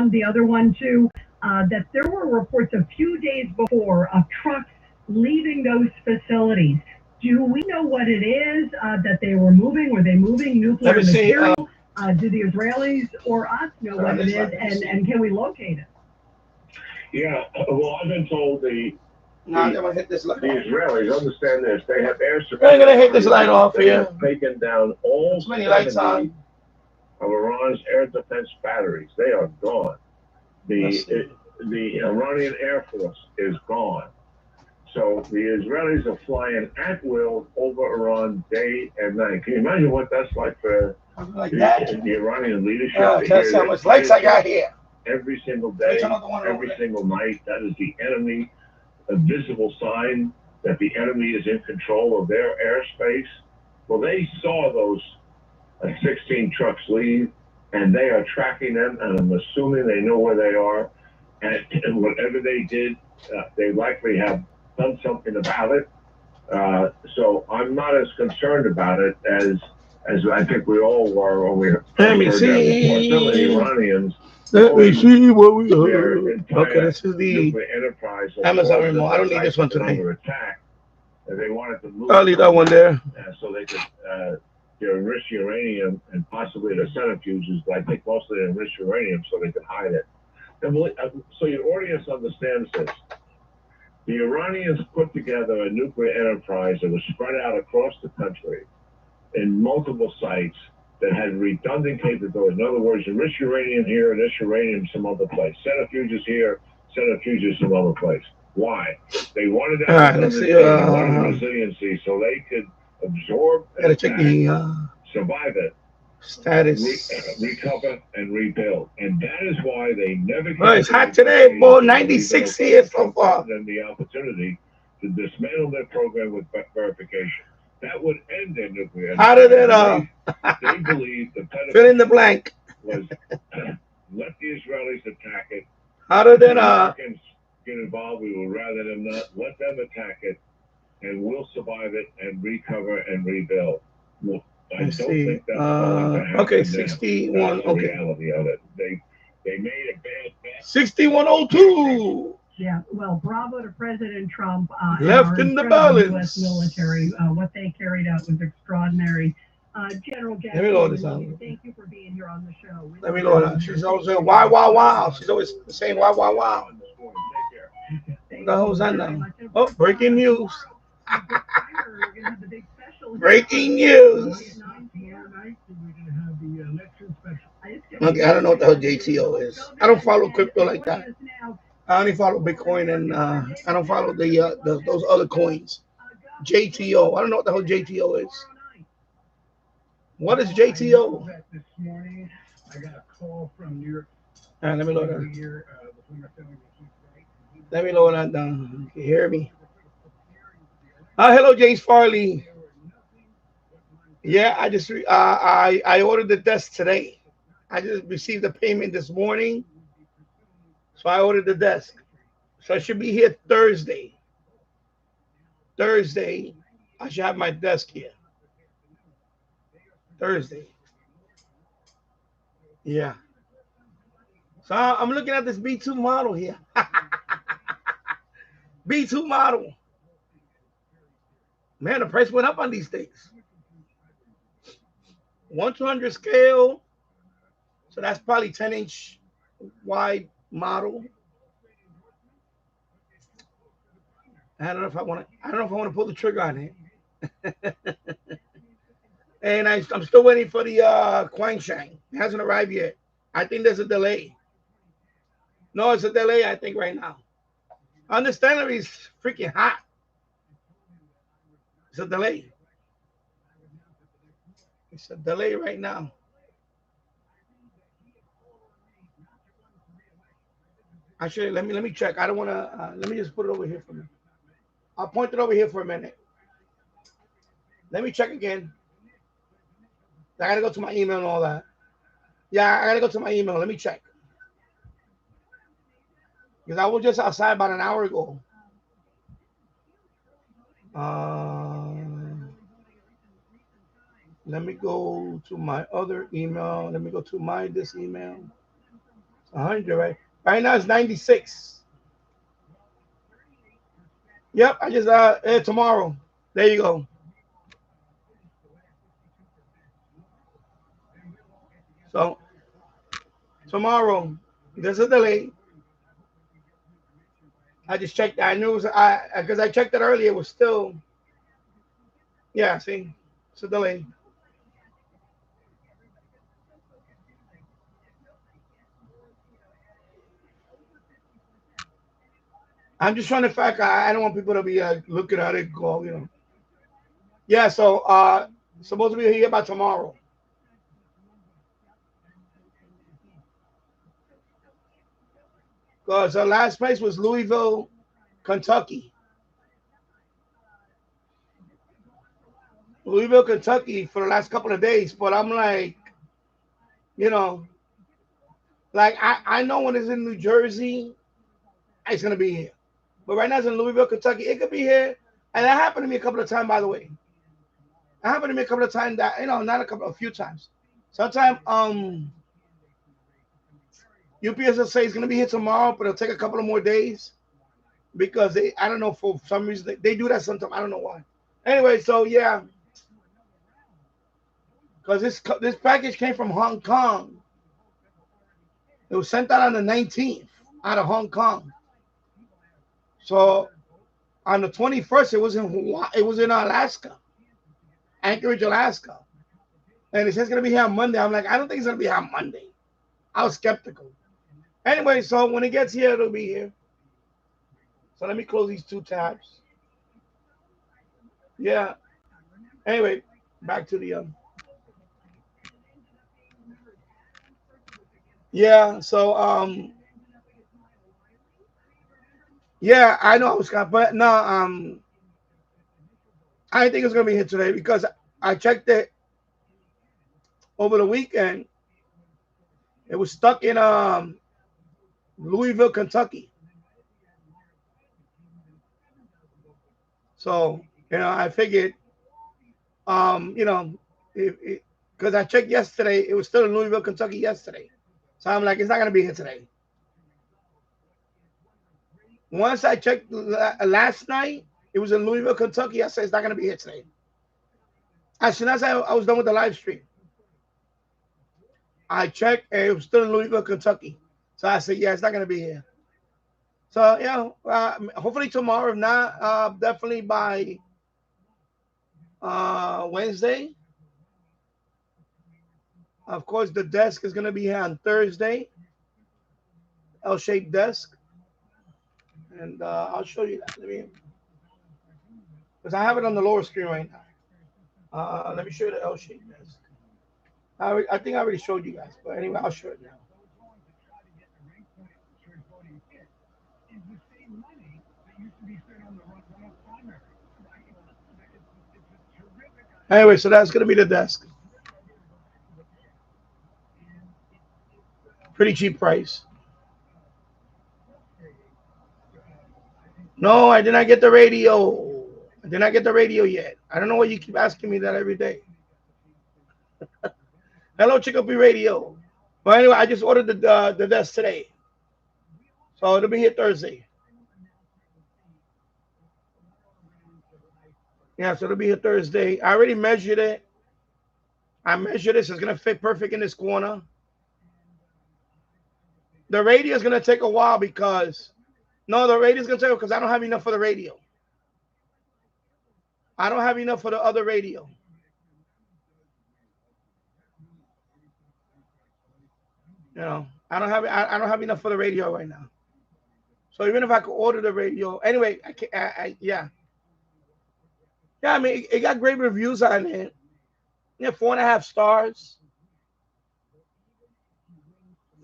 on the other one too, that there were reports a few days before of trucks leaving those facilities. Do we know what it is that they were moving? Were they moving Let nuclear me see. material? Do the Israelis or us know what it is, and can we locate it? Yeah, well, I've been told Nah, I'm gonna hit this light the off. Israelis understand this. They have air I'm superiority. gonna hit this light off They here. have taken down all Too many lights 70 on. of Iran's air defense batteries. They are gone. The Iranian Air Force is gone. So the Israelis are flying at will over Iran day and night. Can you imagine what that's like for the Iranian leadership? That's how much lights I got here. Every single day, every single night. That is the enemy, a visible sign that the enemy is in control of their airspace. Well, they saw those 16 trucks leave, and they are tracking them, and I'm assuming they know where they are. And whatever they did, they likely have done something about it. So I'm not as concerned about it as I think we all were when we heard that before. Some of the Iranians. Let me see what we heard. Okay, this is the Amazon remote. I don't need this one today. Attack, and they wanted to move. I'll leave that one there. So they could enrich uranium and possibly the centrifuges, but I think mostly enrich uranium so they could hide it. So your audience understands this. The Iranians put together a nuclear enterprise that was spread out across the country in multiple sites that had redundant capability. In other words, enrich uranium here, enrich uranium some other place. Centrifuges here, centrifuges some other place. Why? They wanted that redundancy, they wanted resiliency, so they could absorb and attack, survive it, status, recover, and rebuild. And that is why they never. Oh, it's hot today, boy. 96 here so far. And the opportunity to dismantle their program with verification. That would end their nuclear. How did it? They believe the fill in the blank. Was let the Israelis attack it. How did it? Americans get involved. We would rather than not let them attack it, and we'll survive it and recover and rebuild. Well, I don't think that's going to happen. Okay, 61. That's the reality of it. They made a bad bet. 6102. Yeah, well, bravo to President Trump. Left in the balance. U.S. military, what they carried out was extraordinary. General Gatsby, let me load this on. Thank you for being here on the show. Let me load on. She's always saying, wow, wow, wow. She's always saying, wow, wow, wow. What the hell's that now? Oh, breaking news. Breaking news. Okay, I don't know what the hell JTO is. I don't follow crypto like that. I only follow Bitcoin and I don't follow those other coins. JTO. I don't know what the hell JTO is. What is JTO? This morning, I got a call from New York. All right, let me load that. Let me load that down. You can hear me? Hello, James Farley. Yeah, I just I ordered the desk today. I just received the payment this morning, so I ordered the desk. So I should be here Thursday. Thursday, I should have my desk here. Thursday. Yeah. So I'm looking at this B2 model here. B2 model. Man, the price went up on these things. 1:100 scale. So that's probably 10-inch wide model. I don't know if I want to pull the trigger on it. And I'm still waiting for the Quangshan. It hasn't arrived yet. I think there's a delay. No, it's a delay, I think, right now. Understandably, it's freaking hot. It's a delay. It's a delay right now. Actually, let me check. I don't want to. Let me just put it over here for me. I'll point it over here for a minute. Let me check again. I gotta go to my email and all that. Yeah, I gotta go to my email. Let me check. Because I was just outside about an hour ago. Let me go to my other email. Let me go to this email. 100, right? Right now it's 96. Yep, I just tomorrow. There you go. So tomorrow, there's a delay. I just checked. I knew it was because I checked it earlier. It was still, yeah. See, it's a delay. I'm just trying to fact. I don't want people to be looking at it. Go. Yeah. So supposed to be here by tomorrow. Because the last place was Louisville, Kentucky. Louisville, Kentucky for the last couple of days. But I'm like, you know, like I know when it's in New Jersey, it's gonna be here. But right now it's in Louisville, Kentucky. It could be here. And that happened to me a couple of times, by the way. It happened to me a couple of times that, not a few times. Sometimes UPS will say it's gonna be here tomorrow, but it'll take a couple of more days because I don't know, for some reason they do that sometimes. I don't know why. Anyway, so yeah, because this package came from Hong Kong. It was sent out on the 19th out of Hong Kong. So on the 21st, it was in Hawaii. It was in Alaska, Anchorage, Alaska, and it says it's gonna be here on Monday. I'm like, I don't think it's gonna be here on Monday. I was skeptical. Anyway, so when it gets here, it'll be here. So let me close these two tabs. Yeah. Anyway, back to the yeah. So yeah, I know I was kind, but no, I think it's gonna be here today because I checked it over the weekend. It was stuck in Louisville, Kentucky. So I figured because I checked yesterday, it was still in Louisville, Kentucky yesterday. So I'm like, it's not gonna be here today. Once I checked last night, it was in Louisville, Kentucky. I said it's not gonna be here today. As soon as I was done with the live stream, I checked and it was still in Louisville, Kentucky. So I said, yeah, it's not gonna be here. So hopefully tomorrow, if not, definitely by Wednesday. Of course, the desk is gonna be here on Thursday, L-shaped desk, and I'll show you that. Because I have it on the lower screen right now. Let me show you the L-shaped desk. I think I already showed you guys, but anyway, I'll show it now. Anyway, so that's gonna be the desk. Pretty cheap price. No, I did not get the radio. I did not get the radio yet. I don't know why you keep asking me that every day. Hello, Chicopee Radio. Well, anyway, I just ordered the desk today, so it'll be here Thursday. Yeah, so it'll be here Thursday. I already measured it. I measured this. It's gonna fit perfect in this corner. The radio is gonna take a while because the radio is gonna take because I don't have enough for the radio. I don't have enough for the other radio. I don't have enough for the radio right now. So even if I could order the radio, anyway, I can't. Yeah. I mean, it got great reviews on it. Yeah, 4.5 stars.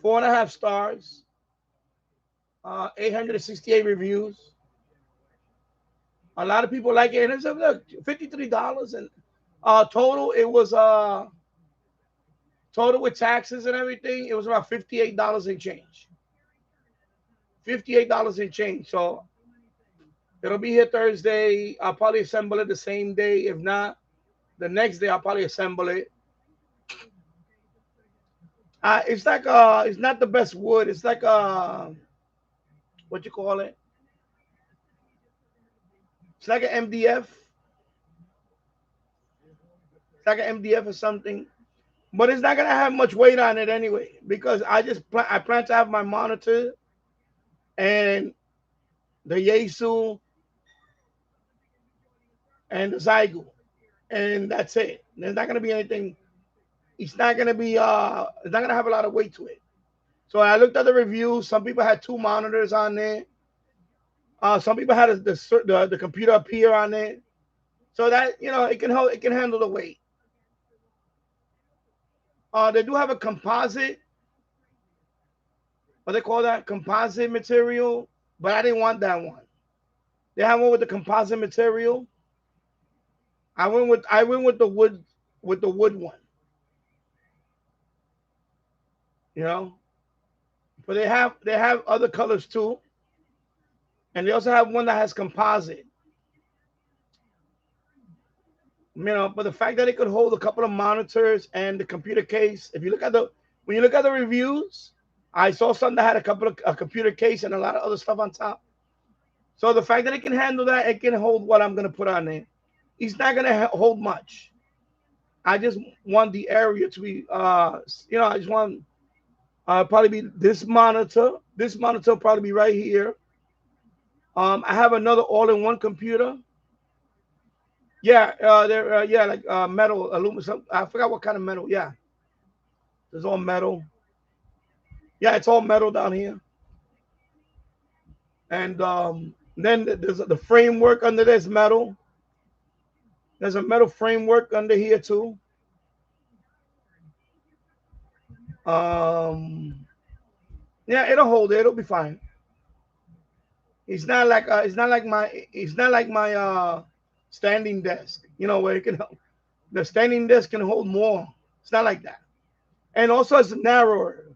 4.5 stars. 868 reviews. A lot of people like it, and it's look $53 and total. It was total with taxes and everything. It was about $58 and change. $58 and change. So it'll be here Thursday. I'll probably assemble it the same day. If not, the next day I'll probably assemble it. It's like it's not the best wood. It's like what you call it? It's like an MDF. It's like an MDF or something. But it's not gonna have much weight on it anyway because I plan to have my monitor and the Yaesu and the Zygu, and that's it. There's not gonna be anything. It's not gonna have a lot of weight to it. So I looked at the reviews. Some people had two monitors on there. Some people had the computer up here on it. So that it can handle the weight. They do have a composite, what they call that, composite material, but I didn't want that one. They have one with the composite material. I went with the wood one. You know, but they have other colors too, and they also have one that has composite. You know, but the fact that it could hold a couple of monitors and the computer case, if you look at when you look at the reviews, I saw something that had a computer case and a lot of other stuff on top. So the fact that it can handle that, it can hold what I'm gonna put on there. It's not gonna hold much. I just want the area to be, I just want probably be this monitor. This monitor will probably be right here. I have another all-in-one computer. Yeah, they're like metal, aluminum. I forgot what kind of metal. Yeah, it's all metal. Yeah, it's all metal down here. And then there's the framework under this metal. There's a metal framework under here too. Yeah, it'll hold it. It'll be fine. It's not like my standing desk. You know where it can the standing desk can hold more. It's not like that. And also it's narrower.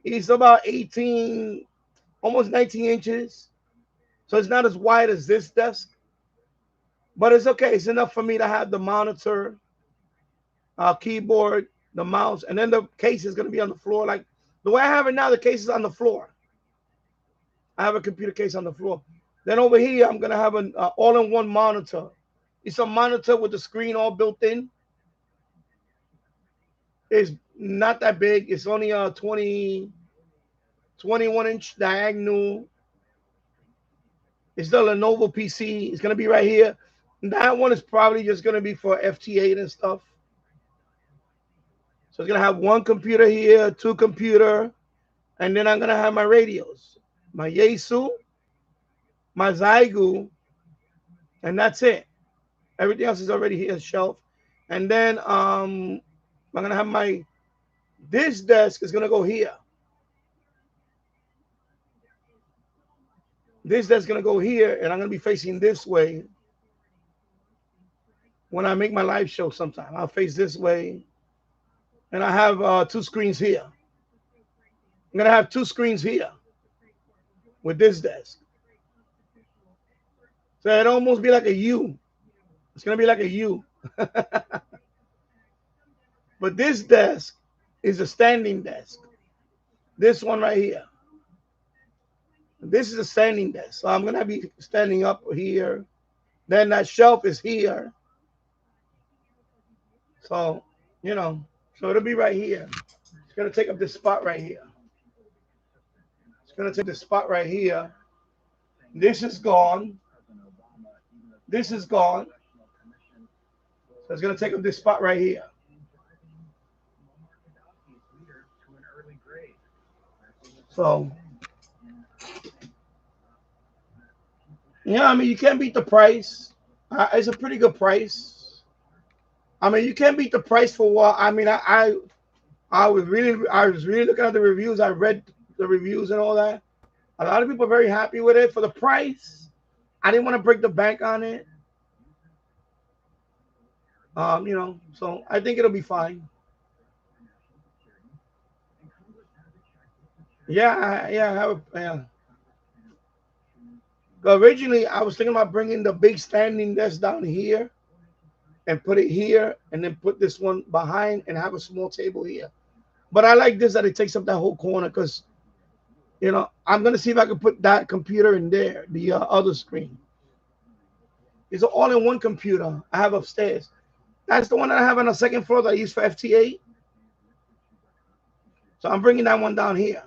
It's about 18, almost 19 inches. So it's not as wide as this desk. But it's okay. It's enough for me to have the monitor, keyboard, the mouse, and then the case is going to be on the floor. Like the way I have it now, the case is on the floor. I have a computer case on the floor. Then over here, I'm going to have an all-in-one monitor. It's a monitor with the screen all built in. It's not that big. It's only a 21-inch diagonal. It's the Lenovo PC. It's going to be right here. That one is probably just going to be for FT8 and stuff. So it's going to have one computer here, two computer, and then I'm going to have my radios, my Yaesu, my Zygu, and that's it. Everything else is already here, shelf. And then I'm going to have this desk is going to go here. This desk is going to go here, and I'm going to be facing this way. When I make my live show sometime, I'll face this way. And I have two screens here. I'm going to have two screens here with this desk. So it'll almost be like a U. It's going to be like a U. But this desk is a standing desk. This one right here. This is a standing desk. So I'm going to be standing up here. Then that shelf is here. So, so it'll be right here. It's going to take up this spot right here. It's going to take this spot right here. This is gone. This is gone. So it's going to take up this spot right here. So, yeah, I mean, you can't beat the price. It's a pretty good price. I mean, you can't beat the price for what. I mean, I was really looking at the reviews. I read the reviews and all that. A lot of people are very happy with it for the price. I didn't want to break the bank on it. So I think it'll be fine. Yeah. Originally, I was thinking about bringing the big standing desk down here and put it here, and then put this one behind and have a small table here. But I like this that it takes up that whole corner because, you know, I'm going to see if I can put that computer in there, the other screen. It's an all-in-one computer I have upstairs. That's the one that I have on the second floor that I use for FTA. So I'm bringing that one down here.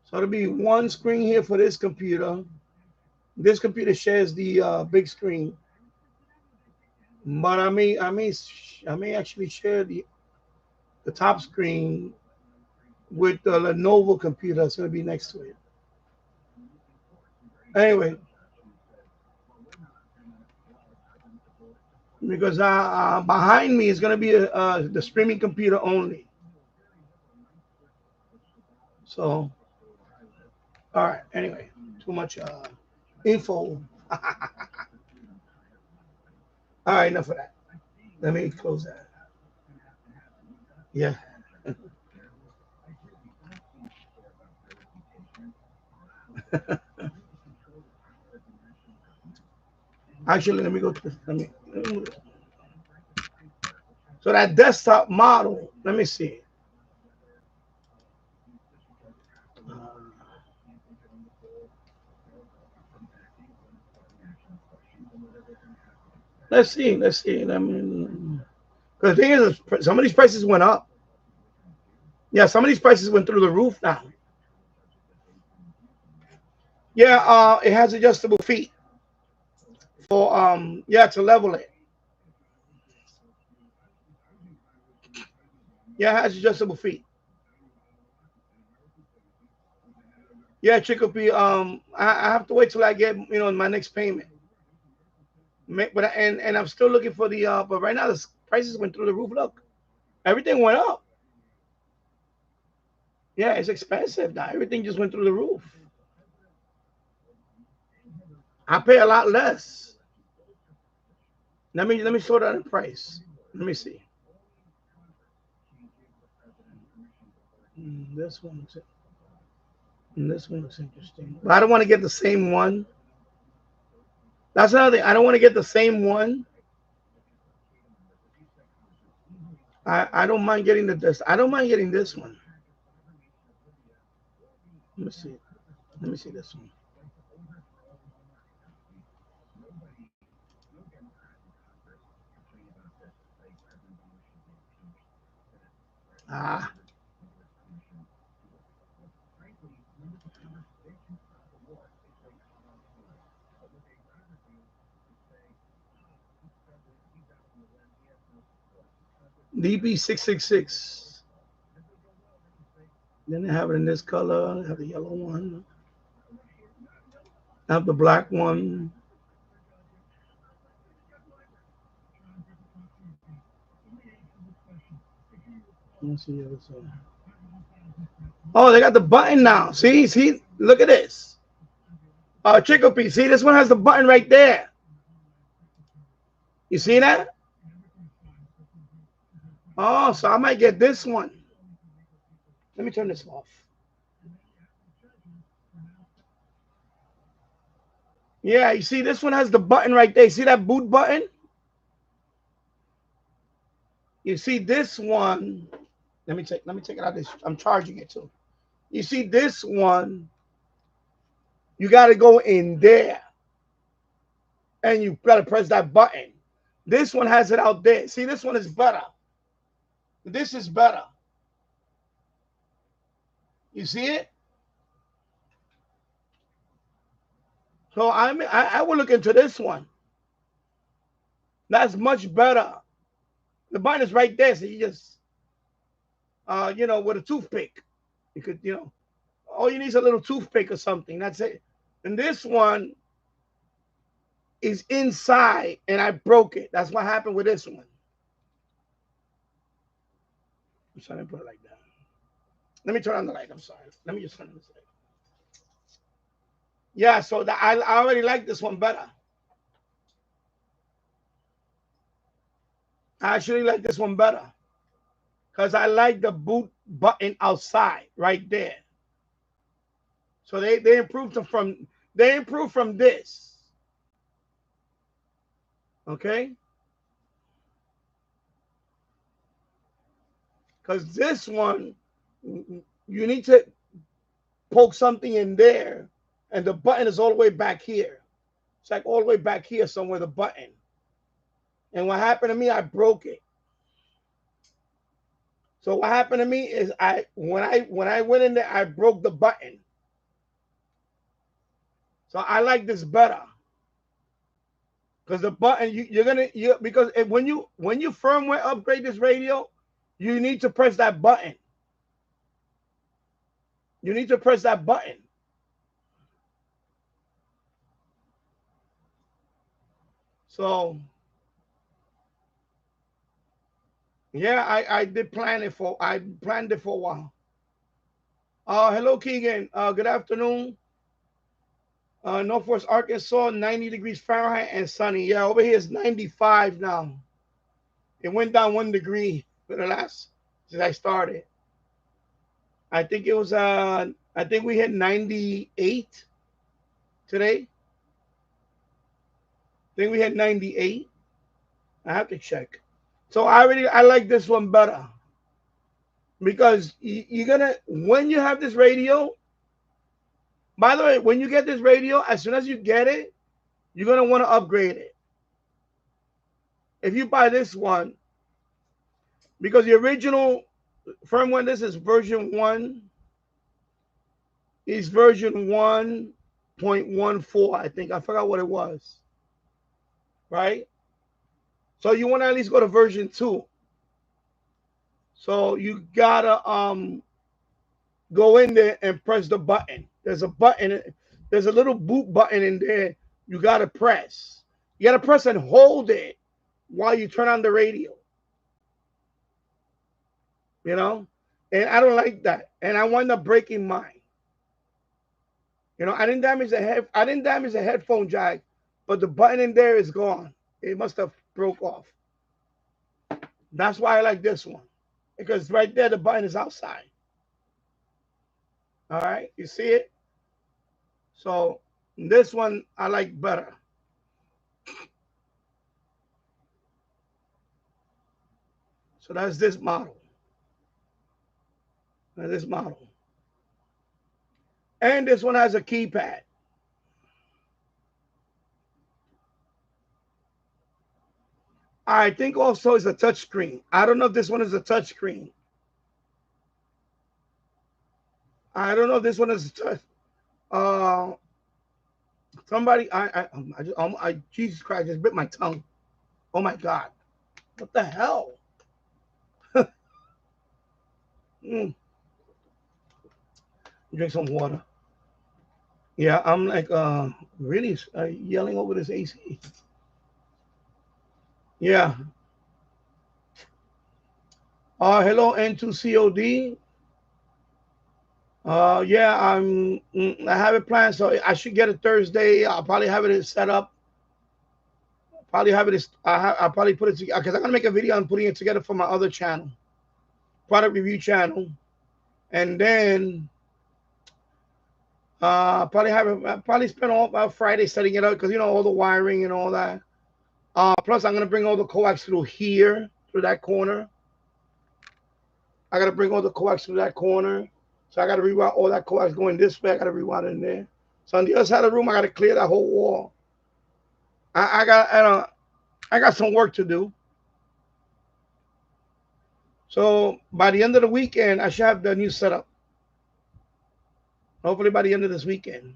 So it'll be one screen here for this computer. This computer shares the big screen. But I may actually share the top screen with the Lenovo computer that's going to be next to it. Anyway, because behind me is going to be the streaming computer only. So, all right. Anyway, too much info. All right, enough of that. Let me close that. Yeah. Actually, let me go to this. Let me so that desktop model, let me see. Let's see. I mean, because the thing is, some of these prices went up. Yeah, some of these prices went through the roof now. Yeah, it has adjustable feet for yeah, to level it. Yeah, it has adjustable feet. Yeah, Chicopee. I have to wait till I get my next payment. But and I'm still looking for the but right now the prices went through the roof. Look, everything went up. Yeah, it's expensive now. Everything just went through the roof. I pay a lot less. Let me sort out the price. Let me see. This one looks interesting. But I don't want to get the same one. That's another thing. I don't want to get the same one. I don't mind getting this. I don't mind getting this one. Let me see. Let me see this one. Ah. DB666. Then they have it in this color. I have the yellow one. I have the black one. Let's see the other side. Oh, they got the button now. See, look at this. Chicopee, see, this one has the button right there. You see that? Oh, so I might get this one. Let me turn this off. Yeah, you see, this one has the button right there. You see that boot button? You see this one. Let me take it out of this. I'm charging it too. You see this one. You got to go in there. And you got to press that button. This one has it out there. See, this one is better. This is better. You see it? So I will look into this one. That's much better. The button is right there. So you just, with a toothpick, you could, all you need is a little toothpick or something. That's it. And this one is inside, and I broke it. That's what happened with this one. I'm sorry, I put it like that. Let me turn on the light. I'm sorry. Let me just turn on this light. Yeah, so I already like this one better. I actually like this one better because I like the boot button outside right there. So they improved from this. Okay. Because this one, you need to poke something in there, and the button is all the way back here. It's like all the way back here somewhere, the button. And what happened to me, I broke it. So what happened to me is when I went in there, I broke the button. So I like this better. Because the button, because when you firmware upgrade this radio, you need to press that button. You need to press that button. So yeah, I planned it for a while. Hello Keegan. Good afternoon. Northwest Arkansas, 90 degrees Fahrenheit and sunny. Yeah, over here is 95 now. It went down 1 degree for the last since I started. I think it was I think we hit 98 today. I think we had 98. I have to check. So I like this one better. Because you're gonna, when you have this radio, by the way, when you get this radio, as soon as you get it, you're gonna want to upgrade it. If you buy this one, because the original firmware, this is version 1, is version 1.14, I think. I forgot what it was. Right? So you want to at least go to version 2. So you gotta go in there and press the button. There's a button, there's a little boot button in there. You gotta press. You gotta press and hold it while you turn on the radio. You know? And I don't like that. And I wound up breaking mine. You know, I didn't damage the headphone jack, but the button in there is gone. It must have broke off. That's why I like this one. Because right there, the button is outside. All right, you see it? So this one I like better. So that's this model. And this model. And this one has a keypad. I think also it's a touch screen. I don't know if this one is a touch screen. I don't know if this one is a touch. Somebody, Jesus Christ, just bit my tongue. Oh my God. What the hell? Drink some water. Yeah, I'm like really yelling over this AC. Yeah. Hello N2COD. Yeah, I have it planned, so I should get it Thursday. I'll probably have it set up. I'll probably put it together because I'm gonna make a video on putting it together for my other channel, product review channel, and then I'll probably spend all Friday setting it up because you know all the wiring and all that. Plus, I'm gonna bring all the coax through here, through that corner. I gotta bring all the coax through that corner. So I got to reroute all that coax going this way. I got to reroute it in there. So on the other side of the room, I got to clear that whole wall. I got some work to do. So by the end of the weekend, I should have the new setup. Hopefully by the end of this weekend.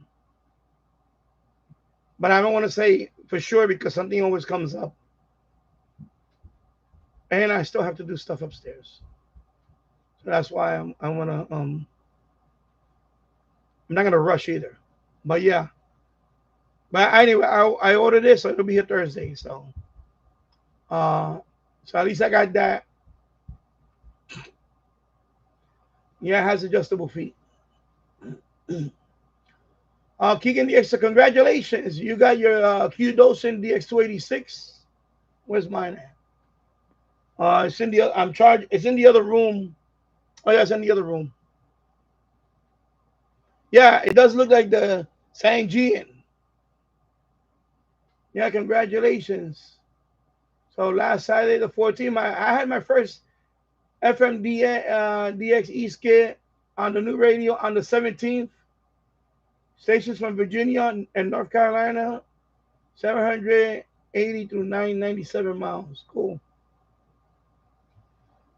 But I don't want to say for sure because something always comes up. And I still have to do stuff upstairs. So that's why I want to I'm not gonna rush either, but yeah. But anyway, I ordered this, so it'll be here Thursday. So, so at least I got that. Yeah, it has adjustable feet. Keegan DX, congratulations! You got your Q-Dosing DX286. Where's mine at? It's in the I'm charged. It's in the other room. Oh yeah, it's in the other room. Yeah, it does look like the Sanjian. Yeah, congratulations. So last Saturday, the 14th, I had my first FMD DXE skid on the new radio on the 17th. Stations from Virginia and North Carolina, 780 through 997 miles. Cool.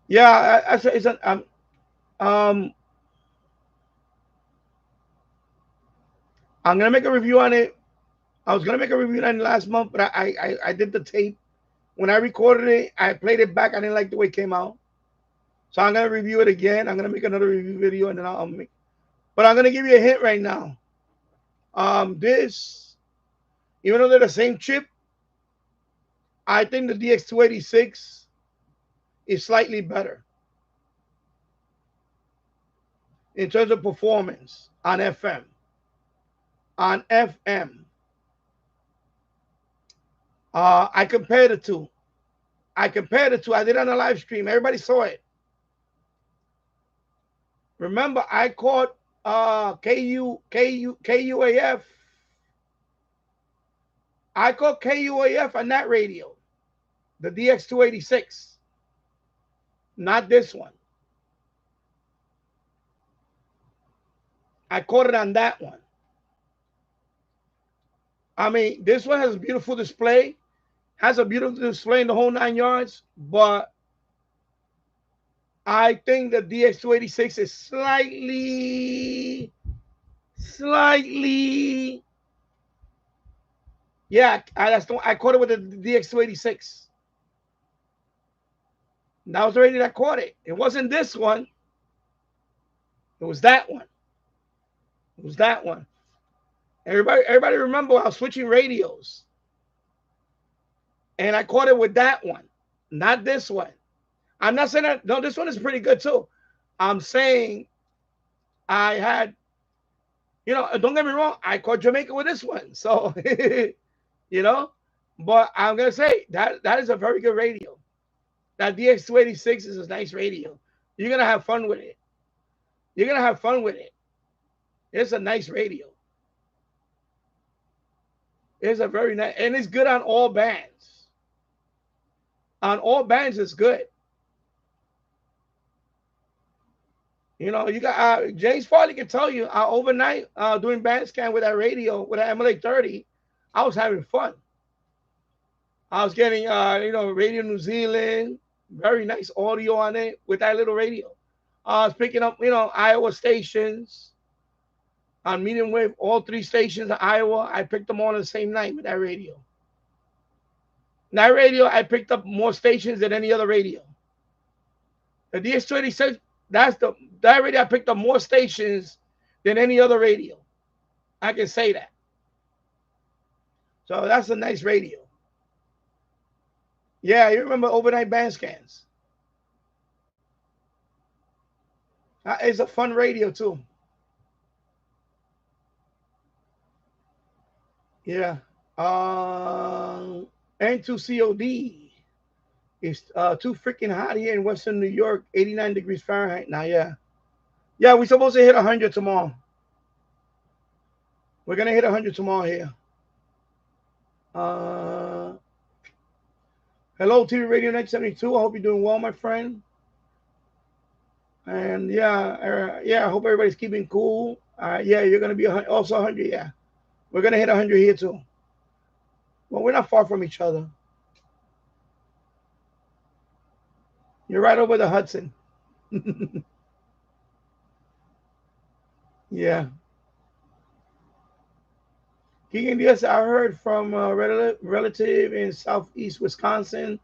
Yeah, it's an I'm gonna make a review on it. I was gonna make a review on it last month, but I did the tape. When I recorded it, I played it back. I didn't like the way it came out, so I'm gonna review it again. I'm gonna make another review video, and then I'll make. But I'm gonna give you a hint right now. This, even though they're the same chip, I think the DX286 is slightly better in terms of performance on FM. On FM, I compared the two. I did it on a live stream. Everybody saw it. Remember, I caught KUAF. I caught KUAF on that radio, the DX286, not this one. I caught it on that one. I mean, this one has a beautiful display, in the whole 9 yards, but I think the DX286 is slightly, yeah, I caught it with the DX286. That was the radio that caught it. It wasn't this one. It was that one. Everybody remember I was switching radios. And I caught it with that one, not this one. I'm not saying that, no, this one is pretty good too. I'm saying I had, don't get me wrong, I caught Jamaica with this one. So, but I'm going to say that is a very good radio. That DX286 is a nice radio. You're going to have fun with it. It's a nice radio. It's a very nice, and it's good on all bands. On all bands, it's good. You got James Farley can tell you overnight doing band scan with that radio, with that MLA 30, I was having fun. I was getting Radio New Zealand, very nice audio on it with that little radio. I was picking up Iowa stations on medium wave, all 3 stations in Iowa. I picked them all on the same night with that radio. That radio, I picked up more stations than any other radio. The DX286, that radio, I picked up more stations than any other radio. I can say that. So that's a nice radio. Yeah, you remember overnight band scans. It's a fun radio too. Yeah. N2COD is too freaking hot here in Western New York, 89 degrees Fahrenheit. Now, yeah. Yeah, we're supposed to hit 100 tomorrow. We're going to hit 100 tomorrow here. Hello, TV Radio 972. I hope you're doing well, my friend. And I hope everybody's keeping cool. Yeah, you're going to be also 100. Yeah, we're going to hit 100 here too. Well, we're not far from each other. You're right over the Hudson. Yeah. Keegan Diaz, I heard from a relative in southeast Wisconsin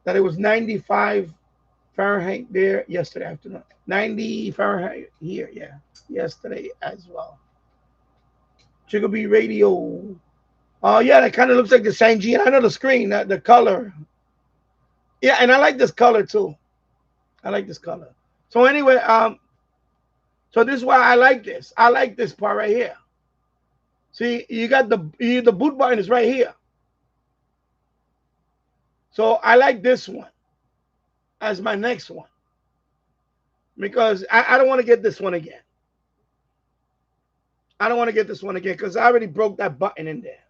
that it was 95 Fahrenheit there yesterday afternoon. 90 Fahrenheit here, yeah, yesterday as well. Chicopee Radio. Oh, yeah, that kind of looks like the Sanji. I know the screen, the color. Yeah, and I like this color too. I like this color. So anyway, so this is why I like this. I like this part right here. See, you got the boot button is right here. So I like this one as my next one because I don't want to get this one again. I don't want to get this one again because I already broke that button in there.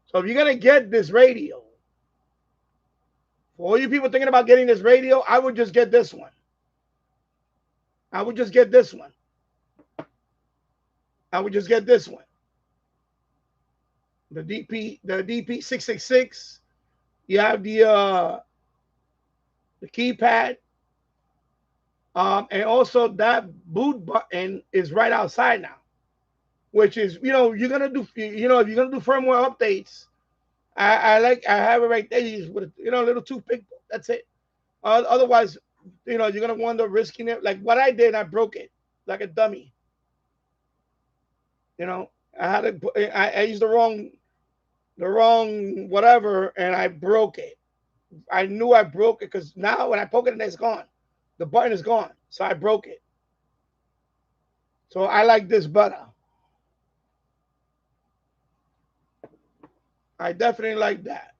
So if you're going to get this radio For all you people thinking about getting this radio, I would just get this one. I would just get this one. I would just get this one. The DP 666. You have the keypad. And also that boot button is right outside now, which is, you're gonna do, if you're gonna do firmware updates, I have it right there. You just with a little toothpick. That's it. Otherwise, you're gonna wind up risking it. Like what I did, I broke it like a dummy. I had to. I used the wrong whatever, and I broke it. I knew I broke it because now when I poke it, and it's gone. The button is gone, so I broke it. So I like this better. I definitely like that.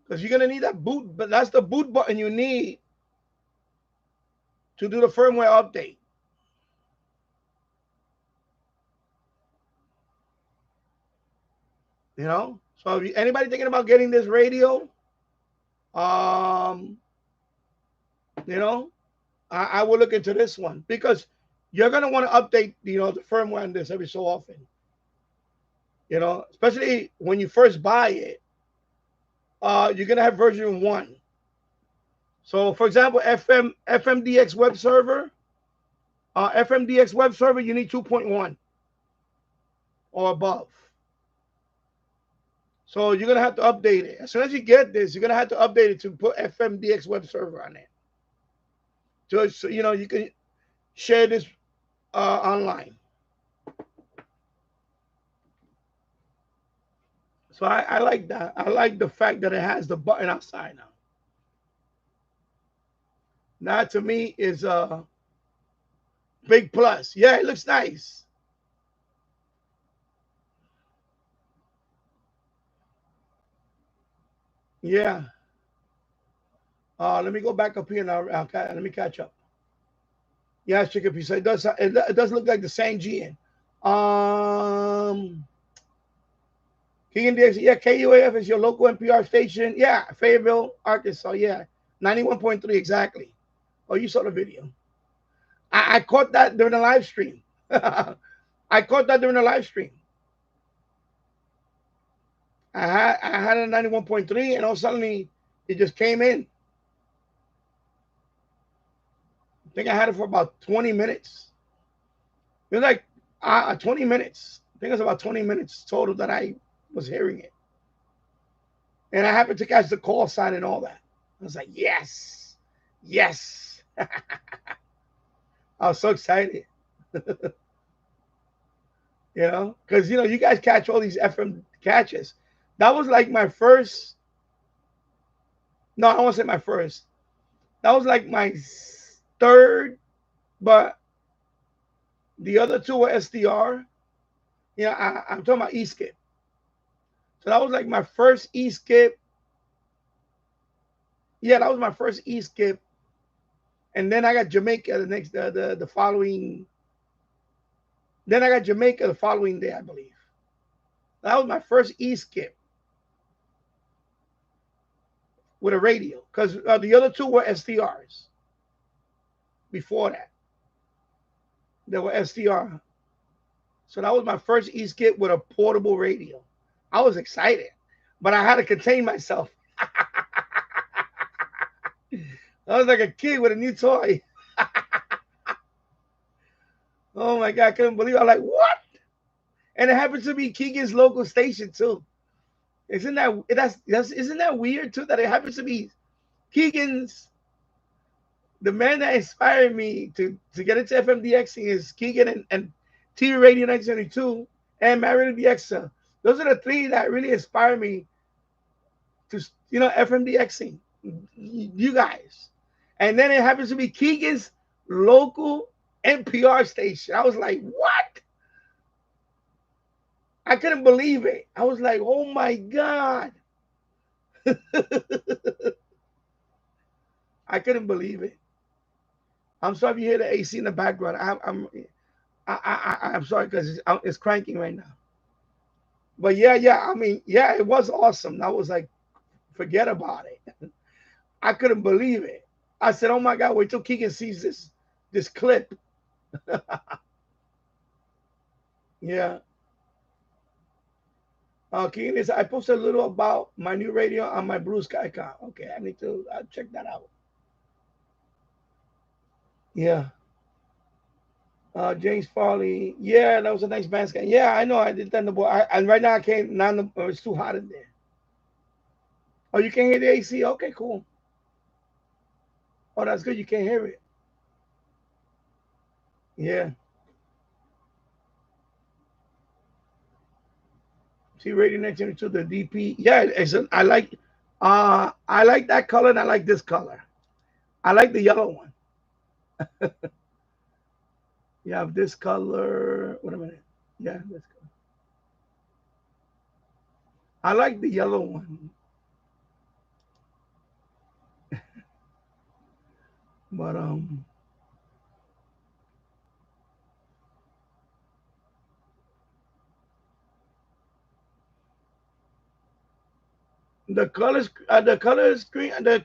Because you're going to need that boot, but that's the boot button you need to do the firmware update. So if anybody thinking about getting this radio, I will look into this one because you're going to want to update, the firmware on this every so often. Especially when you first buy it, you're going to have version 1. So, for example, FMDX web server, you need 2.1 or above. So you're going to have to update it. As soon as you get this, you're going to have to update it to put FMDX web server on it. So, you can share this online. So I like that. I like the fact that it has the button outside now. That to me is a big plus. Yeah, it looks nice. Yeah. Let me go back up here now. Let me catch up. Yeah, Chicken Pizza. It does look like the same GN. Keegan DXing. Yeah, KUAF is your local NPR station. Yeah, Fayetteville, Arkansas. Yeah, 91.3 exactly. Oh, you saw the video. I caught that during the live stream. I caught that during the live stream. I had a 91.3, and all of a sudden it just came in. I think I had it for about 20 minutes. It was like 20 minutes. I think it was about 20 minutes total that I was hearing it. And I happened to catch the call sign and all that. I was like, yes, yes. I was so excited. Because, you guys catch all these FM catches. That was like my first. No, I won't say my first. That was like my third, but the other two were SDR. I'm talking about E-Skip. So that was like my first E-Skip. Yeah, that was my first E-Skip. And then I got Jamaica the following. Then I got Jamaica the following day, I believe. That was my first E-Skip with a radio, because the other two were SDRs. Before that, they were SDR. So that was my first E-Skip with a portable radio. I was excited, but I had to contain myself. I was like a kid with a new toy. Oh my God, I couldn't believe it. I'm like, what? And it happened to be Keegan's local station too. Isn't that weird too, that it happens to be Keegan's? The man that inspired me to get into FMDXing is Keegan and TV Radio 1972 and Married DXer. Those are the three that really inspire me to, FMDXing. You guys. And then it happens to be Keegan's local NPR station. I was like, what? I couldn't believe it. I was like, oh my God. I couldn't believe it. I'm sorry if you hear the AC in the background. I'm sorry because it's cranking right now. But yeah, I mean, yeah, it was awesome. That was like Forget about it. I couldn't believe it. I said, "Oh my God! Wait till Keegan sees this clip." Yeah. Keegan is. I posted a little about my new radio on my Blue Sky account. Okay, I need to check that out. Yeah. James Farley. Yeah, that was a nice band scan. Yeah, I know. I did that in the boy. And right now I can't. Now it's too hot in there. Oh, you can't hear the AC? Okay, cool. Oh, that's good. You can't hear it. Yeah. See, Radio 1902, the DP. Yeah, I like that color and I like this color. I like the yellow one. You have this color. Wait a minute. Yeah, this color. I like the yellow one. But the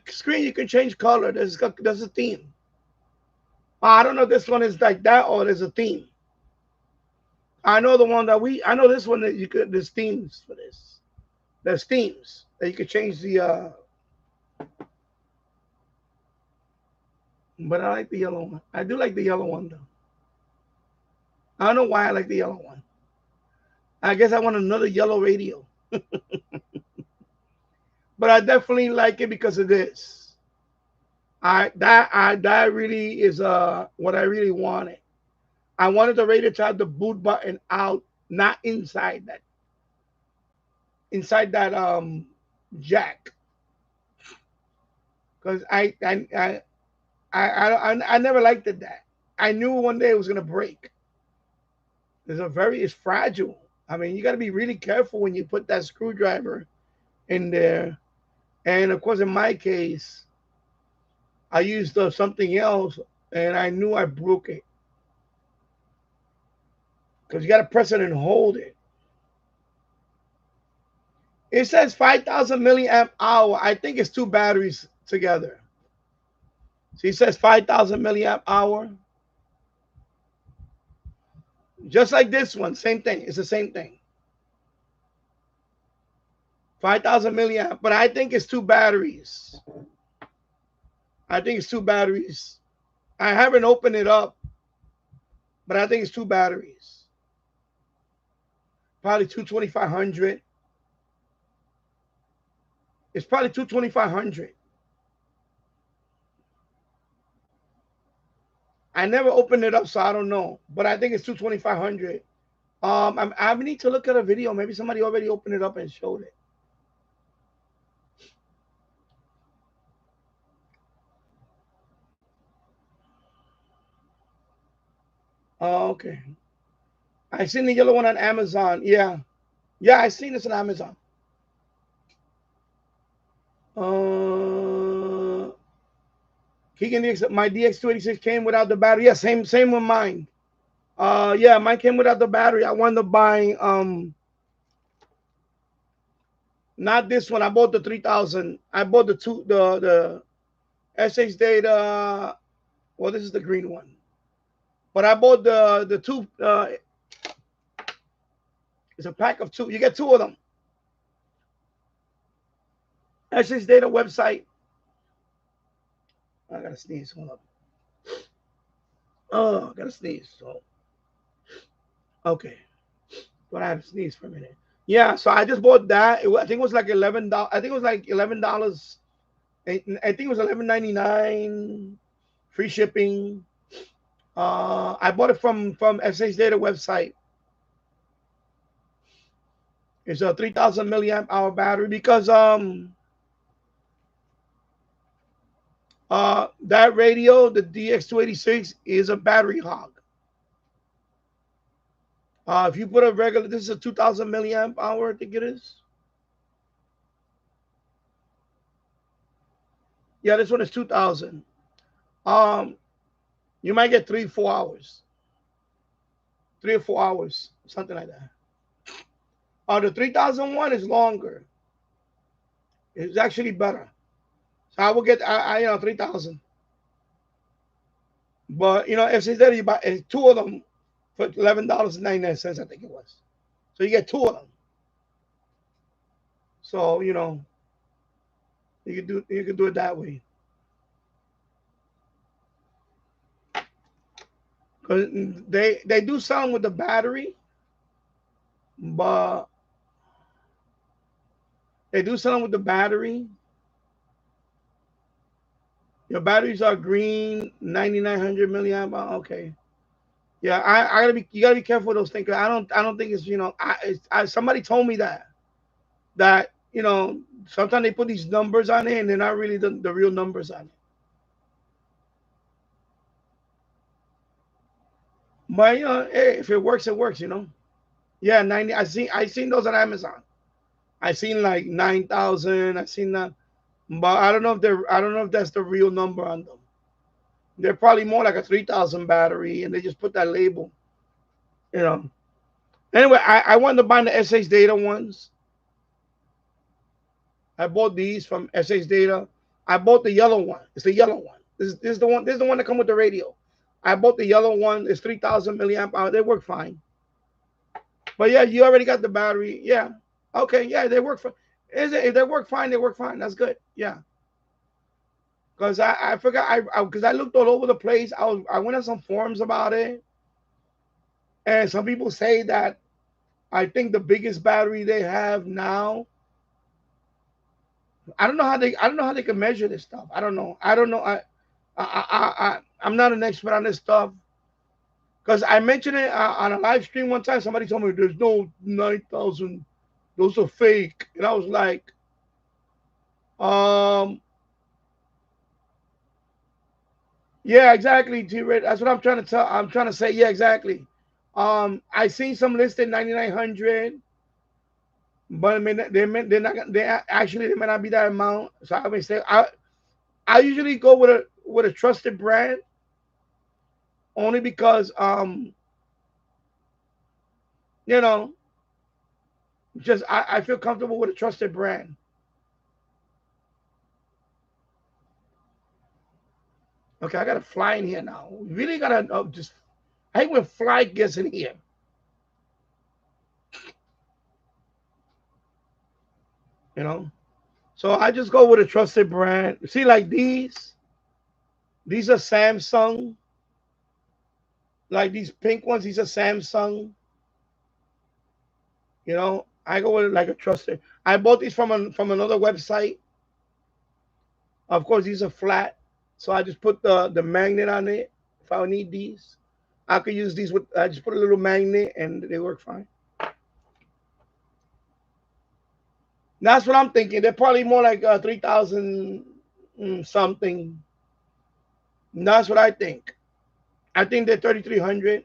screen you can change color. There's a theme. I don't know if this one is like that or there's a theme. I know the one that I know this one that you could. There's themes for this. There's themes that you could change the. But I like the yellow one. I do like the yellow one though. I don't know why I like the yellow one. I guess I want another yellow radio. But I definitely like it because of this. That really is what I really wanted. I wanted the radio to have the boot button out, not inside that jack. Because I never liked it that. I knew one day it was gonna break. It's fragile. I mean, you got to be really careful when you put that screwdriver in there. And of course, in my case, I used something else, and I knew I broke it because you got to press it and hold it. It says 5,000 milliamp hour. I think it's two batteries together. See, it says 5,000 milliamp hour. Just like this one, same thing. It's the same thing. 5,000 milliamp, but I think it's two batteries. I think it's two batteries. I haven't opened it up, but I think it's two batteries. Probably 22500. It's probably 22500. I never opened it up, so I don't know. But I think it's 22500. I need to look at a video. Maybe somebody already opened it up and showed it. Oh, okay. I seen the yellow one on Amazon. Yeah. Yeah, I seen this on Amazon. Keegan my DX286 came without the battery. Yeah, same with mine. Yeah, mine came without the battery. I wound up buying not this one. I bought the 3000. I bought the SH Data. Well, this is the green one. But I bought the two. It's a pack of two. You get two of them. SH Data website. I gotta sneeze. Hold up. Oh, I gotta sneeze. So, okay. But I have to sneeze for a minute. Yeah, so I just bought that. I think it was like $11. I think it was like $11. I think it was $11.99, free shipping. I bought it from SH Data website. It's a 3,000 milliamp hour battery because that radio, the DX286, is a battery hog. If you put a regular, this is a 2,000 milliamp hour, I think it is. Yeah, this one is 2,000. You might get 3-4 hours. 3 or 4 hours, something like that. The 3,001 is longer. It's actually better. So I will get, you know, 3,000. But you know, if it's there, you buy two of them for $11.99, I think it was. So you get two of them. So you know, you can do it that way. Because they do sell them with the battery, but they do sell them with the battery. Your batteries are green, 9,900 milliamp hour. Okay. Yeah, I gotta be. You gotta be careful with those things. I don't think it's, you know. Somebody told me that you know, sometimes they put these numbers on it and they're not really the real numbers on it. But you know, hey, if it works, it works. You know. Yeah, 90. I seen those on Amazon. I seen like 9,000. I seen that, but I don't know if that's the real number on them. They're probably more like a 3,000 battery, and they just put that label. You know. Anyway, I wanted to buy the SH Data ones. I bought these from SH Data. I bought the yellow one. It's the yellow one. This is the one. This is the one that come with the radio. I bought the yellow one. It's 3,000 milliamp hour. They work fine. But yeah, you already got the battery. Yeah. Okay. Yeah, they work for. Is it? If they work fine, they work fine. That's good. Yeah. Because I forgot because I looked all over the place. I went on some forums about it, and some people say that I think the biggest battery they have now. I don't know how they can measure this stuff. I don't know. I'm not an expert on this stuff because I mentioned it on a live stream one time. Somebody told me there's no 9,000. Those are fake, and I was like, um, yeah, exactly, T-Red. That's what I'm trying to tell. I'm trying to say, yeah, exactly. I seen some listed 9,900, but they're not. They actually they may not be that amount. So I may say I usually go with a trusted brand only because you know, just I feel comfortable with a trusted brand. Okay, I got a fly in here now. We really gotta just. I hate when fly gets in here. You know, so I just go with a trusted brand. See, like these. These are Samsung. Like these pink ones, these are Samsung. You know, I go with like a trusted. I bought these from another website. Of course, these are flat, so I just put the magnet on it. If I need these, I could use these with. I just put a little magnet, and they work fine. That's what I'm thinking. They're probably more like 3,000 something. That's what I think. I think they're 3,300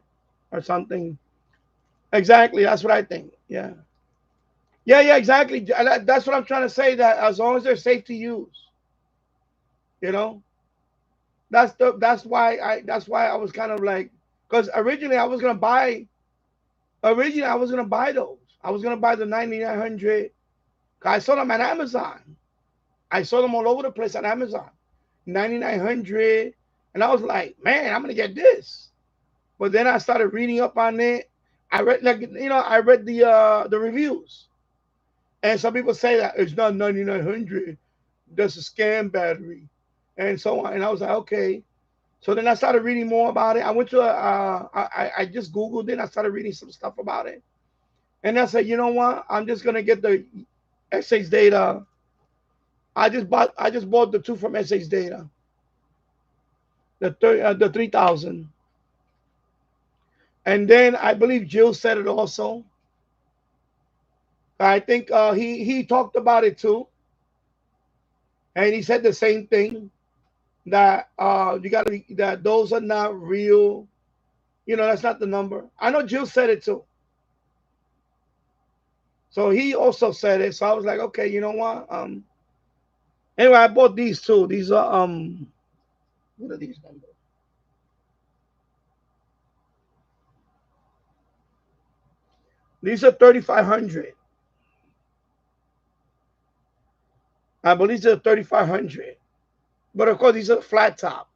or something. Exactly. That's what I think. Yeah. Yeah. Yeah. Exactly. That's what I'm trying to say. That as long as they're safe to use, you know, that's why I was kind of like, because originally I was gonna buy those. I was gonna buy the 9,900. I saw them at Amazon. I saw them all over the place on Amazon. 9,900, and I was like, man, I'm gonna get this. But then I started reading up on it. I read, like, you know, I read the reviews, and some people say that it's not 9,900. That's a scam battery, and so on. And I was like, okay. So then I started reading more about it. I went to I just Googled it. I started reading some stuff about it, and I said, you know what? I'm just gonna get the SH Data. I just bought the two from SH Data, the 3,000. And then I believe Jill said it also. I think he talked about it too, and he said the same thing that you got to that those are not real. You know, that's not the number. I know Jill said it too. So he also said it. So I was like, okay, you know what? Anyway, I bought these two. These are what are these numbers? These are 3,500. I believe they're 3500. But of course, these are flat top.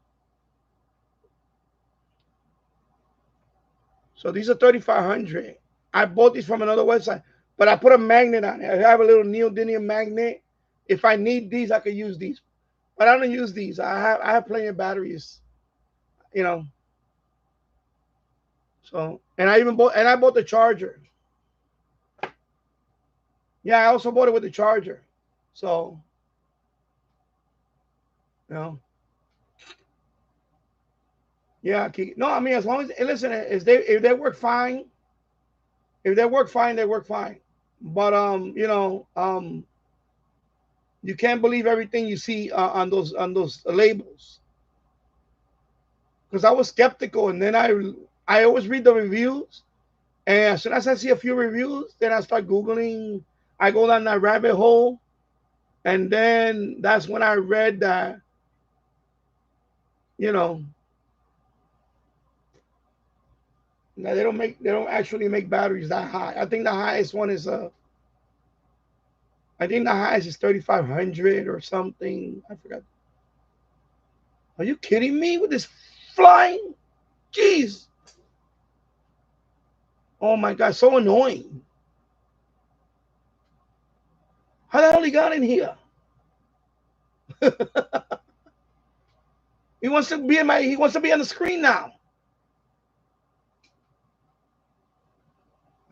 So these are 3500. I bought these from another website, but I put a magnet on it. I have a little neodymium magnet. If I need these, I could use these. But I don't use these. I have plenty of batteries, you know. So I bought the charger. Yeah, I also bought it with the charger. So, you know. Yeah, no, I mean as long as listen, if they work fine, they work fine. But you can't believe everything you see on those labels. Because I was skeptical, and then I always read the reviews, and as soon as I see a few reviews, then I start googling. I go down that rabbit hole, and then that's when I read that you know that they don't actually make batteries that high. I think the highest one is I think the highest is 3500 or something. I forgot. Are you kidding me with this flying? Jeez. Oh my God, so annoying. How the hell he got in here? He wants to be on the screen now.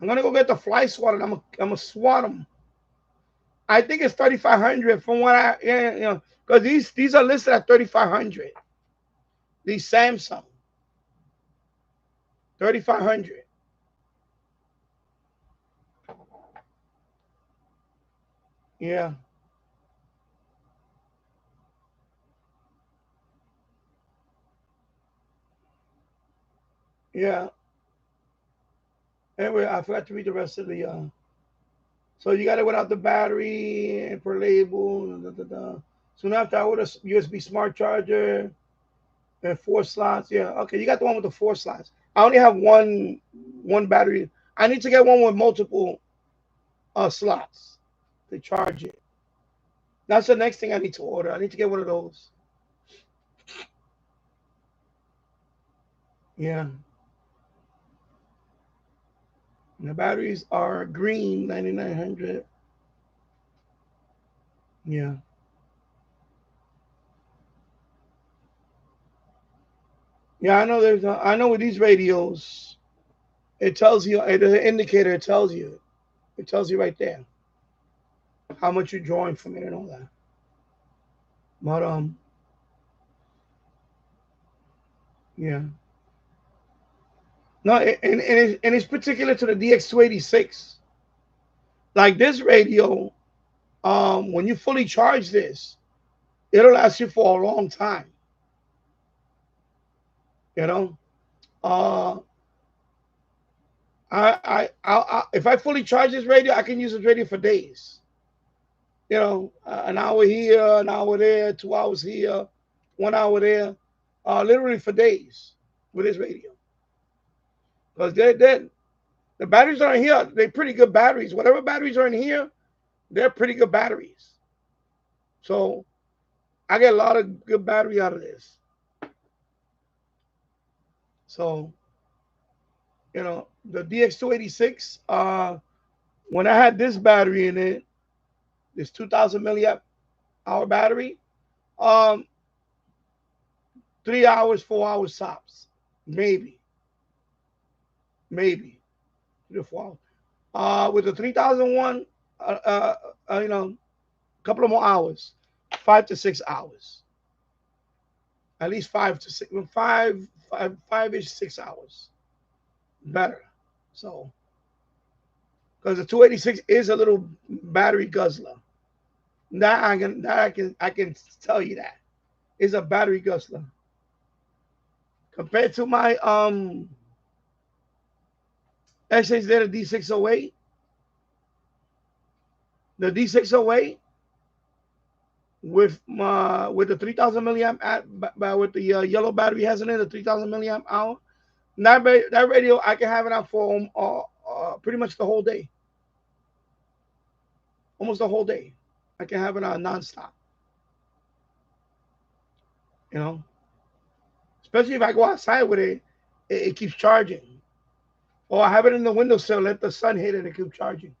I'm gonna go get the fly swatter. I'm gonna swat him. I think it's 3500 from what because these are listed at 3500. These Samsung 3500. Yeah, yeah. Anyway, I forgot to read the rest of the. So you got it without the battery and per label. Da, da, da. Soon after, I ordered a USB smart charger and 4 slots. Yeah, okay. You got the one with the 4 slots. I only have one battery. I need to get one with multiple slots to charge it. That's the next thing I need to order. I need to get one of those. Yeah. And the batteries are green, 9900. Yeah. Yeah, I know I know with these radios, it tells you, the indicator, it tells you. It tells you right there how much you're drawing from it and all that. But yeah. No, and it's particular to the DX286. Like this radio, when you fully charge this, it'll last you for a long time. You know, uh, if I fully charge this radio, I can use this radio for days. You know, an hour here, an hour there, 2 hours here, 1 hour there, literally for days with this radio. Because the batteries are in here, they're pretty good batteries. Whatever batteries are in here, they're pretty good batteries. So I get a lot of good battery out of this. So, the DX286, when I had this battery in it, this 2000 milliamp hour battery, um, 3 hours, 4 hours tops, maybe, 3 or 4 hours. With the 3001, a couple of more hours, 5 to 6 hours, at least 5 to 6, 5-ish, 6 hours, better. So, because the 286 is a little battery guzzler. I can tell you that is a battery guzzler compared to my actually there the D608. The D608 with the 3000 milliamp with the yellow battery has in it, the 3000 milliamp hour. That radio I can have it out for pretty much the whole day, almost the whole day. I can have it on nonstop. You know, especially if I go outside with it, it keeps charging. Or I have it in the windowsill, let the sun hit it, and it keeps charging.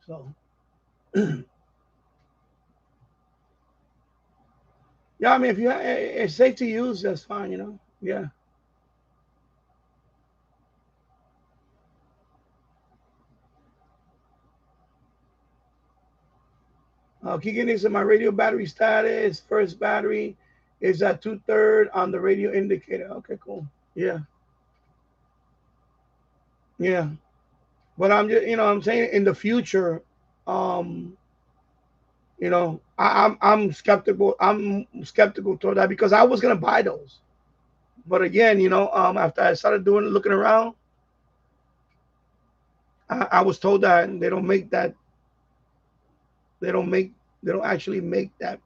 So, yeah, I mean, if you it's safe to use, that's fine. You know, yeah. Keegan is in my radio battery status. First battery is at 2/3 on the radio indicator. Okay, cool. Yeah, yeah. But I'm just, I'm saying in the future, um, I'm skeptical. I'm skeptical toward that because I was gonna buy those, but again, after I started looking around, I was told that they don't make that. They don't make. They don't actually make that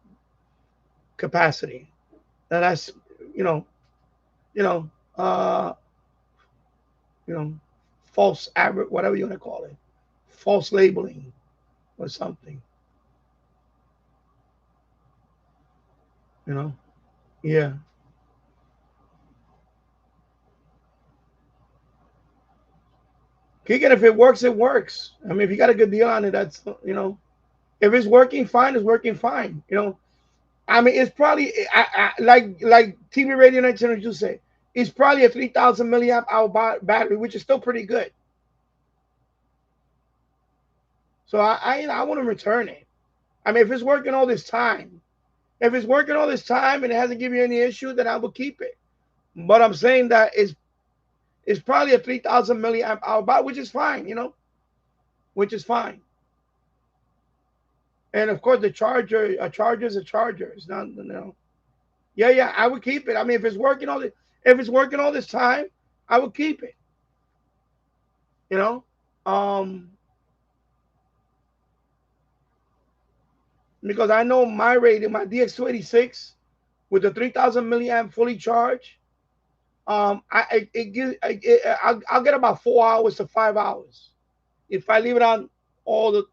capacity. And that's, you know, you know, uh, you know, false average, whatever you want to call it, false labeling or something. You know, yeah. Kick it if it works, it works. I mean, if you got a good deal on it, that's if it's working fine, it's working fine. I mean, it's probably like TV radio 1902 say, it's probably a 3,000 milliamp hour battery, which is still pretty good. So I want to return it. I mean, if it's working all this time, and it hasn't given you any issue, then I will keep it. But I'm saying that it's probably a 3,000 milliamp hour battery, which is fine, which is fine. And of course, a charger is a charger. It's not, Yeah, yeah, I would keep it. I mean, if it's working all this time, I would keep it. You know, um, because I know my rating, my DX286 with the 3,000 milliamp fully charged, I'll get about 4 hours to 5 hours if I leave it on all the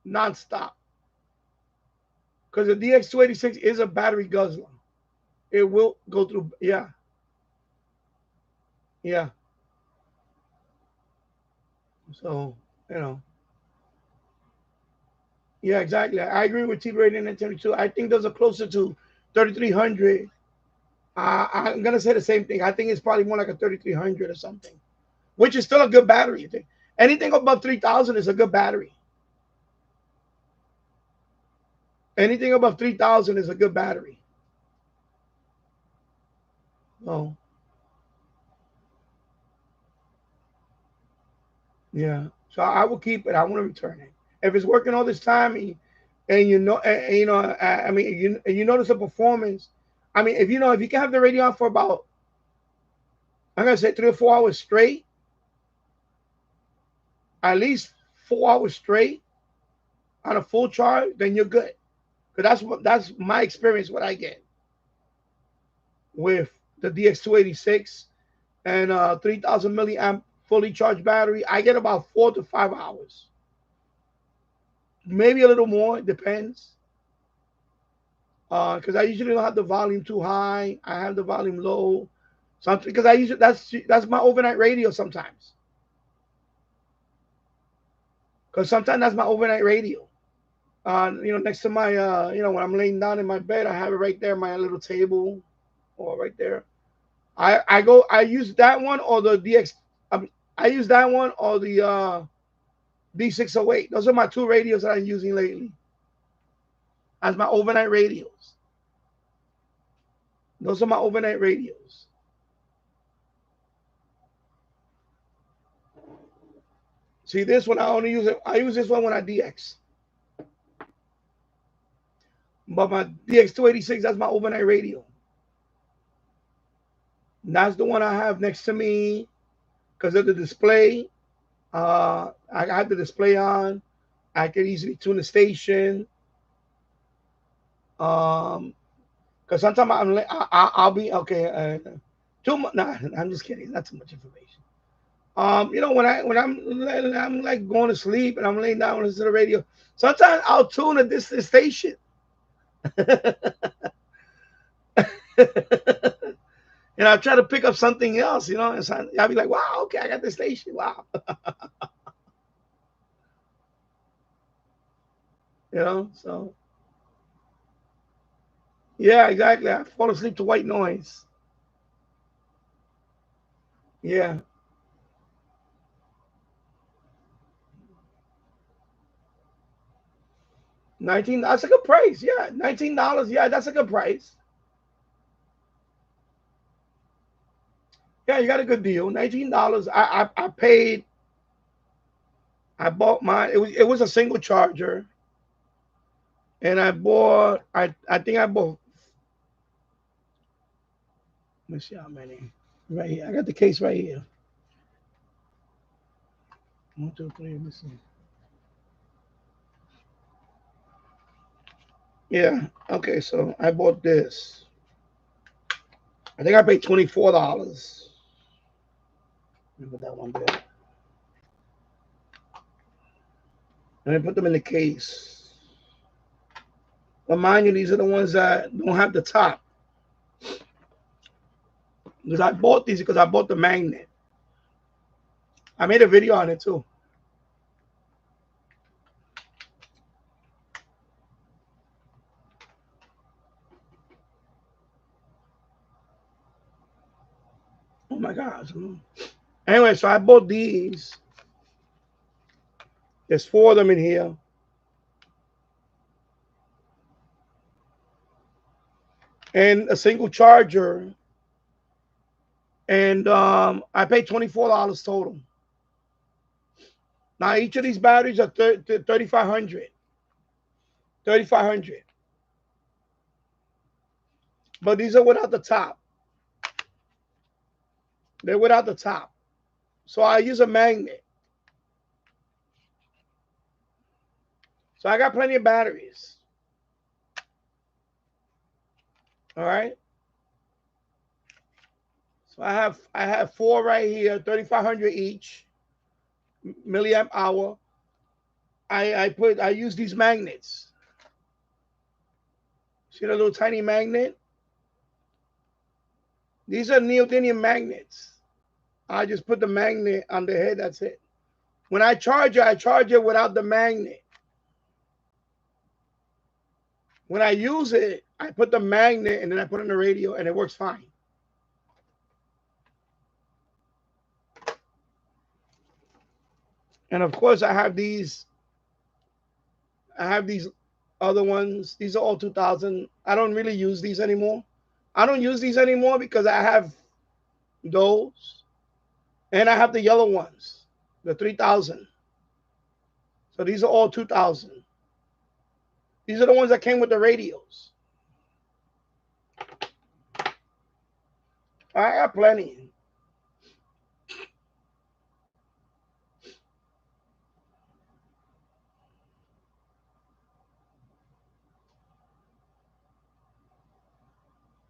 nonstop. Because the DX286 is a battery guzzler. It will go through. Yeah, yeah. So you know, yeah, exactly. I agree with T rating and 72. I think those are closer to 3,300. I'm gonna say the same thing. I think it's probably more like a 3,300 or something, which is still a good battery. Anything above 3,000 is a good battery. Anything above 3,000 is a good battery. Oh, yeah. So I will keep it. I want to return it. If it's working all this time, I mean, you notice the performance. I mean, if you can have the radio on for about, I'm gonna say 3 or 4 hours straight, at least 4 hours straight on a full charge, then you're good. Because that's my experience. What I get with the DX286 and 3,000 milliamp fully charged battery, I get about 4 to 5 hours, maybe a little more. It depends. Because I usually don't have the volume too high. I have the volume low. Something because I usually that's my overnight radio sometimes. Because sometimes that's my overnight radio. Next to my when I'm laying down in my bed, I have it right there, my little table, or right there. I use that one or the DX. I use that one or the D608. Those are my two radios that I'm using lately as my overnight radios. Those are my overnight radios. See this one, I only use it. I use this one when I DX. But my DX286, that's my overnight radio. And that's the one I have next to me because of the display. I have the display on. I can easily tune the station. Because sometimes I'll be okay. Too much. Nah, I'm just kidding. Not too much information. You know, when I'm like going to sleep and I'm laying down and listen to the radio, sometimes I'll tune a distant station. And I'll try to pick up something else, you know, and so I'll be like, wow, okay, I got this station. Wow. You know, so yeah, exactly. I fall asleep to white noise. Yeah. 19, that's a good price. Yeah. $19. Yeah, that's a good price. Yeah, you got a good deal. $19. I paid, I bought mine. It was a single charger. And I think I bought, let me see how many. Right here. I got the case right here. One, two, three, let me see. Yeah. Okay, so I bought this. I think I paid $24. Let me put that one there. And I put them in the case. But mind you, these are the ones that don't have the top. Because I bought these because I bought the magnet. I made a video on it too. Oh my gosh. Anyway, so I bought these. There's 4 of them in here. And a single charger. And I paid $24 total. Now each of these batteries are 3,500. 3,500. But these are without the top. They're without the top. So I use a magnet. So I got plenty of batteries. All right. So I have 4 right here, 3,500 each, milliamp hour. I use these magnets. See the little tiny magnet? These are neodymium magnets. I just put the magnet on the head. That's it. When I charge it without the magnet. When I use it, I put the magnet and then I put it in the radio and it works fine. And of course, I have these other ones. These are all 2000. I don't really use these anymore. I don't use these anymore because I have those and I have the yellow ones, the 3000. So these are all 2000. These are the ones that came with the radios. I got plenty.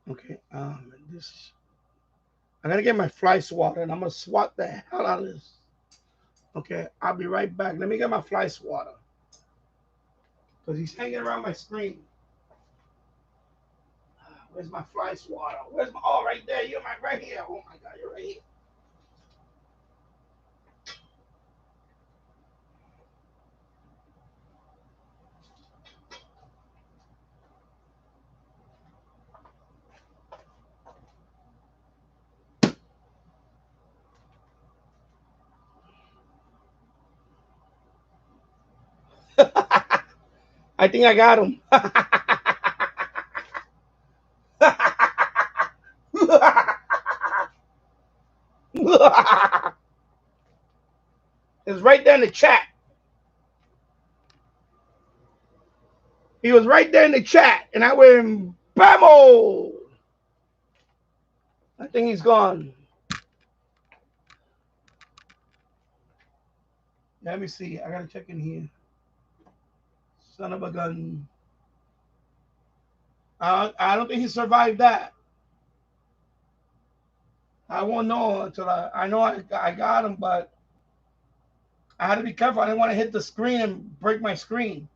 Okay, this I'm gonna get my fly swatter and I'm gonna swat the hell out of this. Okay, I'll be right back. Let me get my fly swatter because he's hanging around my screen. Where's my fly swatter? Where's my? Oh, right there. You're right here. Oh my God, you're right here. I think I got him. It's right there in the chat. He was right there in the chat, and I went bamo. I think he's gone. Let me see. I gotta check in here. Son of a gun. I don't think he survived that. I won't know until I know I got him, but I had to be careful. I didn't want to hit the screen and break my screen.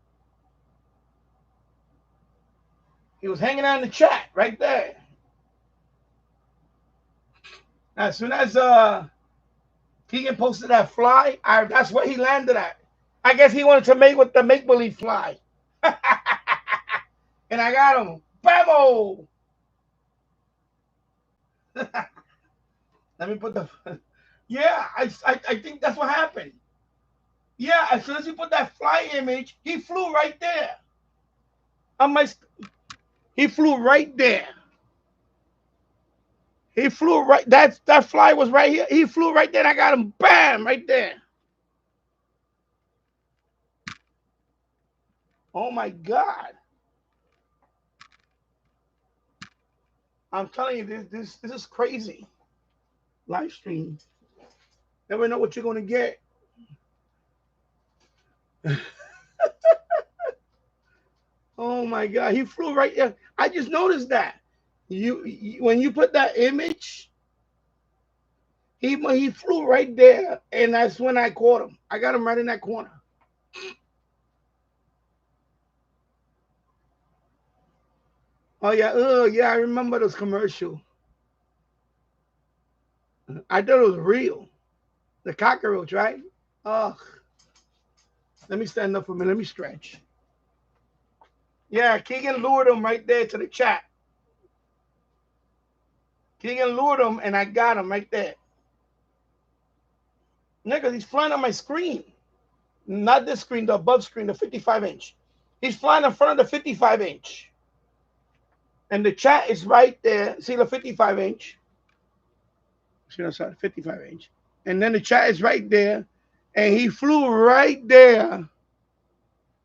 He was hanging out in the chat right there. As soon as Keegan posted that fly, that's where he landed at. I guess he wanted to make with the make-believe fly. And I got him. Bammo! Let me put the... Yeah, I think that's what happened. Yeah, as soon as he put that fly image, he flew right there. He flew right there. He flew right. That fly was right here. He flew right there. And I got him. Bam! Right there. Oh my God! I'm telling you, this is crazy. Live stream. Never know what you're gonna get. Oh my God! He flew right there. I just noticed that. You when you put that image, he flew right there, and that's when I caught him. I got him right in that corner. Oh yeah, I remember those commercial. I thought it was real. The cockroach, right? Oh, let me stand up for a minute. Let me stretch. Yeah, Keegan lured him right there to the chat. Keegan lured him, and I got him right there. Nigga, he's flying on my screen. Not this screen, the above screen, the 55-inch. He's flying in front of the 55-inch. And the chat is right there. See the 55-inch? See, that's 55-inch. And then the chat is right there. And he flew right there.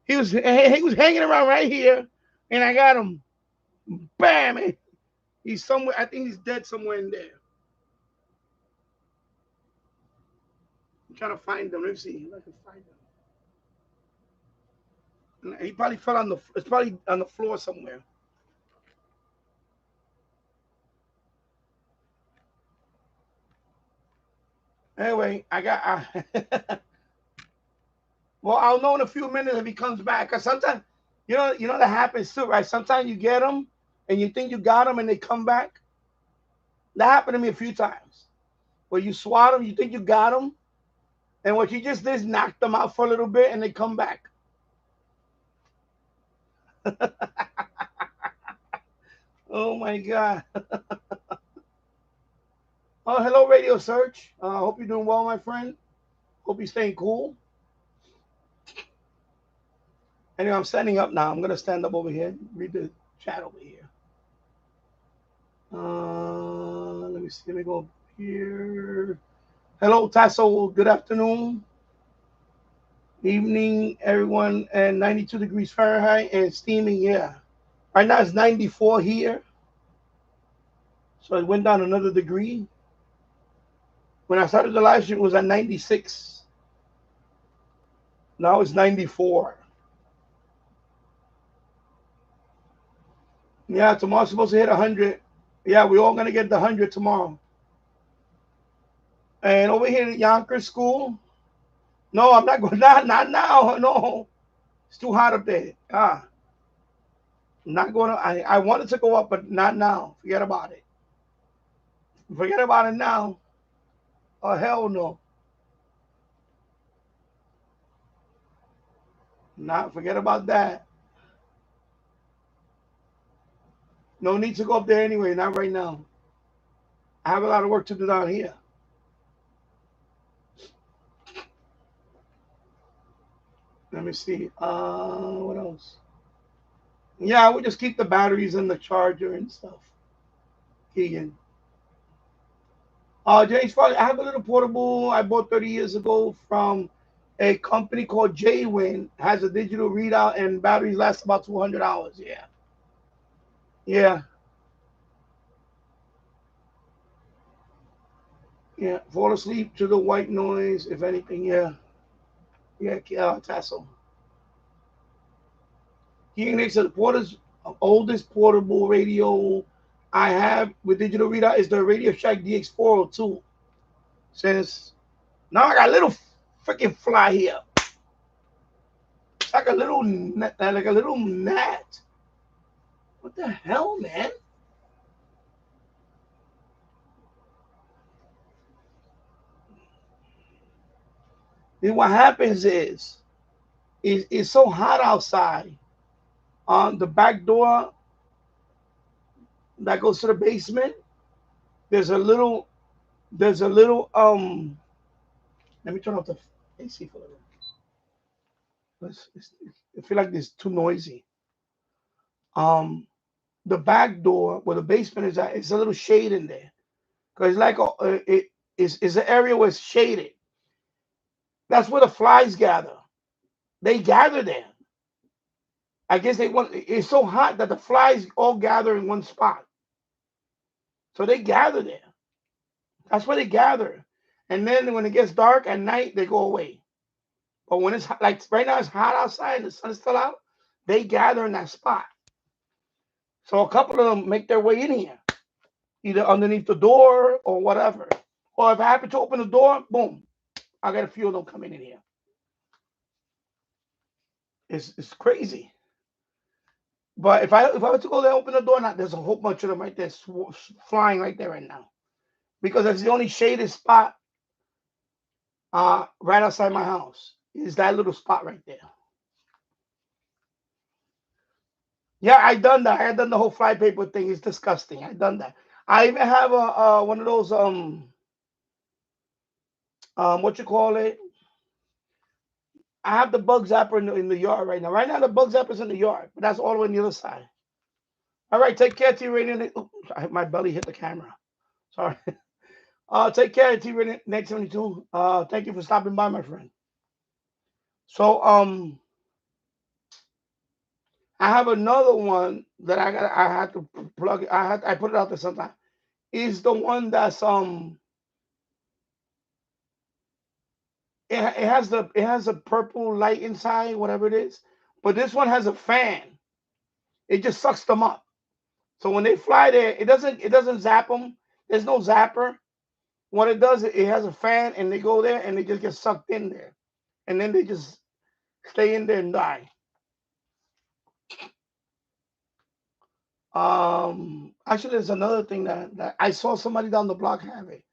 He was hanging around right here. And I got him. Bam! He's somewhere. I think he's dead somewhere in there. I'm trying to find him. Let's see if I can find him. He probably fell on it's probably on the floor somewhere. Anyway, well, I'll know in a few minutes if he comes back. Cause sometimes, you know that happens too, right? Sometimes you get them and you think you got them and they come back. That happened to me a few times. Where you swat them, you think you got them, and what you just did is knock them out for a little bit and they come back. Oh my God. Oh, hello, Radio Search. Hope you're doing well, my friend. Hope you're staying cool. Anyway, I'm standing up now. I'm going to stand up over here, read the chat over here. Let me see. Let me go up here. Hello, Tasso. Good afternoon. Evening, everyone. And 92 degrees Fahrenheit and steaming. Yeah. Right now it's 94 here. So it went down another degree. When I started the live stream, it was at 96. Now it's 94. Yeah, tomorrow's supposed to hit 100. Yeah, we're all going to get the 100 tomorrow. And over here at Yonkers School, no, I'm not going, not now. No, it's too hot up there. I'm not going to, I wanted to go up, but not now. Forget about it. Forget about it now. Oh, hell no. Forget about that. No need to go up there anyway, not right now. I have a lot of work to do down here. Let me see. What else? Yeah, I would just keep the batteries in the charger and stuff. Keegan. James Farley, I have a little portable I bought 30 years ago from a company called J-Win. Has a digital readout and batteries last about 200 hours. Yeah. Yeah. Yeah. Fall asleep to the white noise, if anything. Yeah. Yeah, Tassel. Keegan Hicks said Porter's oldest portable radio I have with digital readout is the Radio Shack DX402. Since now I got a little freaking fly here. It's like a little gnat. What the hell, man? Then what happens is it's so hot outside. On the back door that goes to the basement, there's a little let me turn off the AC for a little. I feel like it's too noisy. Um, the back door where the basement is at, it's a little shade in there because it's like it's an area where it's shaded. That's where the flies gather. They gather there. I guess they want. It's so hot that the flies all gather in one spot. So they gather there. That's where they gather. And then when it gets dark at night, they go away. But when it's like right now, it's hot outside and the sun is still out, they gather in that spot. So a couple of them make their way in here, either underneath the door or whatever. Or if I happen to open the door, boom, I got a few of them coming in here. It's crazy. But if I were to go there, open the door, now there's a whole bunch of them right there flying right there right now, because that's the only shaded spot right outside my house. Is that little spot right there? Yeah, I done that. I done the whole fly paper thing. It's disgusting. I done that. I even have a one of those what you call it? I have the bug zapper in the yard right now. Right now the bug zapper's in the yard, but that's all the way on the other side. All right, take care, T-Radio. My belly hit the camera. Sorry. Take care, T-Radio Next 72. Thank you for stopping by, my friend. So I have another one that I had to plug. I put it out there sometime. Is the one that's it has a purple light inside, whatever it is. But this one has a fan. It just sucks them up. So when they fly there, it doesn't zap them. There's no zapper. What it does, it has a fan, and they go there and they just get sucked in there, and then they just stay in there and die. Actually, there's another thing that I saw somebody down the block have it.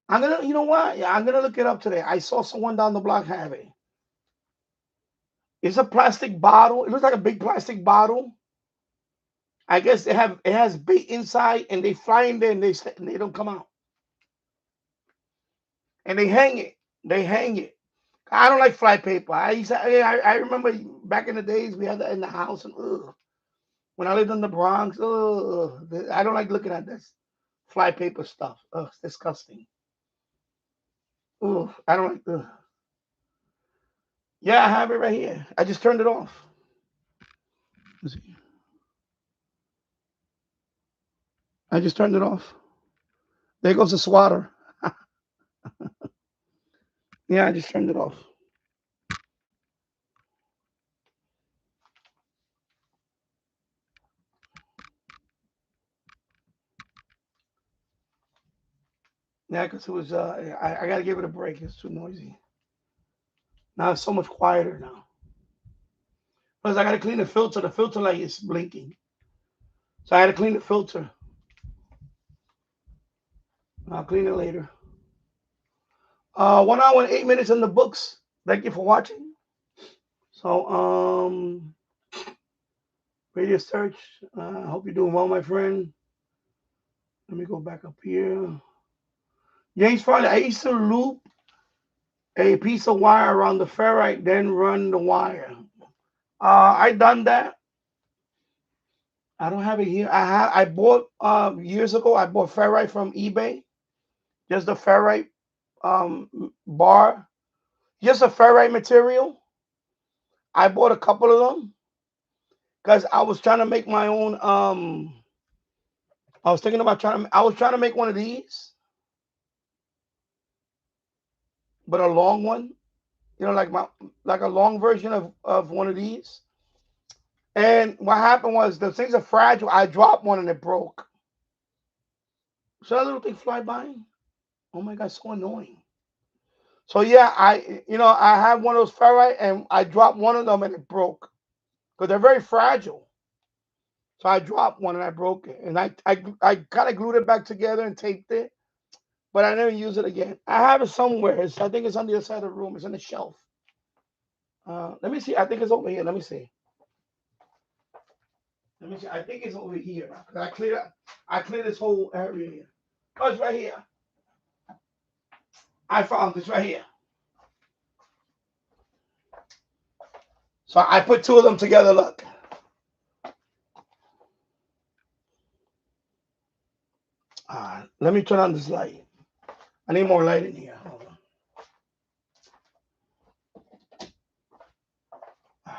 You know what? Yeah, I'm gonna look it up today. I saw someone down the block have it. It's a plastic bottle. It looks like a big plastic bottle. I guess it has bait inside, and they fly in there and they don't come out. And they hang it. They hang it. I don't like fly paper. I remember back in the days we had that in the house, and when I lived in the Bronx, I don't like looking at this fly paper stuff. It's disgusting. I don't like. Yeah, I have it right here. I just turned it off. I just turned it off. There goes the swatter. Yeah, I just turned it off. Yeah, because it was. I got to give it a break. It's too noisy. Now it's so much quieter now. Plus, I got to clean the filter. The filter light is blinking. So I had to clean the filter. I'll clean it later. 1 hour and 8 minutes in the books. Thank you for watching. So, radio search. I hope you're doing well, my friend. Let me go back up here. James Farley, I used to loop a piece of wire around the ferrite, then run the wire. I done that. I don't have it here. I bought years ago. I bought ferrite from eBay. Just the ferrite bar. Just a ferrite material. I bought a couple of them because I was trying to make my own. I was thinking about I was trying to make one of these, but a long one. You know, like a long version of one of these. And what happened was the things are fragile. I dropped one and it broke. So that little thing fly by? Oh my God, so annoying. So yeah, I have one of those ferrite and I dropped one of them and it broke. Because they're very fragile. So I dropped one and I broke it. And I kind of glued it back together and taped it. But I never use it again. I have it somewhere. I think it's on the other side of the room. It's on the shelf. Let me see. I think it's over here. Let me see. Let me see. I think it's over here. I cleared this whole area here. Oh, it's right here. I found this right here. So I put two of them together. Look. Let me turn on this light. I need more light in here. Hold on. I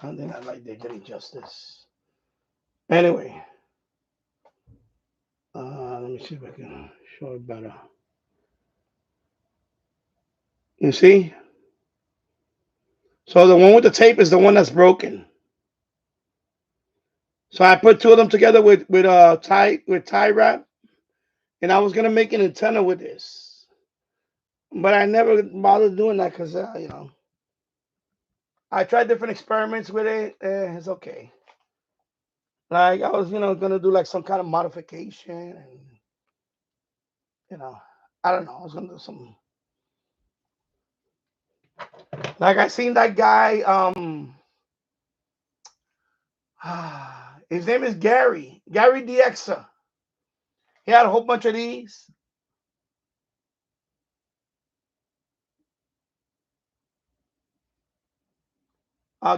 don't think that light did any justice. Anyway. Let me see if I can show it better. You see? So the one with the tape is the one that's broken. So I put two of them together with tie wrap, and I was gonna make an antenna with this, but I never bothered doing that because I tried different experiments with it. It's okay. Like I was gonna do like some kind of modification, and I don't know. I was gonna do some. Like I seen that guy. His name is Gary DXing. He had a whole bunch of these.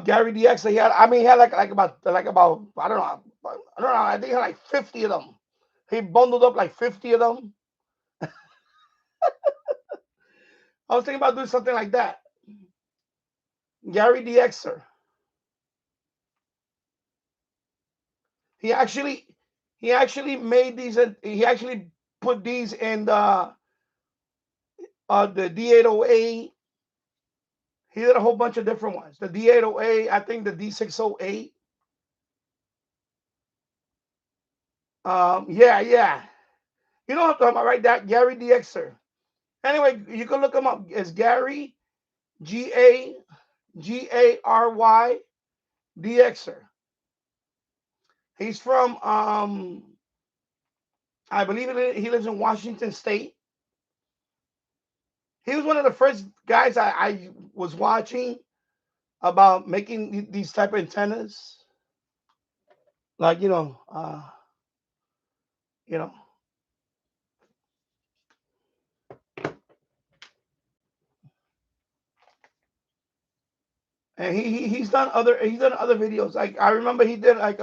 Gary DXing. He had like about I don't know. I think he had like 50 of them. He bundled up like 50 of them. I was thinking about doing something like that. Gary DXing. He actually made these, and he actually put these in the D808. He did a whole bunch of different ones. The D808, I think the D608. Yeah. You know what I'm talking about, right? That Gary DXing. Anyway, you can look him up. It's Gary Gary DXing. He's from I believe he lives in Washington State. He was one of the first guys I was watching about making these type of antennas. Like, and he's done other videos. Like I remember he did like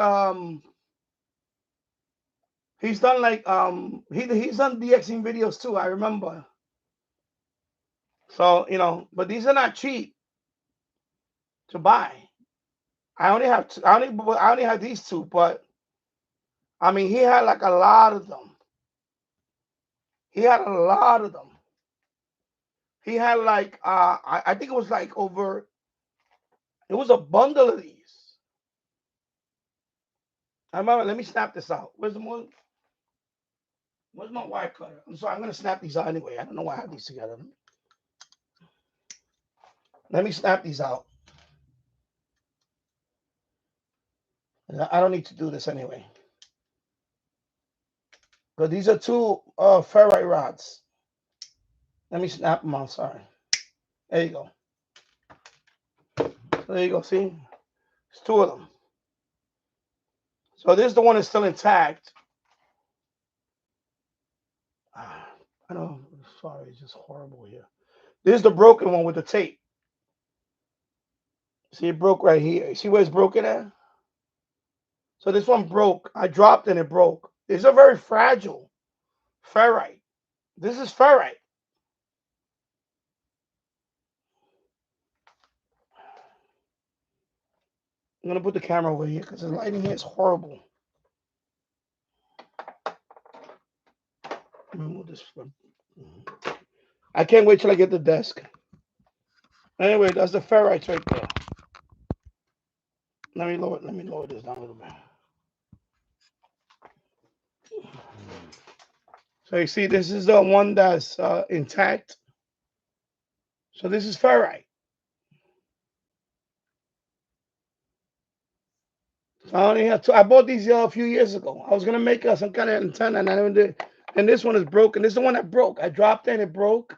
he's done like he's done DXing videos too. I remember. So but these are not cheap to buy. I only have these two, but I mean he had like a lot of them. He had a lot of them. He had like I think it was like over. It was a bundle of these. I remember. Let me snap this out. Where's my wire cutter? I'm sorry. I'm gonna snap these out anyway. I don't know why I have these together. Let me snap these out. I don't need to do this anyway. But these are two ferrite rods. Let me snap them out. Sorry. There you go. There you go. See? It's two of them. So this is the one that's still intact. I know. Sorry, it's just horrible here. This is the broken one with the tape. See, it broke right here. See where it's broken at? So this one broke. I dropped and it broke. These are very fragile. Ferrite. This is ferrite. I'm going to put the camera over here because the lighting here is horrible. Remove this. I can't wait till I get the desk. Anyway, that's the ferrites right there. Let me lower this down a little bit. So you see, this is the one that's intact. So this is ferrite. So I only have two. I bought these a few years ago. I was gonna make some kind of antenna, and I never did. And this one is broken. This is the one that broke. I dropped it and it broke,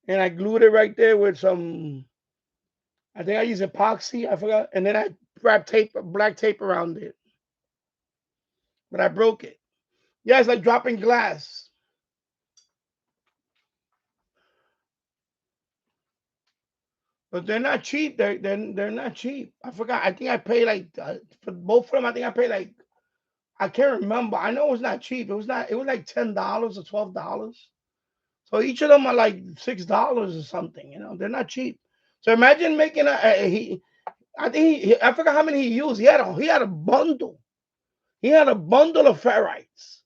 and I glued it right there with some. I think I used epoxy. I forgot, and then I wrapped black tape around it. But I broke it. Yeah, it's like dropping glass. But they're not cheap. They're not cheap. I forgot. I think I paid like for both of them. I think I paid like I can't remember. I know it was not cheap. It was not. It was like $10 or $12. So each of them are like $6 or something. You know, they're not cheap. So imagine making he. I think I forgot how many he used. He had a bundle. He had a bundle of ferrites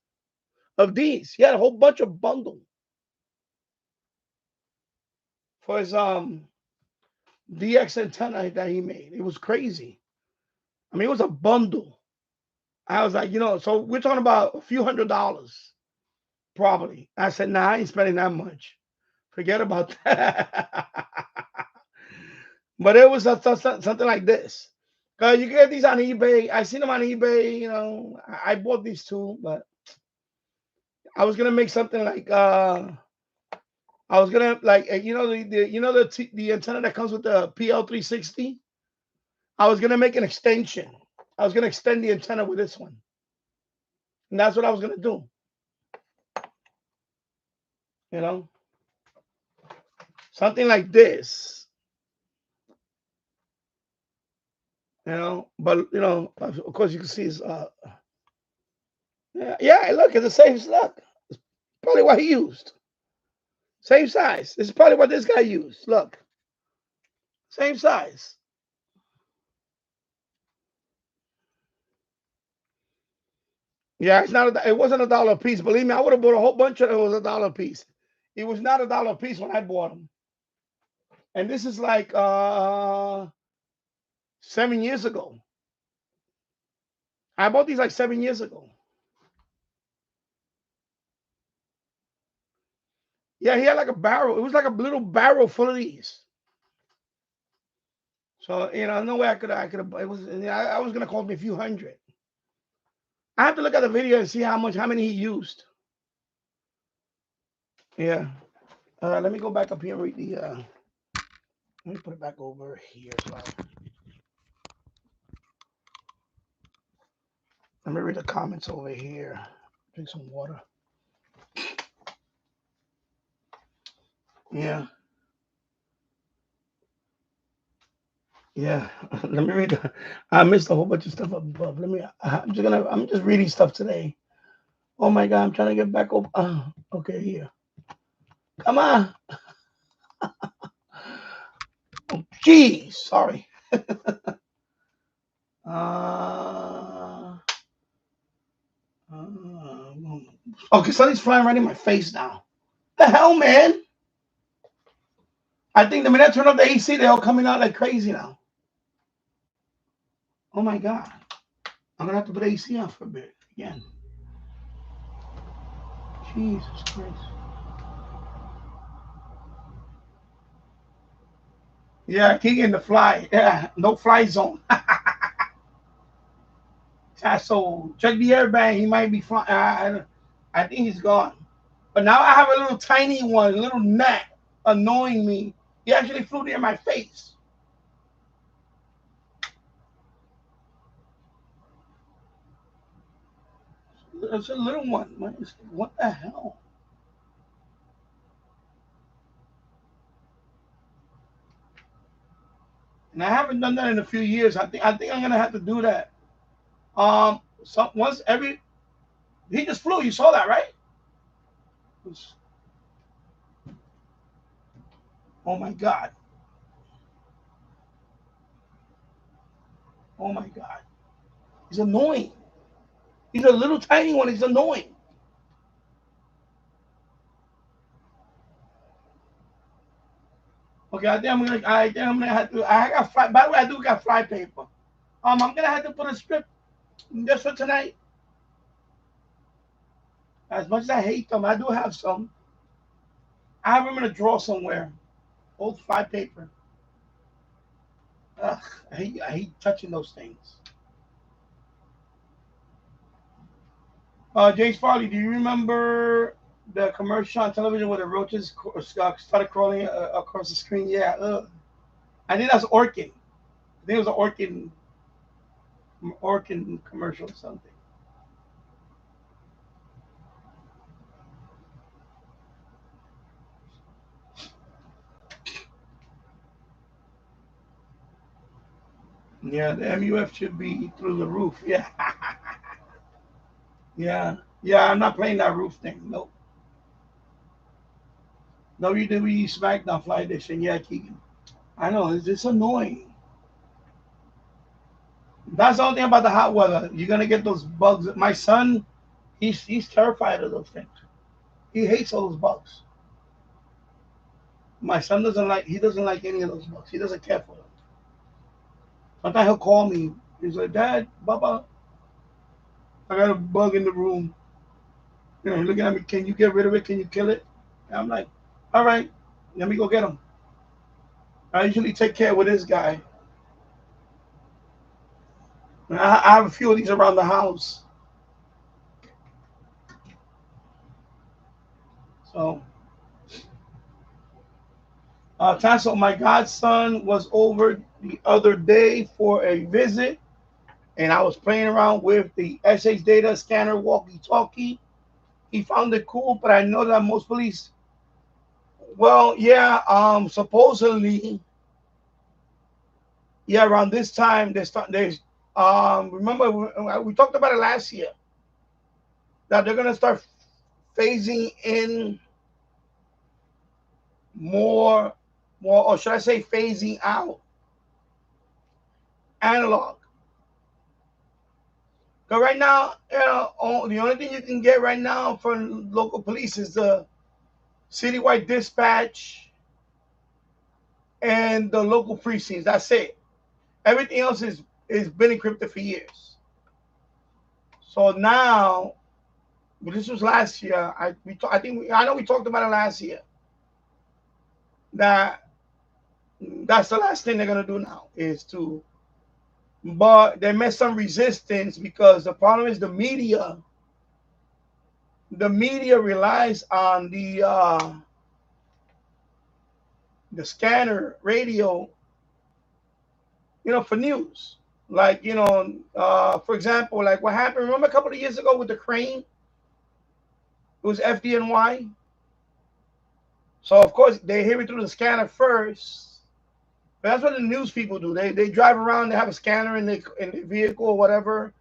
of these. He had a whole bunch of bundle for his DX antenna that he made. It was crazy. I mean, it was a bundle. I was like, so we're talking about a few $100s, probably. I said, nah, I ain't spending that much. Forget about that. But it was something like this. You can get these on eBay. I seen them on eBay. I bought these too, but I was gonna make something like I was gonna like the antenna that comes with the PL360. I was gonna make an extension. I was gonna extend the antenna with this one, and that's what I was gonna do. Something like this. But of course you can see it's yeah. Look, it's the same. Look, it's probably what he used. Same size. This is probably what this guy used. Look, same size. Yeah, it wasn't $1 a piece. Believe me, I would have bought a whole bunch of it. It was $1 a piece. It was not $1 a piece when I bought them. And this is like 7 years ago. I bought these like 7 years ago. Yeah, he had like a barrel. It was like a little barrel full of these. So no way I could have. It was. I was gonna cost me a few hundred. I have to look at the video and see how many he used. Yeah. Let me go back up here and read the. Let me put it back over here as well. Let me read the comments over here. Drink some water. Yeah. Yeah. Let me read. I missed a whole bunch of stuff up above. I'm just reading stuff today. Oh my God, I'm trying to get back over. Okay, here. Come on. Oh, geez. Sorry. Okay, something's flying right in my face now. The hell, man? I think the minute I turn off the AC, they're all coming out like crazy now. Oh my God. I'm going to have to put the AC on for a bit again. Jesus Christ. Yeah, keep getting the fly. Yeah, no fly zone. So check the airbag. He might be flying. I think he's gone. But now I have a little tiny one, a little gnat annoying me. He actually flew near my face. It's a little one. What the hell? And I haven't done that in a few years. I think I'm gonna have to do that. Once every he just flew. You saw that, right? Oh my God. Oh my God. He's annoying. He's a little tiny one. He's annoying. Okay, I think I'm gonna have to. I got fly. By the way, I do got fly paper. I'm gonna have to put a script just for tonight. As much as I hate them, I do have some. I have them in a drawer somewhere. Old fly paper. Ugh, I hate touching those things. James Farley, do you remember the commercial on television where the roaches started crawling across the screen? Yeah. I think that's Orkin. I think it was an Orkin commercial or something. Yeah, the MUF should be through the roof. Yeah. Yeah, I'm not playing that roof thing. Nope. WWE SmackDown Fly Edition. Yeah, Keegan. I know, it's just annoying. That's the only thing about the hot weather. You're gonna get those bugs. My son, he's terrified of those things. He hates all those bugs. My son doesn't like any of those bugs. He doesn't care for them. Sometimes he'll call me. He's like, Dad, Baba, I got a bug in the room. You know, he's looking at me, can you get rid of it? Can you kill it? And I'm like, all right, let me go get him. I usually take care with this guy. I have a few of these around the house. So, Tasso, my godson was over the other day for a visit, and I was playing around with the SH data scanner walkie-talkie. He found it cool, but I know that most police. Well, yeah, supposedly, yeah, around this time they start. Remember we talked about it last year that they're gonna start phasing in more, or should I say, phasing out analog. Because right now, you know, the only thing you can get right now from local police is the citywide dispatch and the local precincts. That's it. Everything else is been encrypted for years. So now, but this was last year. I know we talked about it last year. That's the last thing they're gonna do now is to. But they met some resistance because the problem is the media. The media relies on the scanner radio, you know, for news. Like, you know, for example, like what happened. Remember a couple of years ago with the crane? It was FDNY. So of course they hear it through the scanner first. But that's what the news people do. They drive around. They have a scanner in the vehicle or whatever.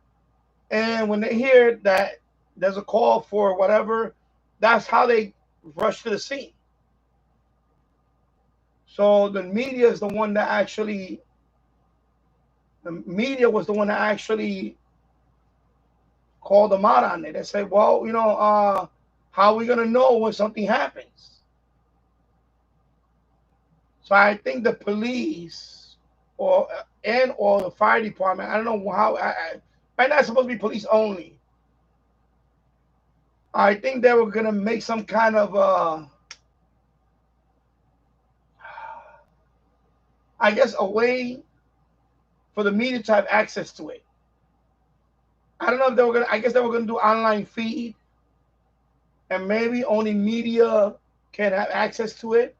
And when they hear that there's a call for whatever, that's how they rush to the scene. So the media is the one that actually. The media was the one that actually called them out on it. They said, "Well, you know, how are we gonna know when something happens?" So I think the police or the fire department. I don't know how. Right now, it's supposed to be police only. I think they were gonna make some kind of I guess a way for the media to have access to it. I don't know if they were gonna. I guess they were gonna do online feed, and maybe only media can have access to it.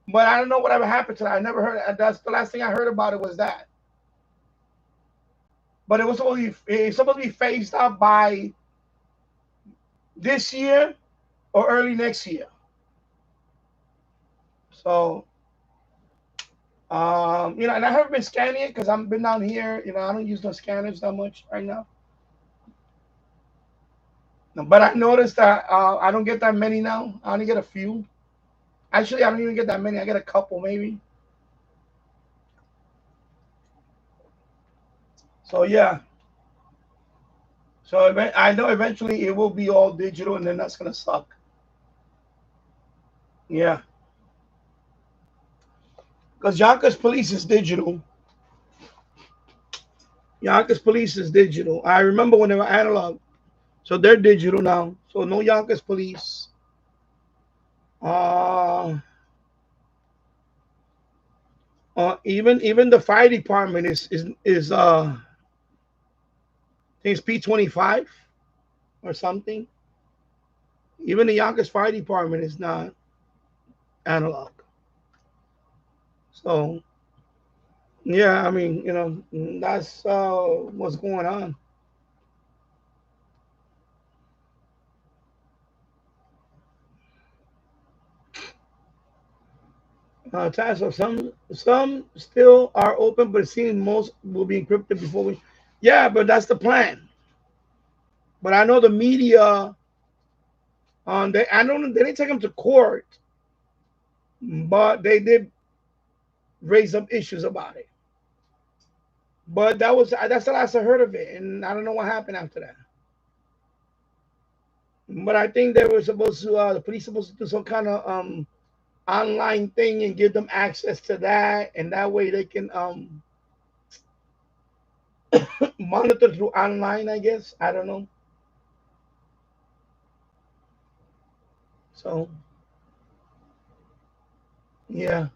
But I don't know whatever happened to that. I never heard. That's the last thing I heard about it was that. But it's supposed to be phased out by this year or early next year. So, you know, and I haven't been scanning it because I've been down here. You know, I don't use no scanners that much right now. But I noticed that I don't get that many now. I only get a few. Actually, I don't even get that many. I get a couple maybe. So yeah. So I know eventually it will be all digital, and then that's gonna suck. Yeah, because Yonkers Police is digital. Yonkers Police is digital. I remember when they were analog. So they're digital now. So no Yonkers police. Uh, even the fire department is I think it's P25 or something. Even the Yonkers fire department is not analog. So yeah, I mean, that's what's going on. Tasso, some still are open, but it seems most will be encrypted before we. Yeah, but that's the plan. But I know the media. I don't. They didn't take them to court, but they did raise up issues about it. But that's the last I heard of it, and I don't know what happened after that. But I think they were supposed to. The police supposed to do some kind of online thing and give them access to that, and that way they can monitor through online. I guess I don't know. So yeah.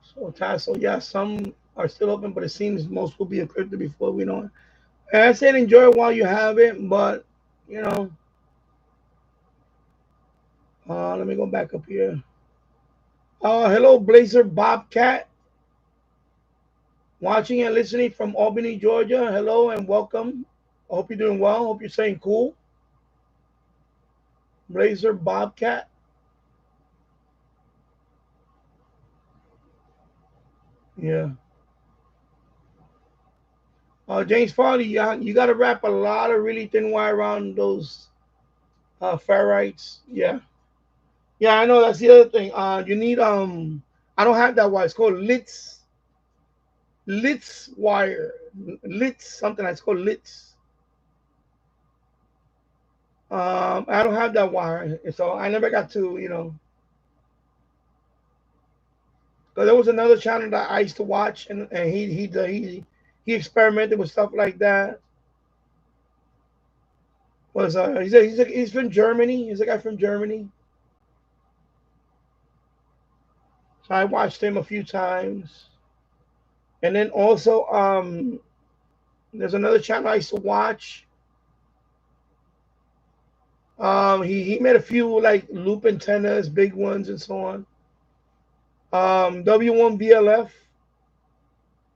So Tasso, yeah, some are still open, but it seems most will be encrypted before we know it. And I said enjoy it while you have it, but you know, let me go back up here. Hello, Blazer Bobcat, watching and listening from Albany, Georgia. Hello and welcome. I hope you're doing well. Hope you're staying cool. Blazer Bobcat. Yeah. James Farley, you got to wrap a lot of really thin wire around those ferrites. Yeah. Yeah, I know that's the other thing. You need I don't have that wire. It's called Litz wire. Litz something that's called Litz. I don't have that wire, so I never got to, because there was another channel that I used to watch, and he experimented with stuff like that. Was he's from Germany. He's a guy from Germany. So I watched him a few times, and then also there's another channel I used to watch. He made a few like loop antennas, big ones, and so on. W1BLF,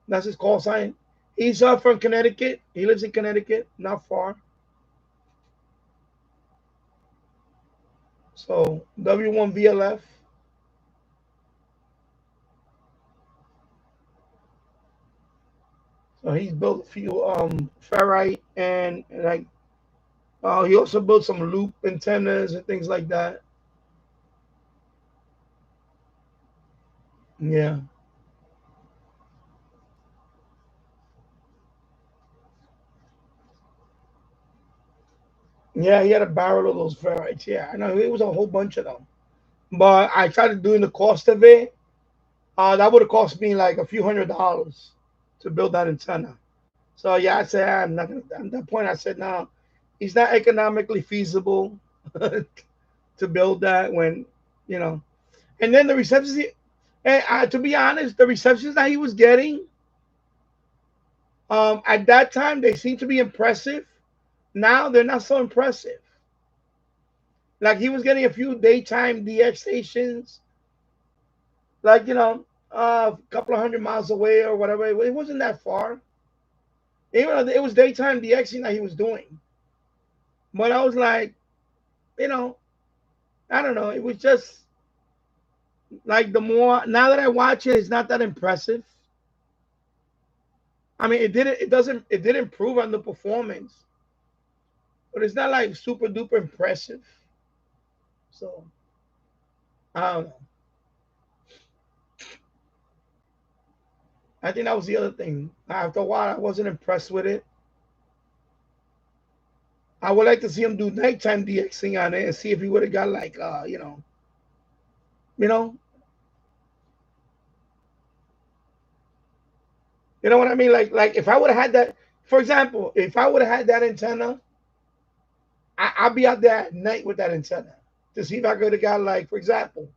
that's his call sign. He's from Connecticut. He lives in Connecticut, not far. So W1BLF. So he's built a few ferrite and like he also built some loop antennas and things like that. Yeah. Yeah, he had a barrel of those ferrites. Yeah, I know it was a whole bunch of them. But I tried doing the cost of it. That would have cost me like a few $100s to build that antenna. So yeah, I said I'm not gonna. At that point, I said no, it's not economically feasible to build that when you know. And then the receptions, and to be honest, the receptions that he was getting at that time they seemed to be impressive. Now they're not so impressive. Like he was getting a few daytime DX stations, like a couple of 100 miles away or whatever. It wasn't that far. Even though it was daytime DXing that he was doing, but I was like, you know, I don't know. It was just like the more now that I watch it, it's not that impressive. I mean, it did improve on the performance, but it's not like super duper impressive. So I don't know. I think that was the other thing. After a while, I wasn't impressed with it. I would like to see him do nighttime DXing on it and see if he would have got like you know, you know what I mean? Like if I would have had that, For example, if I would have had that antenna, I'd be out there at night with that antenna to see if I could have got, like, for example,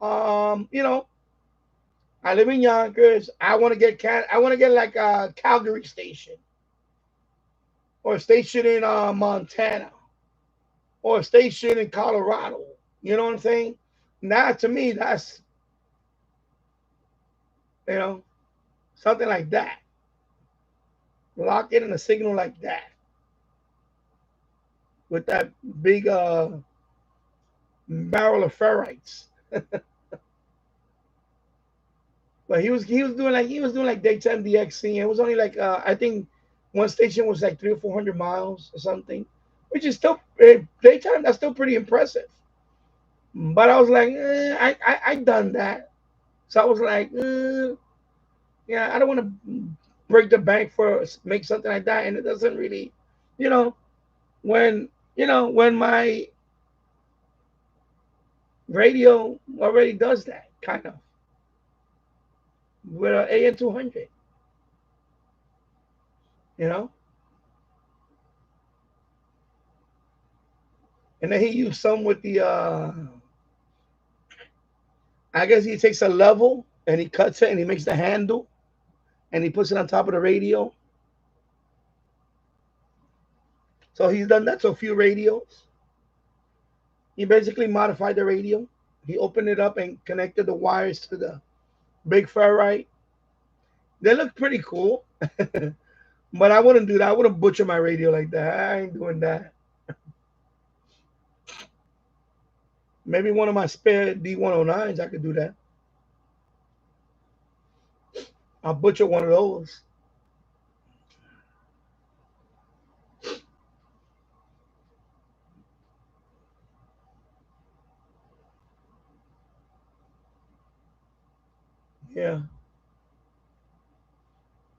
you know, I live in Yonkers. I want to get like a Calgary station or a station in Montana or a station in Colorado. You know what I'm saying? Now, to me, that's, you know, something like that. Lock in a signal like that with that big barrel of ferrites. But he was doing like daytime DXing. It was only like I think one station was like 300 or 400 miles or something, which is still daytime. That's still pretty impressive. But I was like, I done that, so I was like, yeah, I don't want to break the bank for make something like that, and it doesn't really, you know, when when my radio already does that kind of with an AN 200, you know, and then he used some with the I guess he takes a level and he cuts it and he makes the handle and he puts it on top of the radio. So he's done that to a few radios. He basically modified the radio. He opened it up and connected the wires to the big ferrite. They look pretty cool, but I wouldn't do that. I wouldn't butcher my radio like that. I ain't doing that. Maybe one of my spare D109s, I could do that. I'll butcher one of those. Yeah.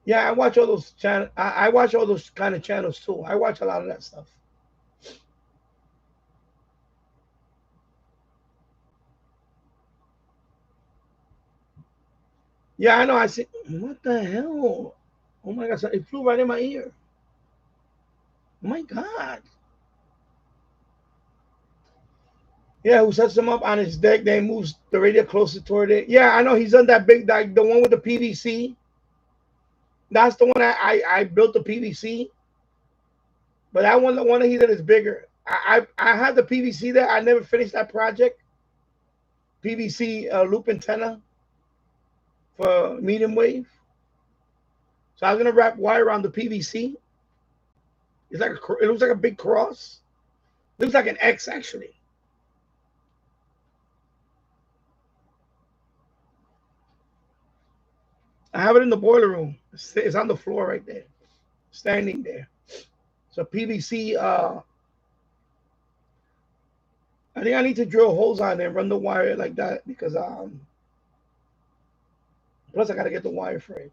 Yeah, I watch all those channel. I watch all those kind of channels too. I watch a lot of that stuff. Yeah, I know. I see. What the hell? Oh my God! So it flew right in my ear. Oh my God! Yeah, who sets them up on his deck? Then moves the radio closer toward it. Yeah, I know. He's on that big, like the one with the PVC. That's the one I built the PVC. But that one, the one that he did is bigger. I had the PVC there. I never finished that project. PVC loop antenna for medium wave. So I was gonna wrap wire around the PVC. It looks like a big cross. It looks like an X actually. I have it in the boiler room. It's on the floor right there, standing there. So PVC. I think I need to drill holes on there and run the wire like that because plus I gotta get the wire for it.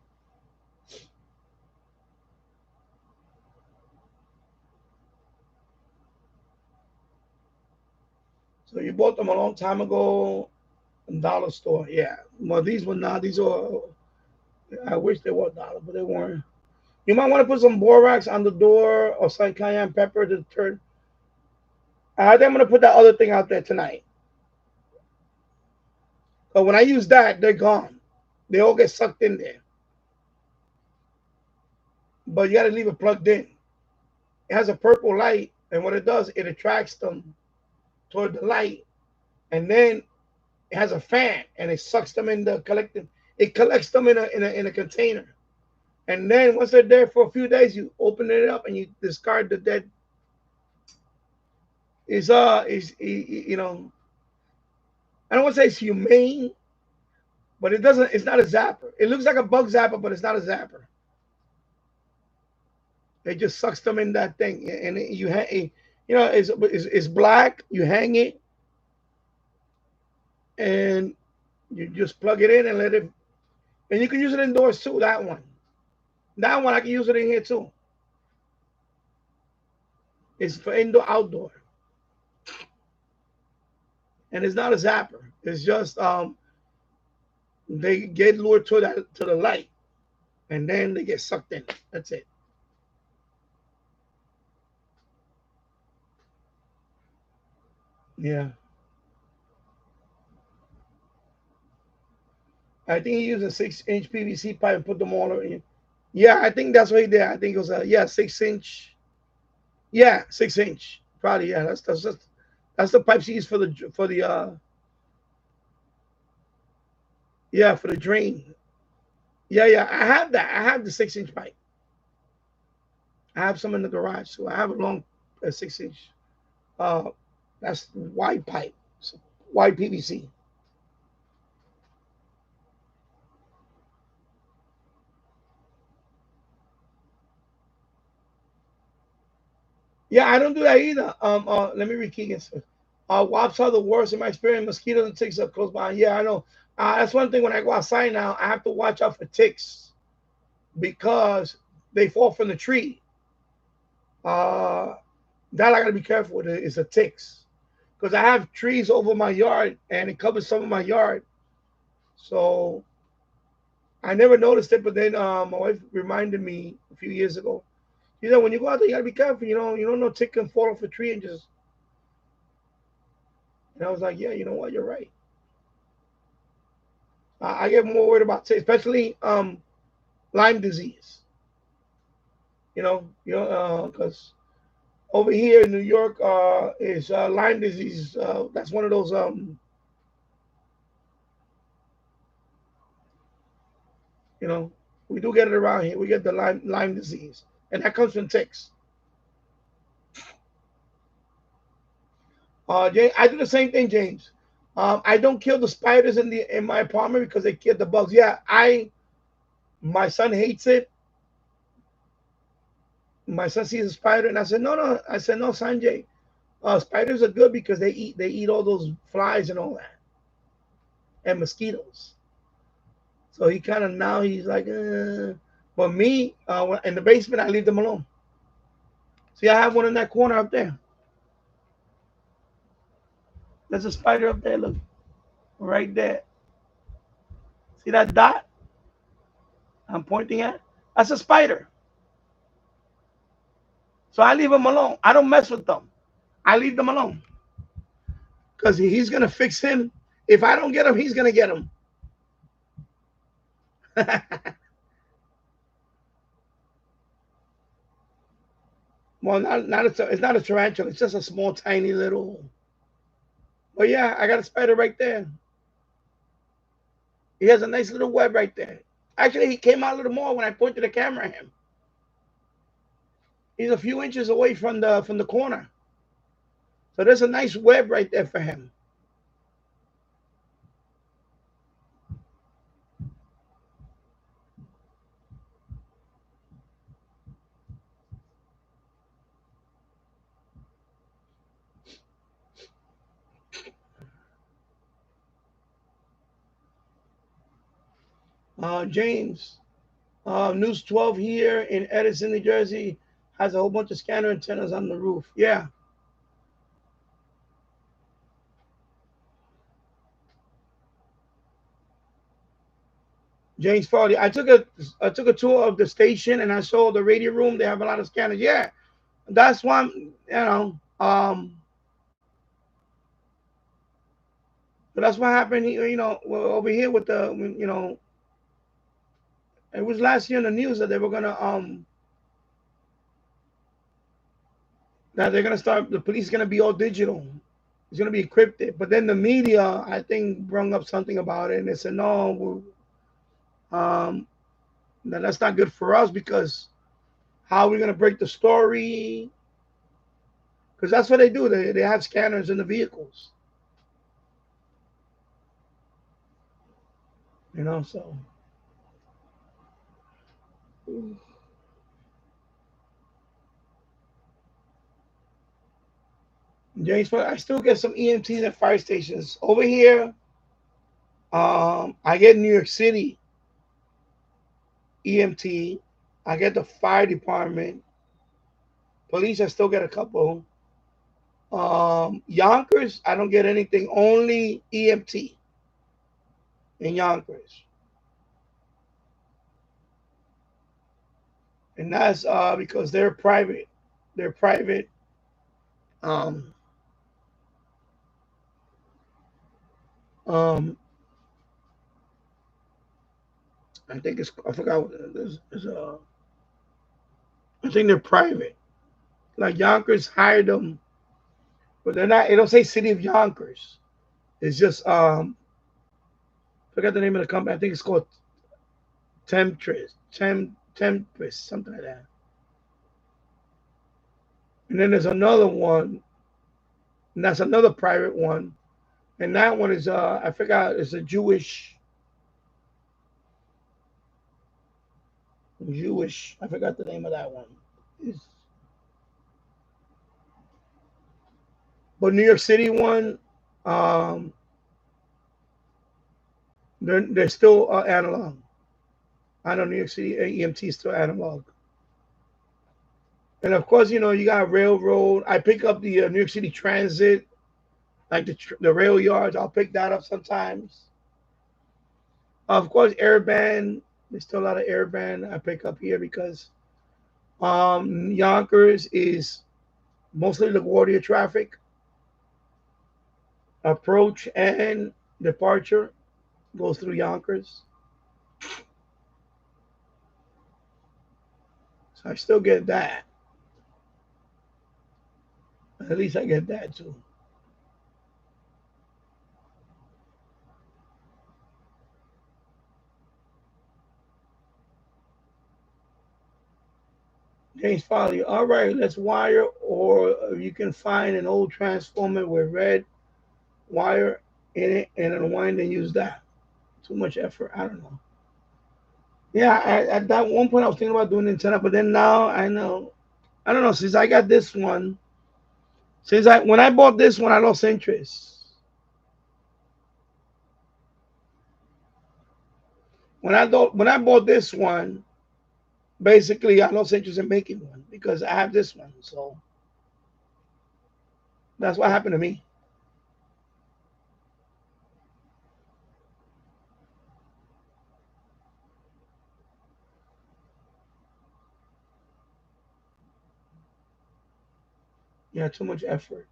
So you bought them a long time ago, dollar store. Yeah. Well, these were not. These are. I wish they were dollar, but they weren't. You might want to put some borax on the door or some cayenne pepper to turn. I think I'm gonna put that other thing out there tonight. But when I use that, they're gone. They all get sucked in there. But you got to leave it plugged in. It has a purple light, and what it does, it attracts them toward the light, and then it has a fan, and it sucks them in the collective. It collects them in a container, and then once they're there for a few days, you open it up and you discard the dead. Is you know, I don't want to say it's humane, but it doesn't. It's not a zapper. It looks like a bug zapper, but it's not a zapper. It just sucks them in that thing, and it's black. You hang it, and you just plug it in and let it. And you can use it indoors too. That one I can use it in here too. It's for indoor, outdoor, and it's not a zapper. It's just they get lured to the light, and then they get sucked in. That's it. Yeah. I think he used a 6-inch PVC pipe and put them all in. Yeah, I think that's what he did. I think it was a, yeah, 6-inch. Yeah, 6-inch. Probably, yeah. That's the pipes he used for the yeah, for the drain. Yeah, yeah. I have that. I have the 6-inch pipe. I have some in the garage, so I have a long 6-inch. Uh, that's wide pipe, so wide PVC. Yeah, I don't do that either. Let me read Keegan's. Wasps are the worst in my experience. Mosquitoes and ticks are close by. Yeah, I know. That's one thing when I go outside now. I have to watch out for ticks because they fall from the tree. Uh, that I gotta be careful with. Is the ticks because I have trees over my yard and it covers some of my yard. So I never noticed it, but then my wife reminded me a few years ago. You know, when you go out there, you gotta be careful. You don't know tick can fall off a tree and just. And I was like, yeah, you know what? You're right. I get more worried about ticks, especially Lyme disease. Because over here in New York is Lyme disease. That's one of those. You know, we do get it around here. We get the Lyme disease, and that comes from ticks. James, I do the same thing, James. I don't kill the spiders in my apartment because they kill the bugs. Yeah, my son hates it. My son sees a spider, and I said, no, no. I said, no, Sanjay. Spiders are good because they eat all those flies and all that, and mosquitoes. So he kind of now he's like, but me, in the basement, I leave them alone. See, I have one in that corner up there. There's a spider up there. Look, right there. See that dot I'm pointing at? That's a spider. So I leave them alone. I don't mess with them. I leave them alone because he's gonna fix him. If I don't get him, he's gonna get him. Well, it's not a tarantula. It's just a small, tiny little. But yeah, I got a spider right there. He has a nice little web right there. Actually, he came out a little more when I pointed the camera at him. He's a few inches away from the corner. So there's a nice web right there for him. James, News 12 here in Edison, New Jersey, has a whole bunch of scanner antennas on the roof. Yeah, James Farley. I took a tour of the station and I saw the radio room. They have a lot of scanners. Yeah, that's why but that's what happened. Over here with it was last year in the news that they were gonna that they're gonna start. The police is gonna be all digital. It's gonna be encrypted. But then the media, I think, brung up something about it, and they said no, that's not good for us because how are we gonna break the story? Because that's what they do. They have scanners in the vehicles. So James, but I still get some EMTs at fire stations over here. I get New York City EMT. I get the fire department. Police, I still get a couple. Yonkers, I don't get anything. Only EMT in Yonkers, and that's because they're private. They're private. Um, Um, I think it's I forgot what I think they're private. Like Yonkers hired them, but they're not. It don't say City of Yonkers. It's just forgot the name of the company. I think it's called Temptress, something like that. And then there's another one, and that's another private one. And that one is I forgot. It's a Jewish. I forgot the name of that one. It's, but New York City one, um, they're still analog. I know New York City EMT is still analog. And of course, you got railroad. I pick up the New York City Transit, like the rail yards. I'll pick that up sometimes. Of course, airband. There's still a lot of airband I pick up here because Yonkers is mostly LaGuardia traffic, approach and departure goes through Yonkers. So I still get that. At least I get that too. James Foley, all right, let's wire, or you can find an old transformer with red wire in it and unwind and use that. Too much effort. I don't know. Yeah, at that one point I was thinking about doing antenna, but then now I don't know. Since I got this one, when I bought this one, I lost interest. When I bought this one, basically I lost interest in making one because I have this one. So that's what happened to me. Yeah, too much effort.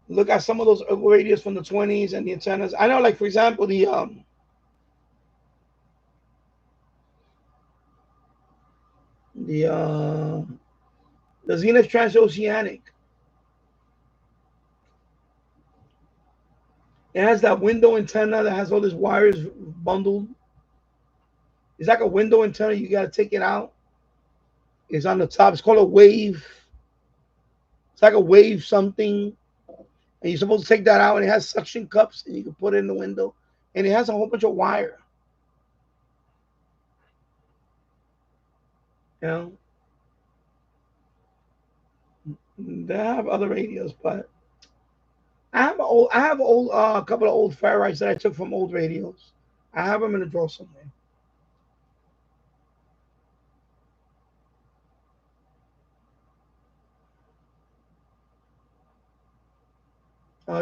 Look at some of those radios from the 20s and the antennas. I know, like for example, the uh, the Zenith Transoceanic. It has that window antenna that has all these wires bundled. It's like a window antenna. You got to take it out. It's on the top. It's called a wave. It's like a wave something. And you're supposed to take that out, and it has suction cups, and you can put it in the window. And it has a whole bunch of wire. You know, they have other radios, but I have old a couple of old ferrites that I took from old radios. I have them in a drawer somewhere.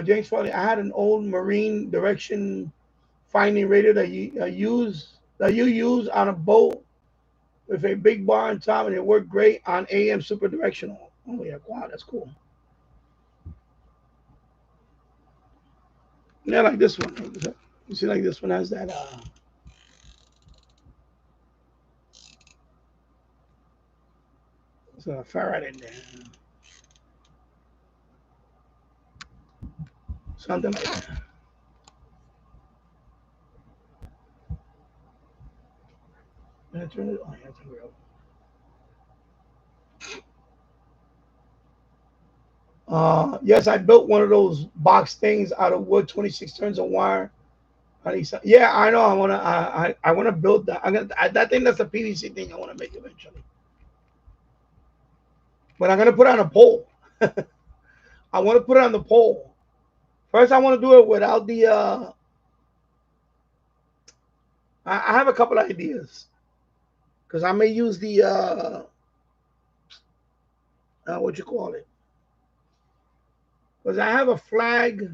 James Farley, I had an old marine direction finding radio that you use on a boat with a big bar on top, and it worked great on AM super directional. Oh yeah, wow, that's cool. Yeah, like this one. You see, like this one has that it's a ferrite in there, something like that. Yeah, turn it on. Yeah, turn it yes, I built one of those box things out of wood, 26 turns of wire. Yeah, I know. I wanna build that. That thing that's a PVC thing. I wanna make eventually, but I'm gonna put it on a pole. I want to put it on the pole. First, I want to do it without the. I have a couple of ideas because I may use the what you call it, because I have a flag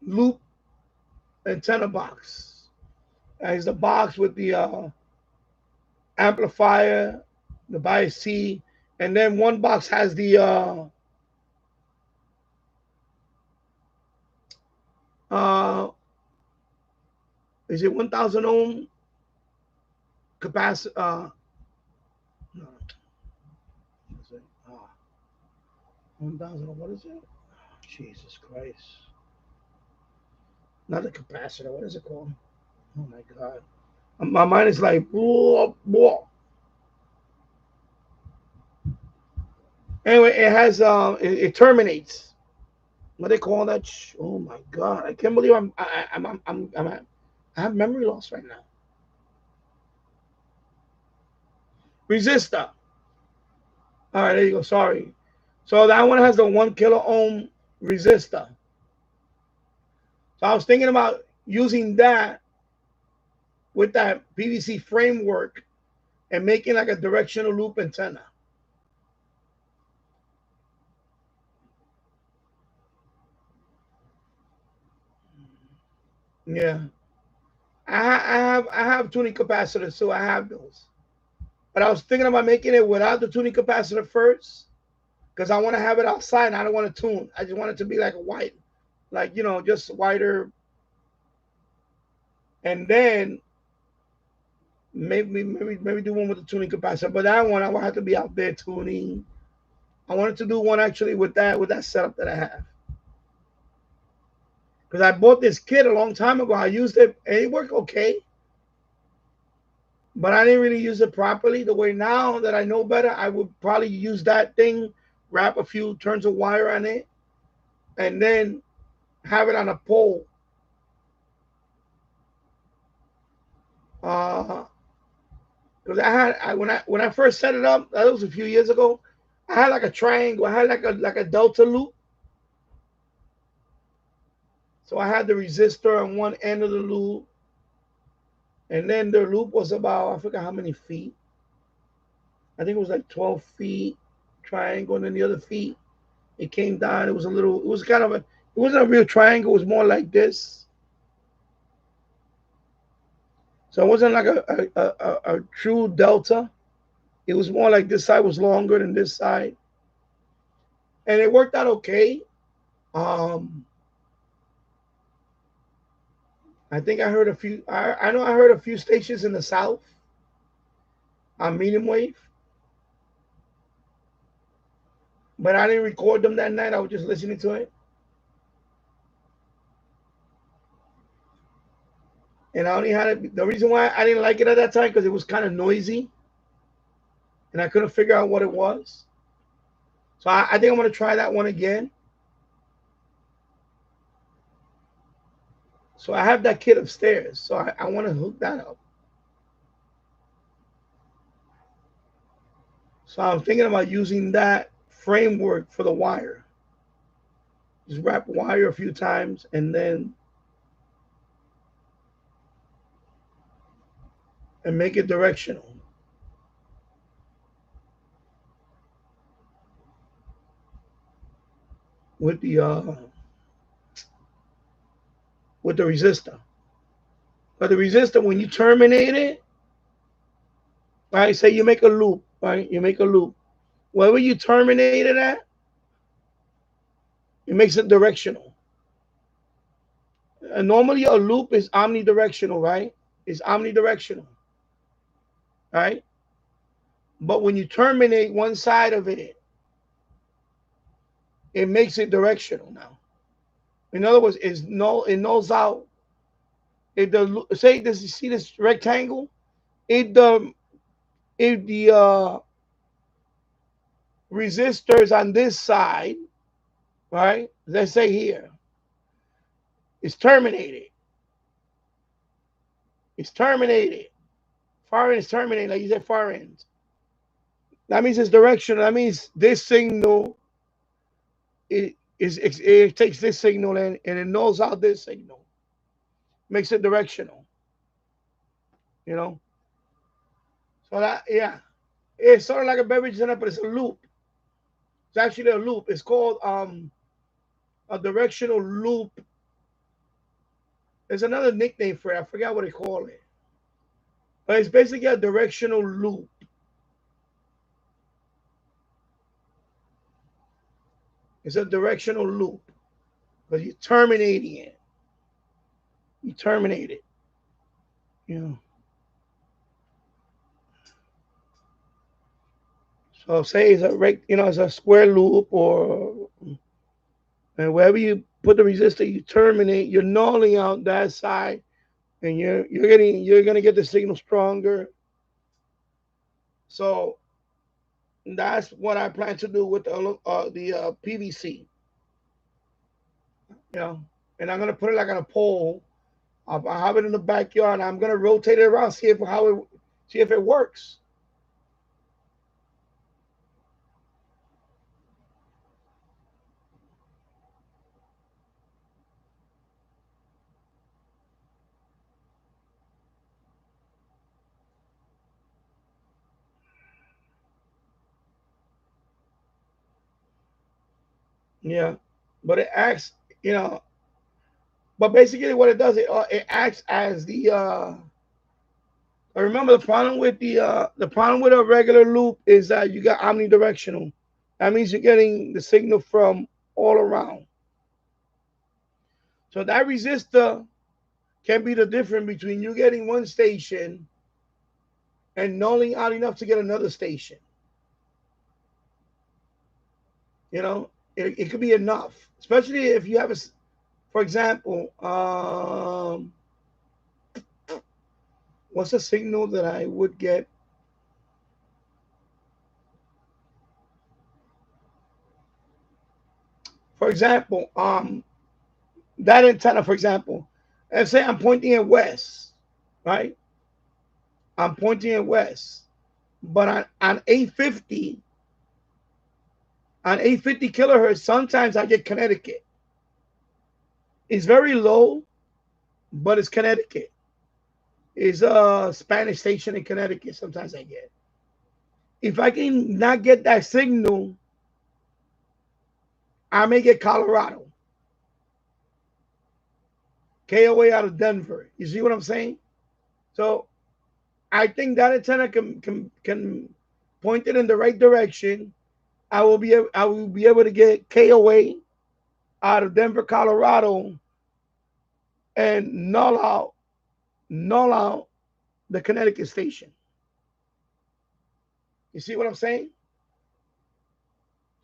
loop antenna box. It's the box with the amplifier, the bias C, and then one box has the Is it 1,000 ohm capacity? No, is it? 1,000. What is it? Jesus Christ! Not a capacitor. What is it called? Oh my God! My mind is like, whoa, whoa. Anyway, it has it terminates. What they call that? Oh my God! I can't believe I have memory loss right now. Resistor. All right, there you go. Sorry. So that one has the 1 kilo ohm resistor. So I was thinking about using that with that PVC framework and making like a directional loop antenna. Yeah, I have tuning capacitors, so I have those. But I was thinking about making it without the tuning capacitor first, because I want to have it outside. And I don't want to tune. I just want it to be like a white, like just wider, and then maybe do one with the tuning capacitor. But that one I will have to be out there tuning. I wanted to do one actually with that setup that I have. Because I bought this kit a long time ago. I used it and it worked okay, but I didn't really use it properly. The way now that I know better, I would probably use that thing, wrap a few turns of wire on it, and then have it on a pole. Because when I first set it up, that was a few years ago. I had like a triangle. I had like a delta loop. So I had the resistor on one end of the loop, and then the loop was about, I forgot how many feet. I think it was like 12 feet triangle, and then the other feet, it came down. It was it was kind of it wasn't a real triangle. It was more like this. So it wasn't like a true delta. It was more like this side was longer than this side. And it worked out okay. Um, I think I heard a few, I know I heard a few stations in the South on medium wave, but I didn't record them that night. I was just listening to it. And I only had it. The reason why I didn't like it at that time because it was kind of noisy, and I couldn't figure out what it was. So I think I'm gonna try that one again. So I have that kit upstairs. So I want to hook that up. So I'm thinking about using that framework for the wire. Just wrap wire a few times and make it directional with the resistor. But the resistor, when you terminate it, right? Say you make a loop, right? You make a loop. Wherever you terminate it at, it makes it directional. And normally a loop is omnidirectional, right? It's omnidirectional, right? But when you terminate one side of it, it makes it directional now. In other words, it nulls out. If the say this, you see this rectangle, if the resistors on this side, right? Let's say here, it's terminated. It's terminated. Far end is terminated, like you said, far end. That means it's directional. That means this signal it takes this signal and it nulls out this signal, makes it directional. You know, so that yeah, it's sort of like a beverage center, but it's a loop. It's actually a loop. It's called a directional loop. There's another nickname for it. I forgot what they call it, but it's basically a directional loop. It's a directional loop because you're terminating it. you terminate it. You know. So say it's it's a square loop, or and wherever you put the resistor, you terminate. You're nulling out that side, and you're gonna get the signal stronger. So that's what I plan to do with the PVC. You know, and I'm gonna put it like on a pole. I have it in the backyard. I'm gonna rotate it around, see if it works. Yeah, but it acts, you know. But basically, what it does, it acts as the. I remember the problem with a regular loop is that you got omnidirectional. That means you're getting the signal from all around. So that resistor can be the difference between you getting one station and nulling out enough to get another station. You know, it could be enough, especially if you have for example, what's a signal that I would get? For example, that antenna, for example, let's say I'm pointing it west, right? I'm pointing it west, but on 850, on 850 kilohertz, sometimes I get Connecticut. It's very low, but it's Connecticut. It's a Spanish station in Connecticut. Sometimes I get. If I can not get that signal, I may get Colorado, KOA out of Denver. You see what I'm saying? So I think that antenna can point it in the right direction. I will be able to get KOA out of Denver, Colorado, and null out the Connecticut station. You see what I'm saying?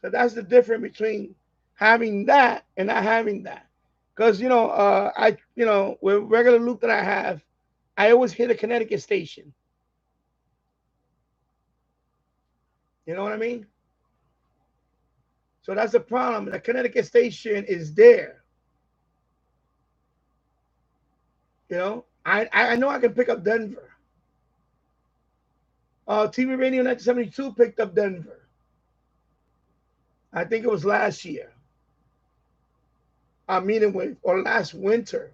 So that's the difference between having that and not having that. Because with regular loop that I have, I always hit a Connecticut station. You know what I mean? So that's the problem. The Connecticut station is there. You know, I know I can pick up Denver. TV Radio 1972 picked up Denver. I think it was last year. I'm meeting with, or last winter.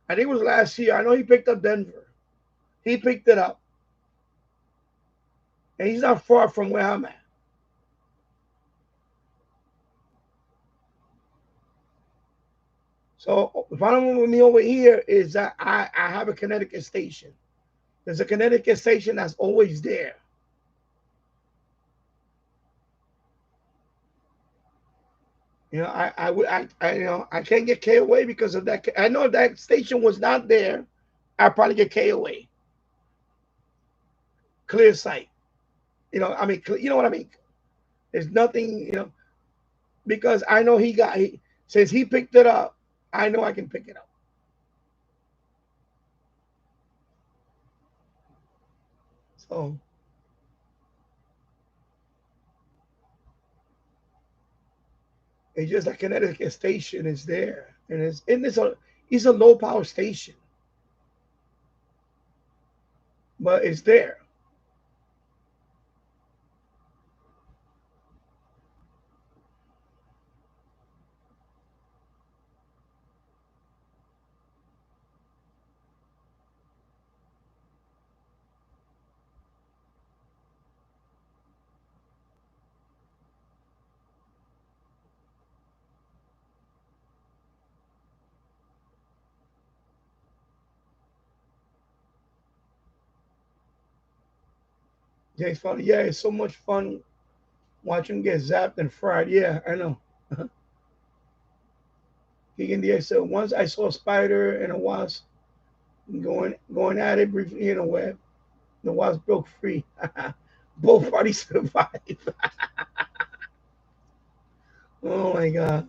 I think it was last year. I know he picked up Denver. He picked it up. And he's not far from where I'm at. So the problem with me over here is that I have a Connecticut station. There's a Connecticut station that's always there. You know, I can't get KOA because of that. I know if that station was not there, I'd probably get KOA. Clear sight. You know, I mean, you know what I mean? There's nothing, because I know since he picked it up, I know I can pick it up. So it's just a Connecticut station is there, and it's a low power station, but it's there. James Fonda, yeah, it's so much fun watching him get zapped and fried. Yeah, I know. Keegan DX said, once I saw a spider and a wasp going at it briefly, you know, where the wasp broke free. Both parties survived. Oh my god.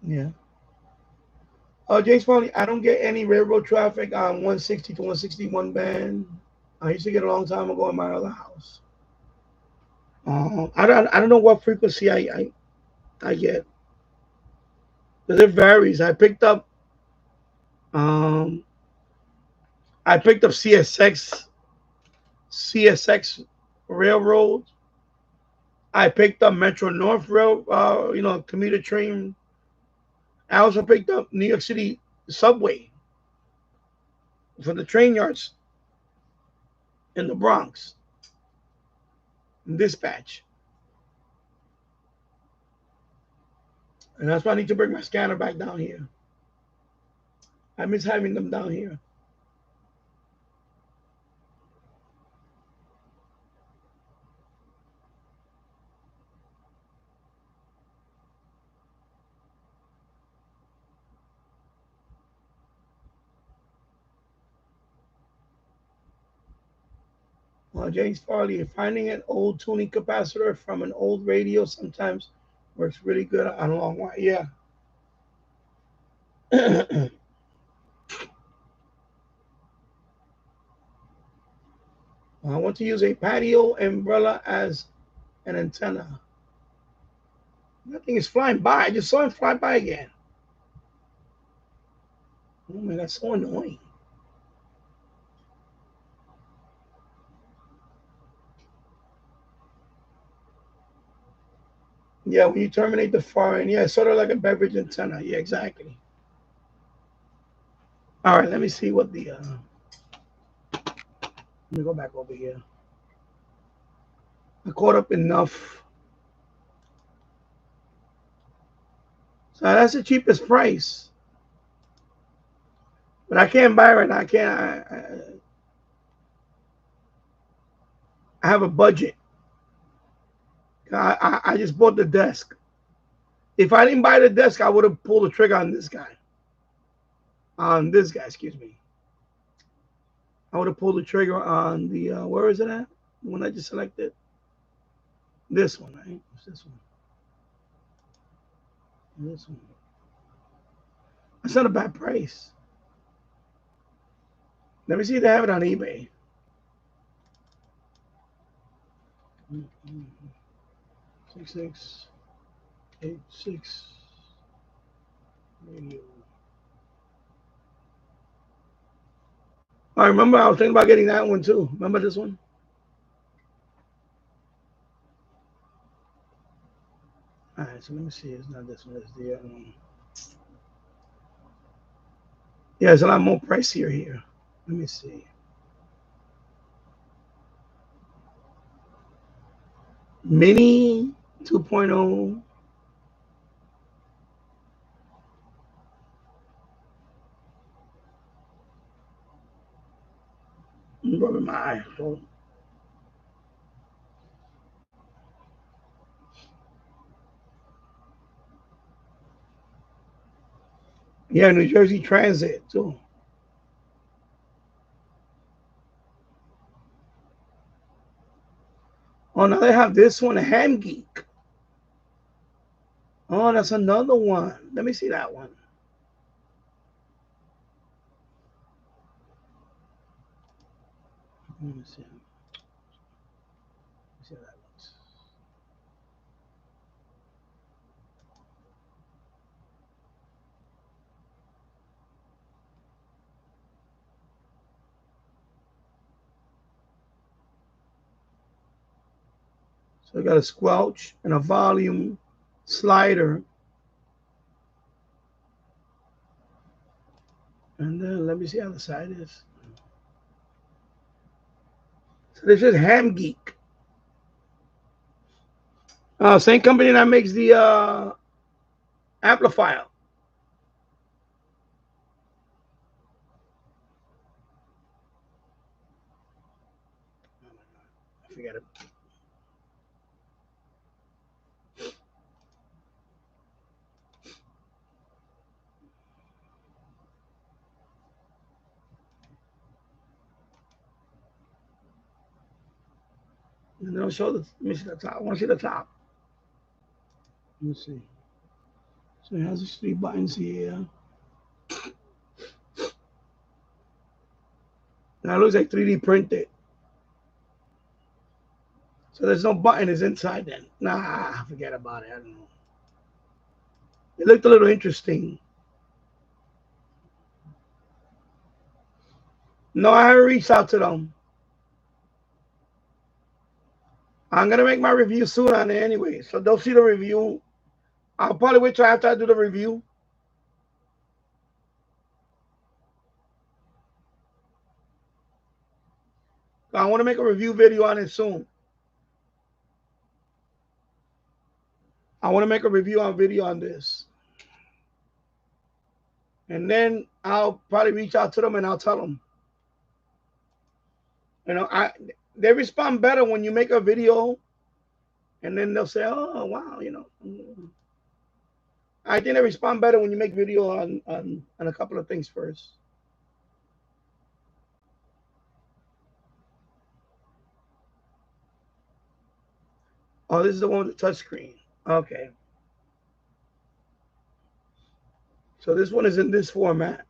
Yeah. Oh, James Foley, I don't get any railroad traffic on 160 to 161 band. I used to get a long time ago in my other house. I don't know what frequency I get because it varies. Um I picked up CSX Railroad. I picked up Metro North Rail, commuter train. I also picked up New York City subway for the train yards in the Bronx. Dispatch, and that's why I need to bring my scanner back down here. I miss having them down here. James Farley, finding an old tuning capacitor from an old radio sometimes works really good on a long wire. Yeah. I want to use a patio umbrella as an antenna. That thing is flying by. I just saw him fly by again. Oh man, that's so annoying. Yeah, when you terminate the foreign, yeah, it's sort of like a beverage antenna. Yeah, exactly. All right, let me see what the. Let me go back over here. I caught up enough. So that's the cheapest price. But I can't buy it right now. I can't. I have a budget. I just bought the desk. If I didn't buy the desk, I would have pulled the trigger on this guy. On this guy, excuse me. I would have pulled the trigger on the where is it at? The one I just selected. This one, right? What's this one? This one. That's not a bad price. Let me see if they have it on eBay. 6686 radio. I remember I was thinking about getting that one too. Remember this one? All right, so let me see. It's not this one. It's the yeah, it's a lot more pricier here. Let me see. Mini 2.0. Rubbing my iPhone. Yeah, New Jersey Transit too. Oh, now they have this one, Ham Geek. Oh, that's another one. Let me see that one. Let me see. Let me see how that looks. So I got a squelch and a volume slider. And then let me see how the side is. So this is Ham Geek. Same company that makes the amplifier. I forget it. And they'll show the. Let me see the top. I want to see the top. Let me see. So it has these three buttons here. That looks like 3D printed. So there's no button is inside then. Nah, forget about it. I don't know. It looked a little interesting. No, I haven't reached out to them. I'm gonna make my review soon on it anyway. So they'll see the review. I'll probably wait till after I do the review. I want to make a review video on it soon. I want to make a review on video on this. And then I'll probably reach out to them and I'll tell them. You know, they respond better when you make a video and then they'll say, oh, wow, you know. I think they respond better when you make video on a couple of things first. Oh, this is the one with the touchscreen. Okay. So this one is in this format.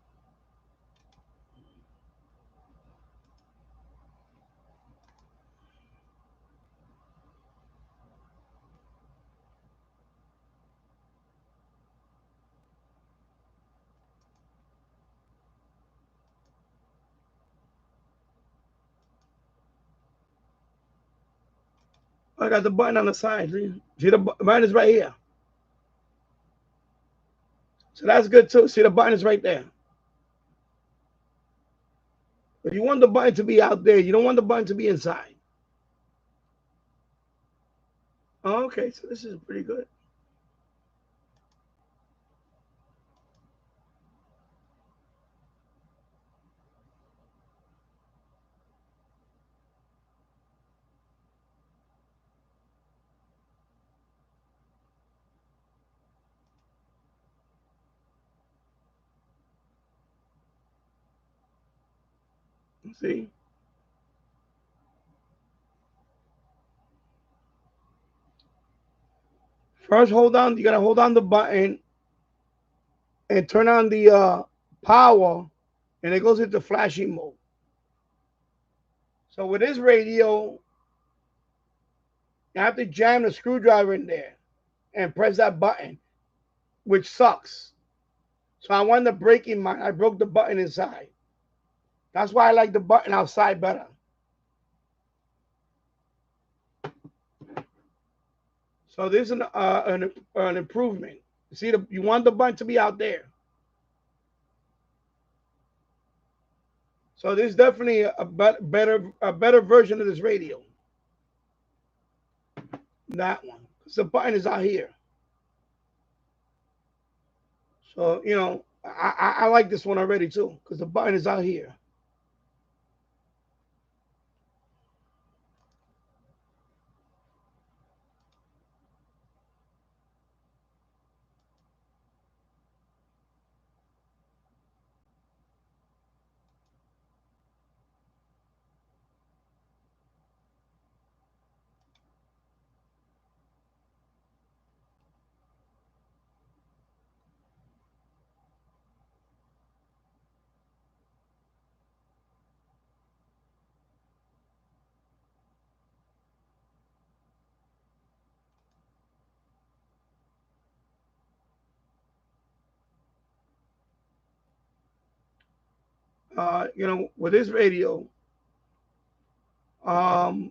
I got the button on the side. See the button is right here. So that's good too. See the button is right there. But you want the button to be out there. You don't want the button to be inside. Oh, okay, so this is pretty good. See? First, hold on. You gotta hold on the button and turn on the power, and it goes into flashing mode. So with this radio, you have to jam the screwdriver in there and press that button, which sucks. So I wanted to break in mine. I broke the button inside. That's why I like the button outside better. So this is an improvement. See, you want the button to be out there. So this is definitely a better version of this radio. That one, because the button is out here. So you know, I like this one already too, because the button is out here. You know, with this radio, 71.75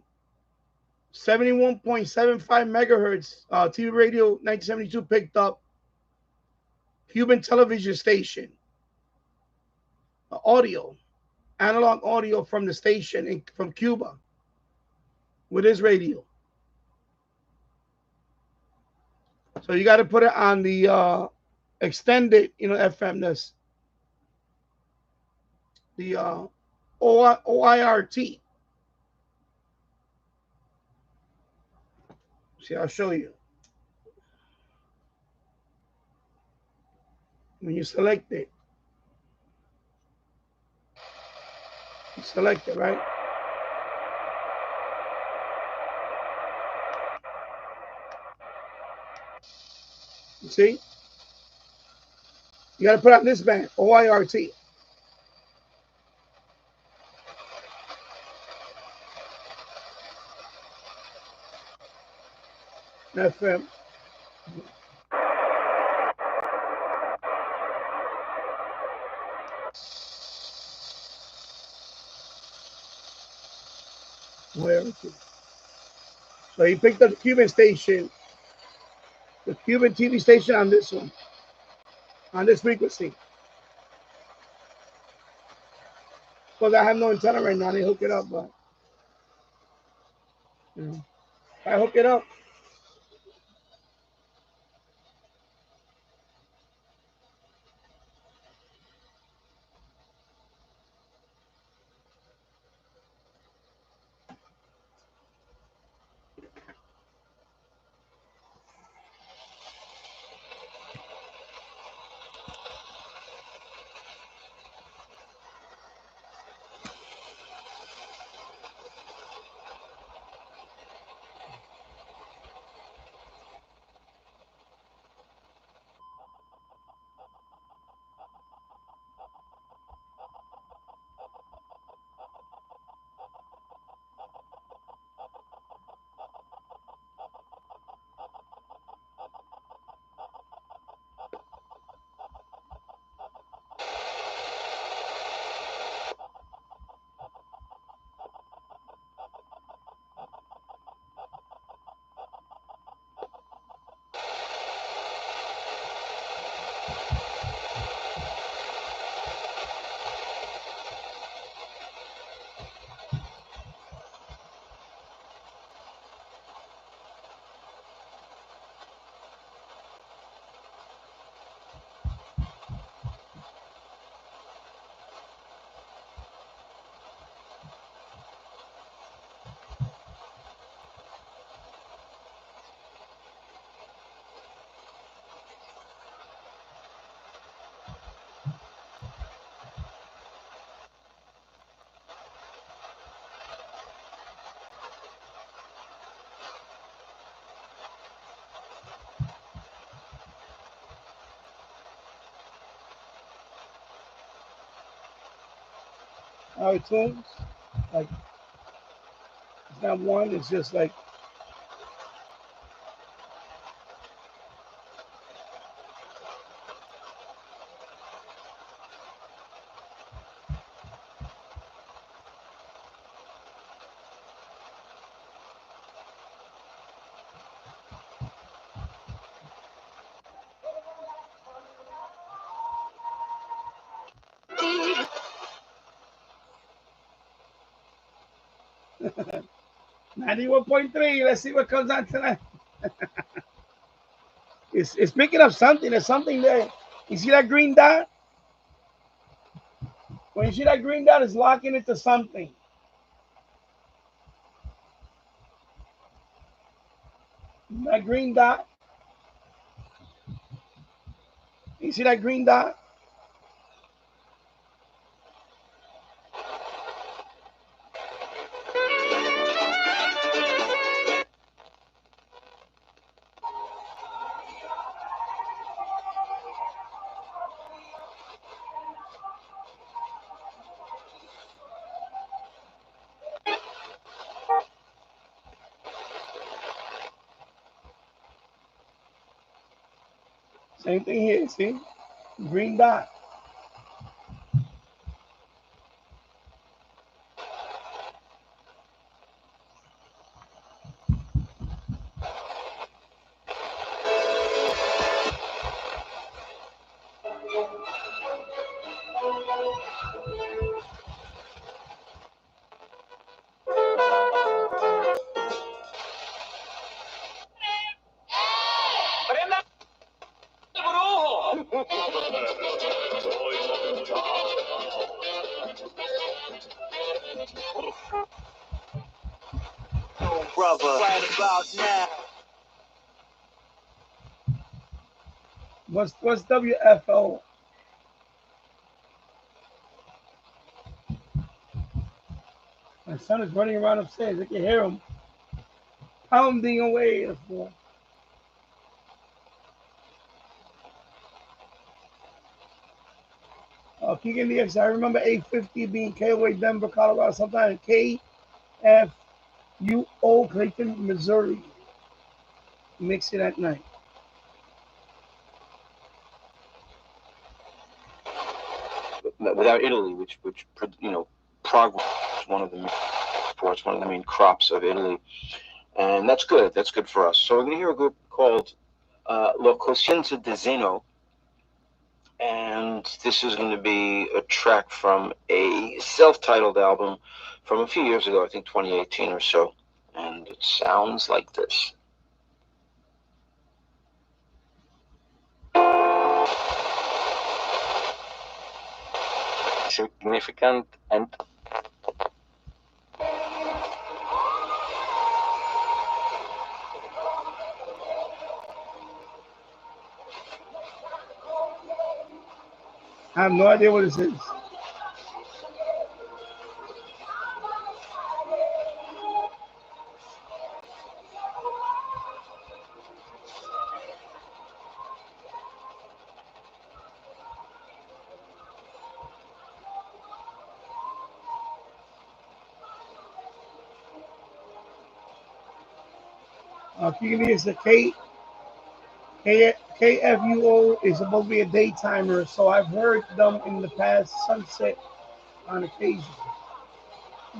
megahertz TV radio 1972 picked up Cuban television station audio, analog audio from the station from Cuba with this radio. So you got to put it on the extended, you know, FM. This the OIRT. See, I'll show you. When you select it, you select it, right? See? You got to put on this band, OIRT. FM. Where is it? So he picked up the Cuban station, the Cuban TV station on this one, on this frequency. Because I have no antenna right now, they hook it up, but you know, if I hook it up. How it tunes, like it's not one, it's just like – 91.3. Let's see what comes out tonight. It's picking up something. There's something there. You see that green dot? When you see that green dot, it's locking into something. That green dot. You see that green dot? Same thing here, see? Green dot. Brother, right about now. What's WFO? My son is running around upstairs. I can hear him pounding away the floor. Keegan DX, I remember 850 being KOA Denver, Colorado, sometime KFUO Clayton, Missouri. Mix it at night. Without Italy, which you know, Prague was one of the main crops of Italy, and that's good. That's good for us. So we're going to hear a group called La Coscienza di Zeno, and this is going to be a track from a self-titled album from a few years ago, I think 2018 or so, and it sounds like this. Significant and I have no idea what this is. Keegan is the KFUO is supposed to be a daytimer, so I've heard them in the past sunset on occasion.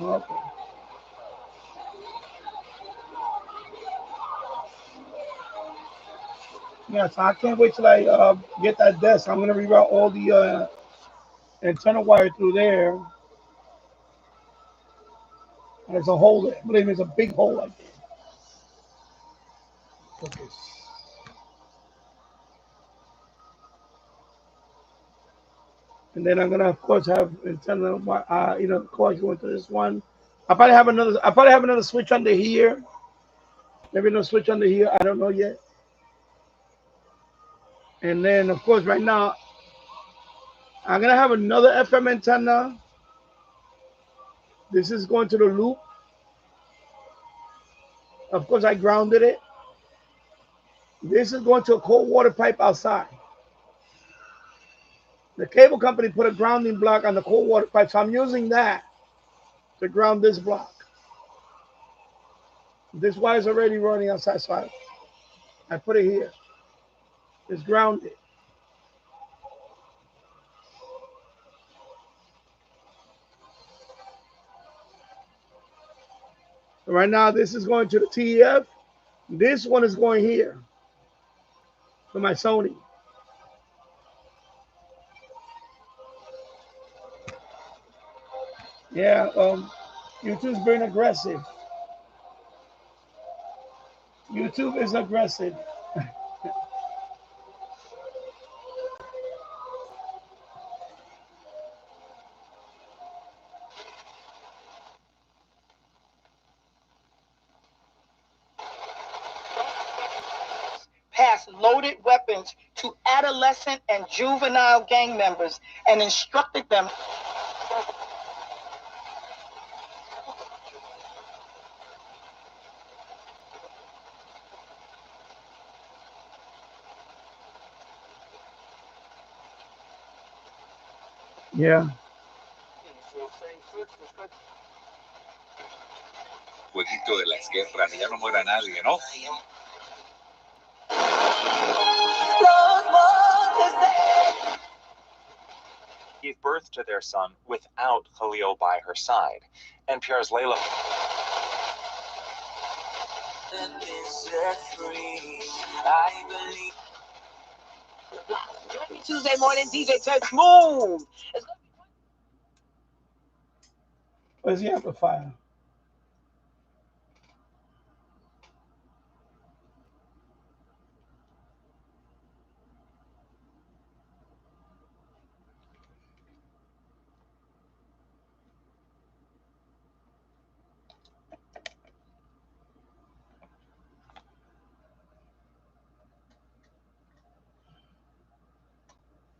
Okay. Yeah, so I can't wait till I get that desk. I'm gonna reroute all the antenna wire through there. And there's a hole there. Believe me, there's a big hole like there. Okay. And then I'm gonna, of course, have antenna, cords going to this one. I probably have another switch under here. Maybe no switch under here. I don't know yet. And then, of course, right now, I'm gonna have another FM antenna. This is going to the loop. Of course, I grounded it. This is going to a cold water pipe outside. The cable company put a grounding block on the cold water pipe, so I'm using that to ground this block. This wire is already running outside, so I put it here. It's grounded. So right now, this is going to the TEF. This one is going here for my Sony. Yeah, YouTube's being aggressive. YouTube is aggressive. Pass loaded weapons to adolescent and juvenile gang members and instructed them. Yeah. Jueguito de las guerras, ya no muera nadie, ¿no? Gave birth to their son without Khalil by her side. NPR's Layla. Tuesday morning, DJ Turk Smooth. Where's the amplifier?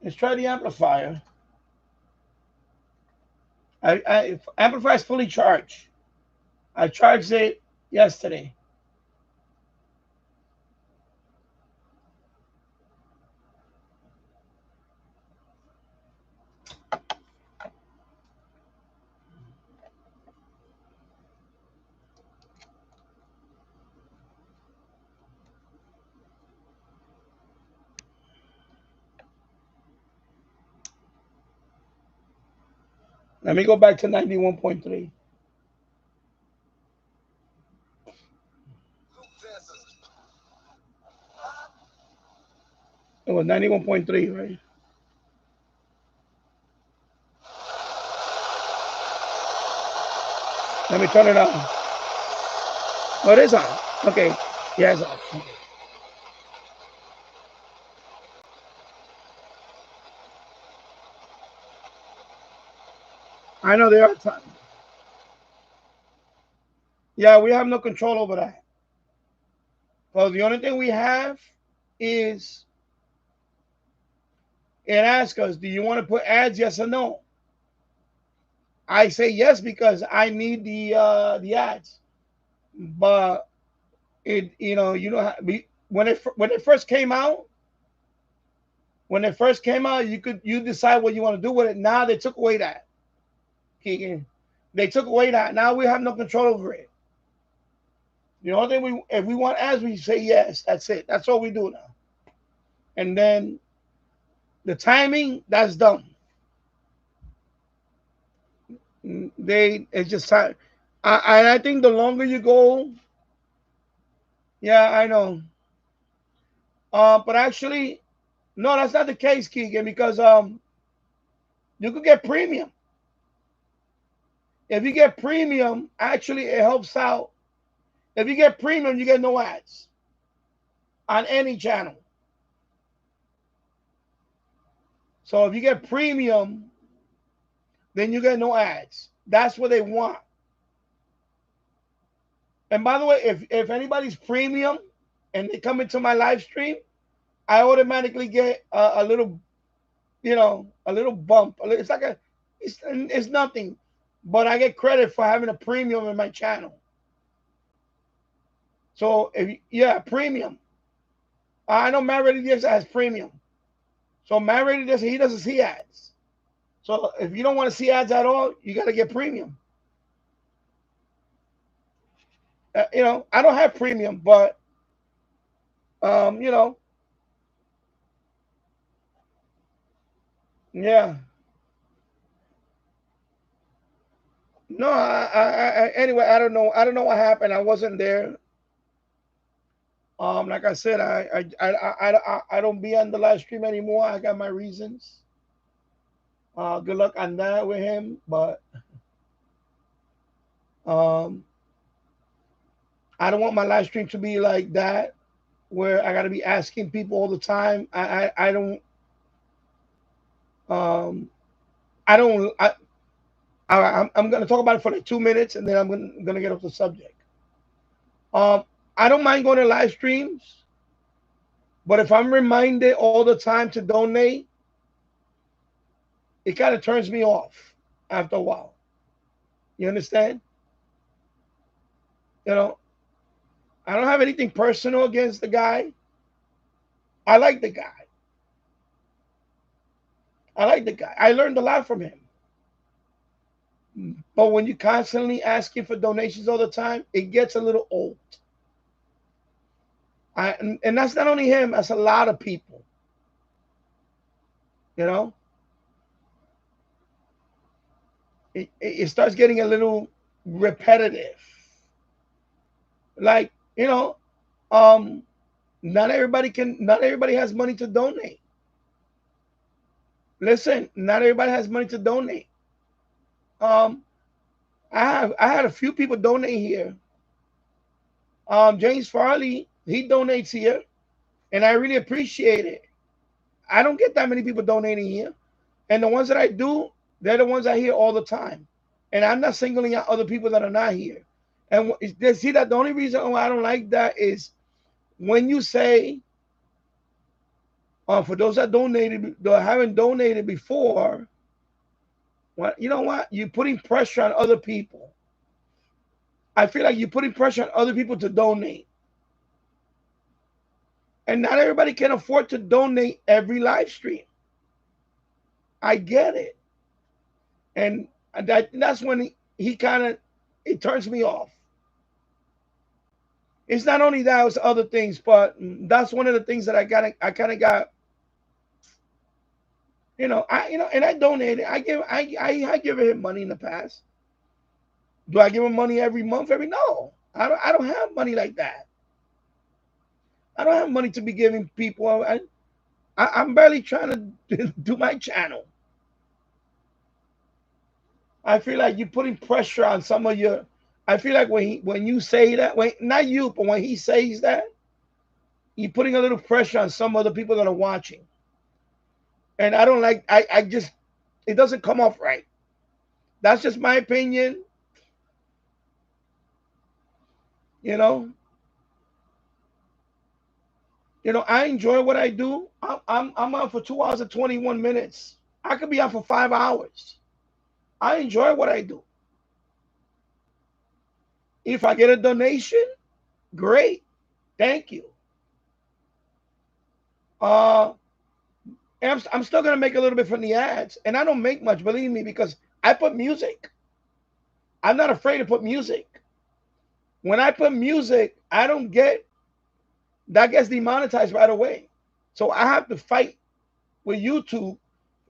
Let's try the amplifier. Amplifier is fully charged. I charged it yesterday. Let me go back to 91.3. It was 91.3, right? Let me turn it on. Oh, it is on. Okay. Yeah, it's on. Okay. I know there are times. Yeah, we have no control over that. So the only thing we have is it asks us, do you want to put ads? Yes or no? I say yes because I need the ads. But when it first came out, you decide what you want to do with it. Now they took away that. Keegan. They took away that. Now we have no control over it. The only thing if we want ads, we say yes. That's it. That's all we do now. And then the timing, that's done. It's just time. I think the longer you go, yeah, I know. But actually, no, that's not the case, Keegan, because you could get premium. If you get premium, actually it helps out. If you get premium, you get no ads on any channel. So if you get premium, then you get no ads. That's what they want. And by the way, if anybody's premium and they come into my live stream, I automatically get a little, a little bump. It's like it's nothing, but I get credit for having a premium in my channel. So premium. I know Matt Ready DX has premium. So Matt Ready DX, he doesn't see ads. So if you don't want to see ads at all, you got to get premium. I don't have premium, but yeah. No, anyway, I don't know. I don't know what happened. I wasn't there. Like I said, I don't be on the live stream anymore. I got my reasons. Good luck on that with him, but I don't want my live stream to be like that, where I got to be asking people all the time. I don't. I don't. I'm going to talk about it for like 2 minutes, and then I'm going to get off the subject. I don't mind going to live streams, but if I'm reminded all the time to donate, it kind of turns me off after a while. You understand? I don't have anything personal against the guy. I like the guy. I learned a lot from him. But when you constantly asking for donations all the time, it gets a little old. And that's not only him, that's a lot of people. It starts getting a little repetitive. Like, not everybody has money to donate. Listen, not everybody has money to donate. I had a few people donate here. James Farley, he donates here, and I really appreciate it. I don't get that many people donating here, and the ones that I do, they're the ones I hear all the time. And I'm not singling out other people that are not here. And see that the only reason why I don't like that is when you say, for those that haven't donated before, well, you know what? You're putting pressure on other people. I feel like you're putting pressure on other people to donate. And not everybody can afford to donate every live stream. I get it. And that's when he kind of, it turns me off. It's not only that, it's other things, but that's one of the things that I kind of got. And I donated. I give him money in the past. Do I give him money every month? No. I don't have money like that. I don't have money to be giving people. I'm barely trying to do my channel. I feel like you're putting pressure on some of your. I feel like when you say that, not you, but when he says that, you're putting a little pressure on some other people that are watching. And I don't like. I just it doesn't come off right. That's just my opinion. You know. I enjoy what I do. I'm on for 2 hours and 21 minutes. I could be on for 5 hours. I enjoy what I do. If I get a donation, great. Thank you. And I'm still gonna make a little bit from the ads, and I don't make much, believe me, because I put music. I'm not afraid to put music. When I put music, I don't get that gets demonetized right away. So I have to fight with YouTube.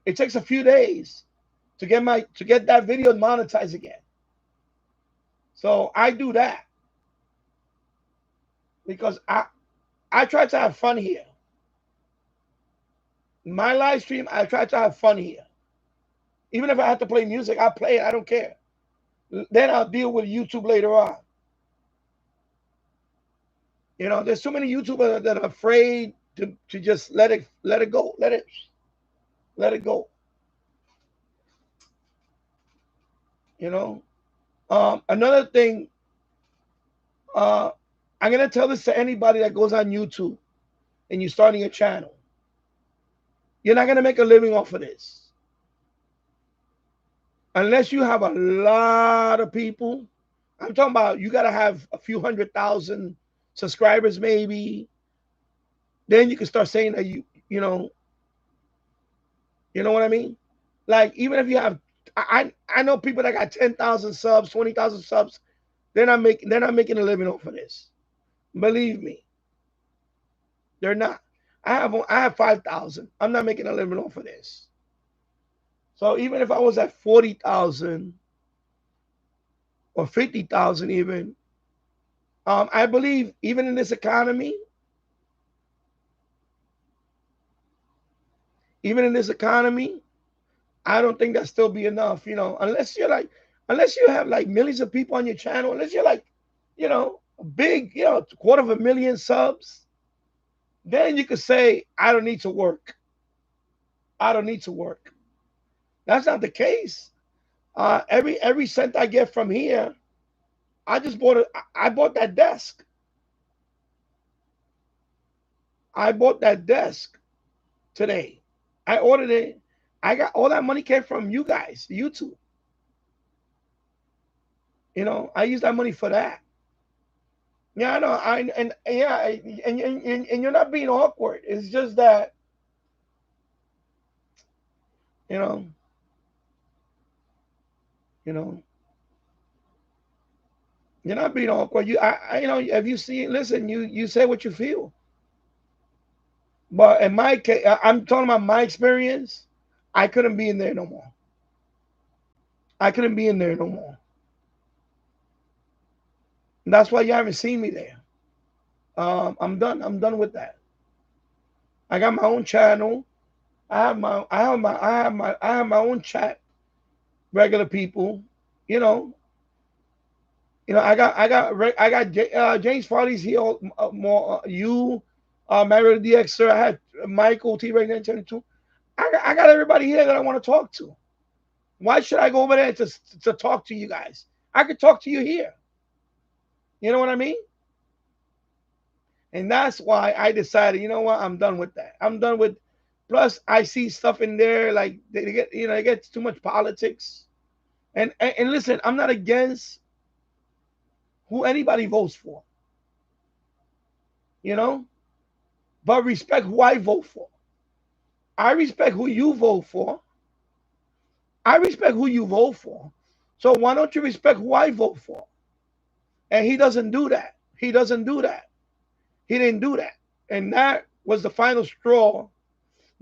It takes a few days to get that video monetized again. So I do that because I try to have fun here. My live stream, I try to have fun here. Even if I have to play music, I'll play it. I don't care. Then I'll deal with YouTube later on. There's so many YouTubers that are afraid to just let it go. Let it go. Another thing, I'm gonna tell this to anybody that goes on YouTube and you're starting a channel. You're not gonna make a living off of this. Unless you have a lot of people. I'm talking about you gotta have a few 100,000 subscribers maybe. Then you can start saying that you know what I mean? Like even if you have I know people that got 10,000 subs, 20,000 subs, they're not making a living off of this. Believe me. They're not. I have 5,000. I'm not making a living off of this. So even if I was at 40,000 or 50,000 even, I believe even in this economy, I don't think that still be enough, unless you have like millions of people on your channel, unless you're like, a big, 250,000 subs, then you could say, I don't need to work. That's not the case. Every cent I get from here, I bought that desk. I bought that desk today. I ordered it. I got all that money came from you guys, YouTube. I use that money for that. Yeah, I know. And you're not being awkward. It's just that, you're not being awkward. If you see, listen, you say what you feel. But in my case, I'm talking about my experience. I couldn't be in there no more. And that's why you haven't seen me there. I'm done. I'm done with that. I got my own channel. I have my own chat. Regular people, I got James Farley's here. More you, Mario DXer. I had Michael T. Ray 972. I got everybody here that I want to talk to. Why should I go over there to talk to you guys? I could talk to you here. You know what I mean? And that's why I decided, you know what? I'm done with that. I'm done with. Plus, I see stuff in there like they get too much politics. And listen, I'm not against who anybody votes for. But respect who I vote for. I respect who you vote for. So why don't you respect who I vote for? And he doesn't do that. He didn't do that. And that was the final straw.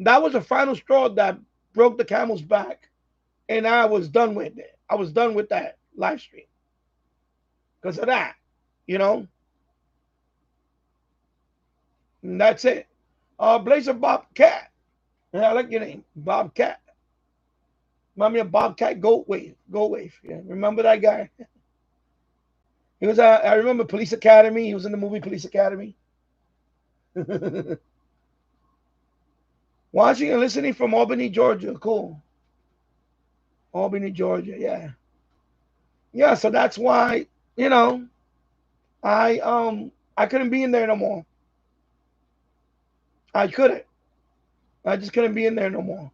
That was the final straw that broke the camel's back, and I was done with it. I was done with that live stream because of that, you know. And that's it. Blazer Bobcat. Yeah, I like your name, Bobcat. Remind me of Bobcat Goldwave. Goldwave. Yeah, remember that guy? He was. I remember Police Academy. He was in the movie Police Academy. Watching and listening from Albany, Georgia. Cool. Albany, Georgia. Yeah. Yeah. So that's why, you know, I couldn't be in there no more. I couldn't. I just couldn't be in there no more.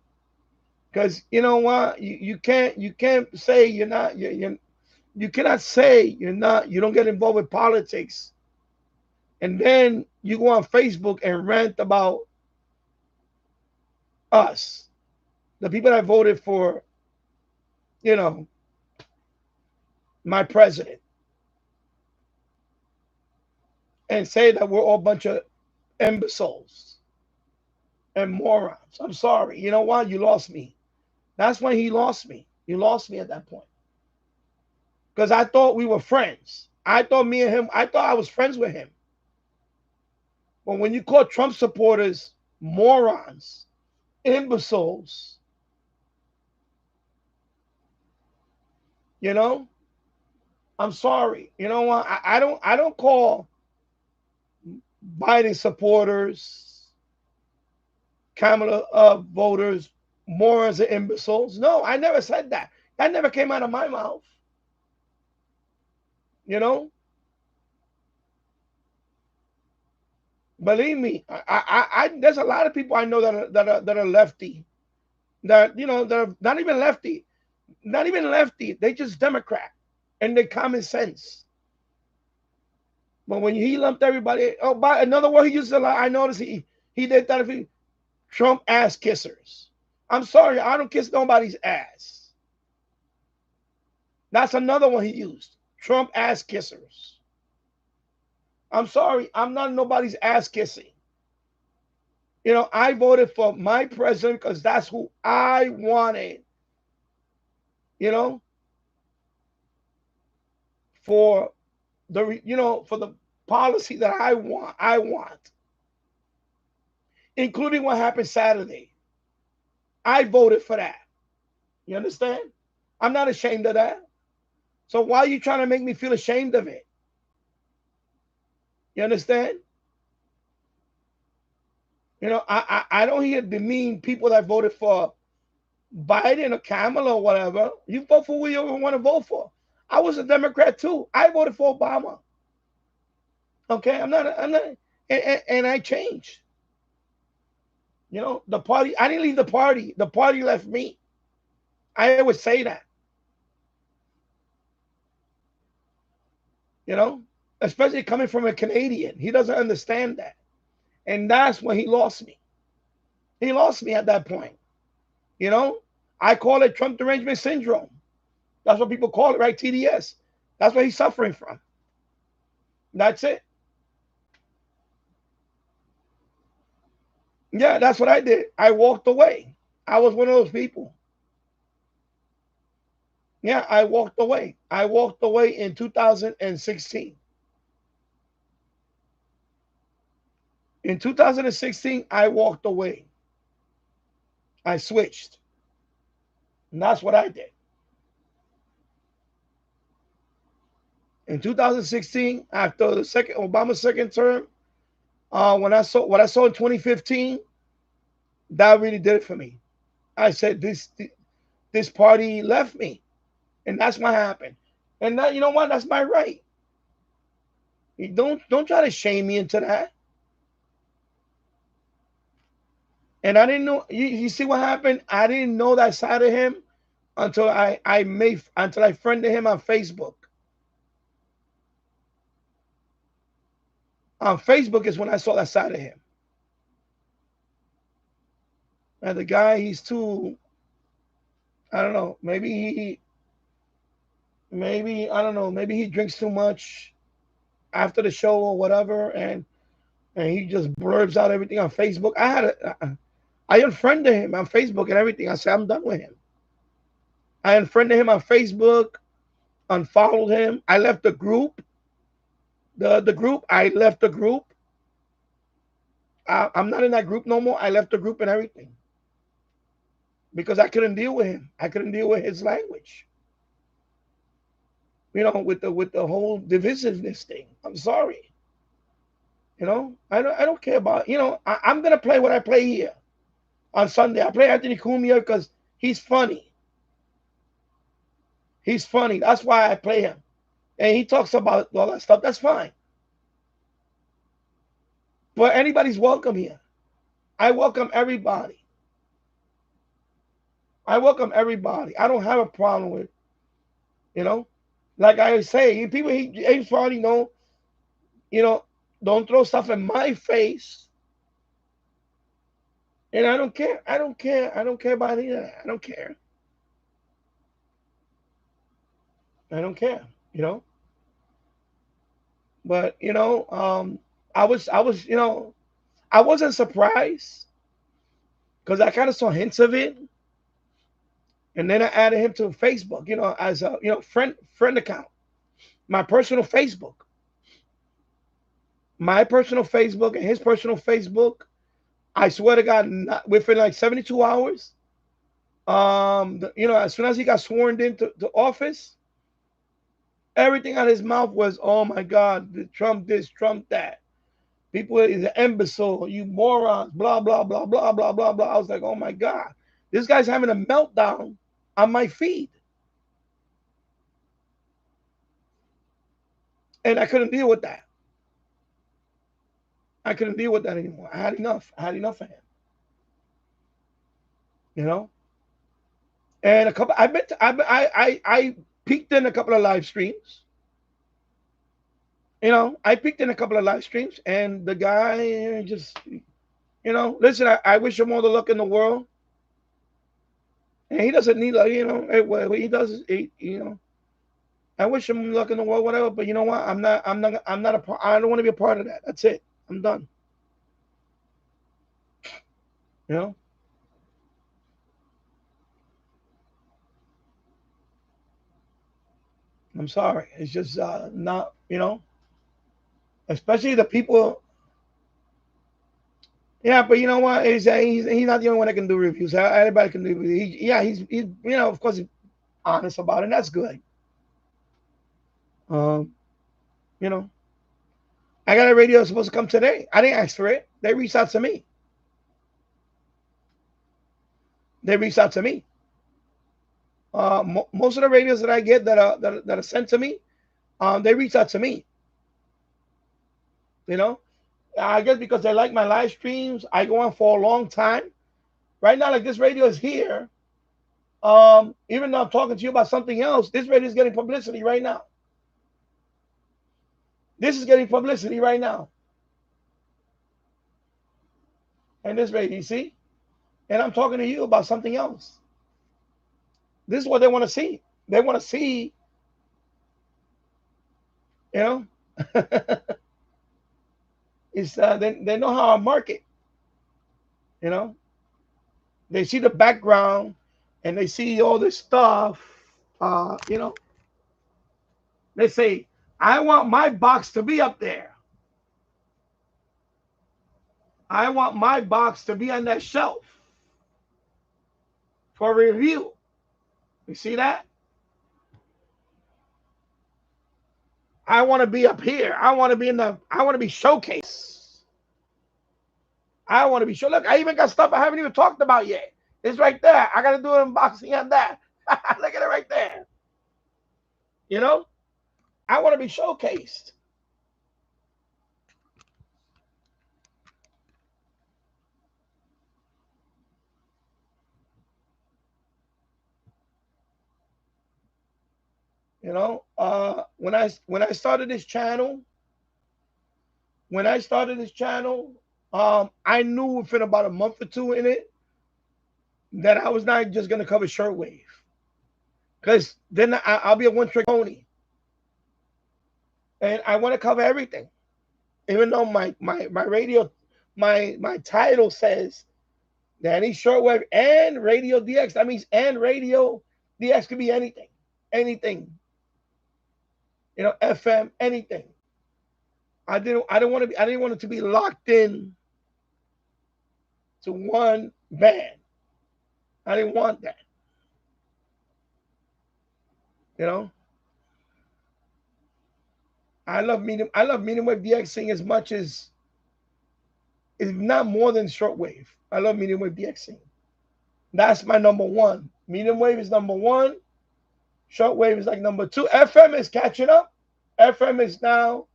Because you know what? You can't say you're not you cannot say you don't get involved with politics, and then you go on Facebook and rant about us, the people that voted for, you know, my president, and say that we're all a bunch of imbeciles and morons. I'm sorry. You know what? You lost me. That's when he lost me. You lost me at that point. Because I thought we were friends. I thought me and him, I thought I was friends with him. But when you call Trump supporters morons, imbeciles, you know, I'm sorry. You know what? I don't call Biden supporters, Kamala voters, morons and imbeciles. No, I never said that. That never came out of my mouth. You know? Believe me, I there's a lot of people I know that are lefty, that you know that are not even lefty, They just Democrat, and they common sense. But when he lumped everybody, oh, by another word he used a lot. I noticed he did that. If he Trump ass kissers. I'm sorry, I don't kiss nobody's ass. That's another one he used. Trump ass kissers. I'm sorry, I'm not nobody's ass kissing. You know, I voted for my president because that's who I wanted. You know, for the policy that I want, including what happened Saturday. I voted for that. You understand? I'm not ashamed of that. So why are you trying to make me feel ashamed of it? You understand? You know, I don't hear demean people that voted for Biden or Kamala or whatever. You vote for who you want to vote for. I was a Democrat too. I voted for Obama. Okay, I'm not, and I changed. You know, the party, I didn't leave the party. The party left me. I would say that. You know, especially coming from a Canadian. He doesn't understand that. And that's when he lost me. He lost me at that point. You know, I call it Trump derangement syndrome. That's what people call it, right? TDS. That's what he's suffering from. That's it. Yeah, that's what I did. I walked away. I was one of those people. Yeah, I walked away. I walked away in 2016. In 2016, I walked away. I switched. And that's what I did. In 2016, after the Obama's second term, when I saw what I saw in 2015, that really did it for me. I said this party left me, and that's what happened. And that, you know what? That's my right. You don't try to shame me into that. And I didn't know. You see what happened? I didn't know that side of him until I friended him on Facebook. On Facebook is when I saw that side of him. And the guy, he's too, I don't know, maybe I don't know, maybe he drinks too much after the show or whatever, and he just blurbs out everything on Facebook. I unfriended him on Facebook and everything. I said, I'm done with him. I unfriended him on Facebook, unfollowed him. I left the group. The group, I left the group. I'm not in that group no more. I left the group and everything. Because I couldn't deal with him. I couldn't deal with his language. You know, with the whole divisiveness thing. I'm sorry. You know, I don't care about, you know, I'm gonna play what I play here on Sunday. I play Anthony Cumia because he's funny. He's funny. That's why I play him. And he talks about all that stuff. That's fine. But anybody's welcome here. I welcome everybody. I welcome everybody. I don't have a problem with, you know, like I say, people he's funny, you know, don't throw stuff in my face. And I don't care. I don't care. I don't care about any of that. I don't care. I don't care, you know. But you know, I was, you know, I wasn't surprised because I kind of saw hints of it, and then I added him to Facebook, you know, as a friend account, my personal Facebook, and his personal Facebook. I swear to God, within like 72 hours, you know, as soon as he got sworn into the office, everything out of his mouth was, "Oh my God, Trump this, Trump that. People is an imbecile, you morons, blah, blah, blah, blah, blah, blah, blah." I was like, oh my God, this guy's having a meltdown on my feed. And I couldn't deal with that. I couldn't deal with that anymore. I had enough. I had enough of him. You know? And I peeked in a couple of live streams. You know, I peeked in a couple of live streams, and the guy just, you know, listen, I wish him all the luck in the world. And he doesn't need, like, you know, what he does, you know, I wish him luck in the world, whatever. But you know what? I'm not a part. I don't want to be a part of that. That's it. I'm done. You know. I'm sorry. It's just not, you know. Especially the people. Yeah, but you know what? He's not the only one that can do reviews. Anybody can do reviews. He's you know, of course, he's honest about it. And that's good. You know, I got a radio that's supposed to come today. I didn't ask for it. They reached out to me. Most of the radios that I get that are sent to me, they reach out to me. You know, I guess because they like my live streams. I go on for a long time. Right now, like this radio is here. Even though I'm talking to you about something else, this radio is getting publicity right now. This is getting publicity right now. And this radio, you see? And I'm talking to you about something else. This is what they want to see. They want to see, you know, it's they know how I market. You know, they see the background and they see all this stuff. You know, they say, I want my box to be up there. I want my box to be on that shelf for review. You see that? I want to be up here. I want to be showcased. I want to be show. Look, I even got stuff I haven't even talked about yet. It's right there. I got to do an unboxing on that. Look at it right there. You know, I want to be showcased. You know, when I started this channel, I knew within about a month or two in it that I was not just gonna cover shortwave, because then I'll be a one-trick pony, and I want to cover everything. Even though my radio, my title says Danny Shortwave and Radio DX. That means and Radio DX could be anything. Anything. You know, FM, anything. I didn't want it to be locked in to one band. I didn't want that. You know? I love medium wave DXing as much as, if not more than shortwave. I love medium wave DXing. That's my number one. Medium wave is number one. Shortwave is like number two. FM is catching up. FM is now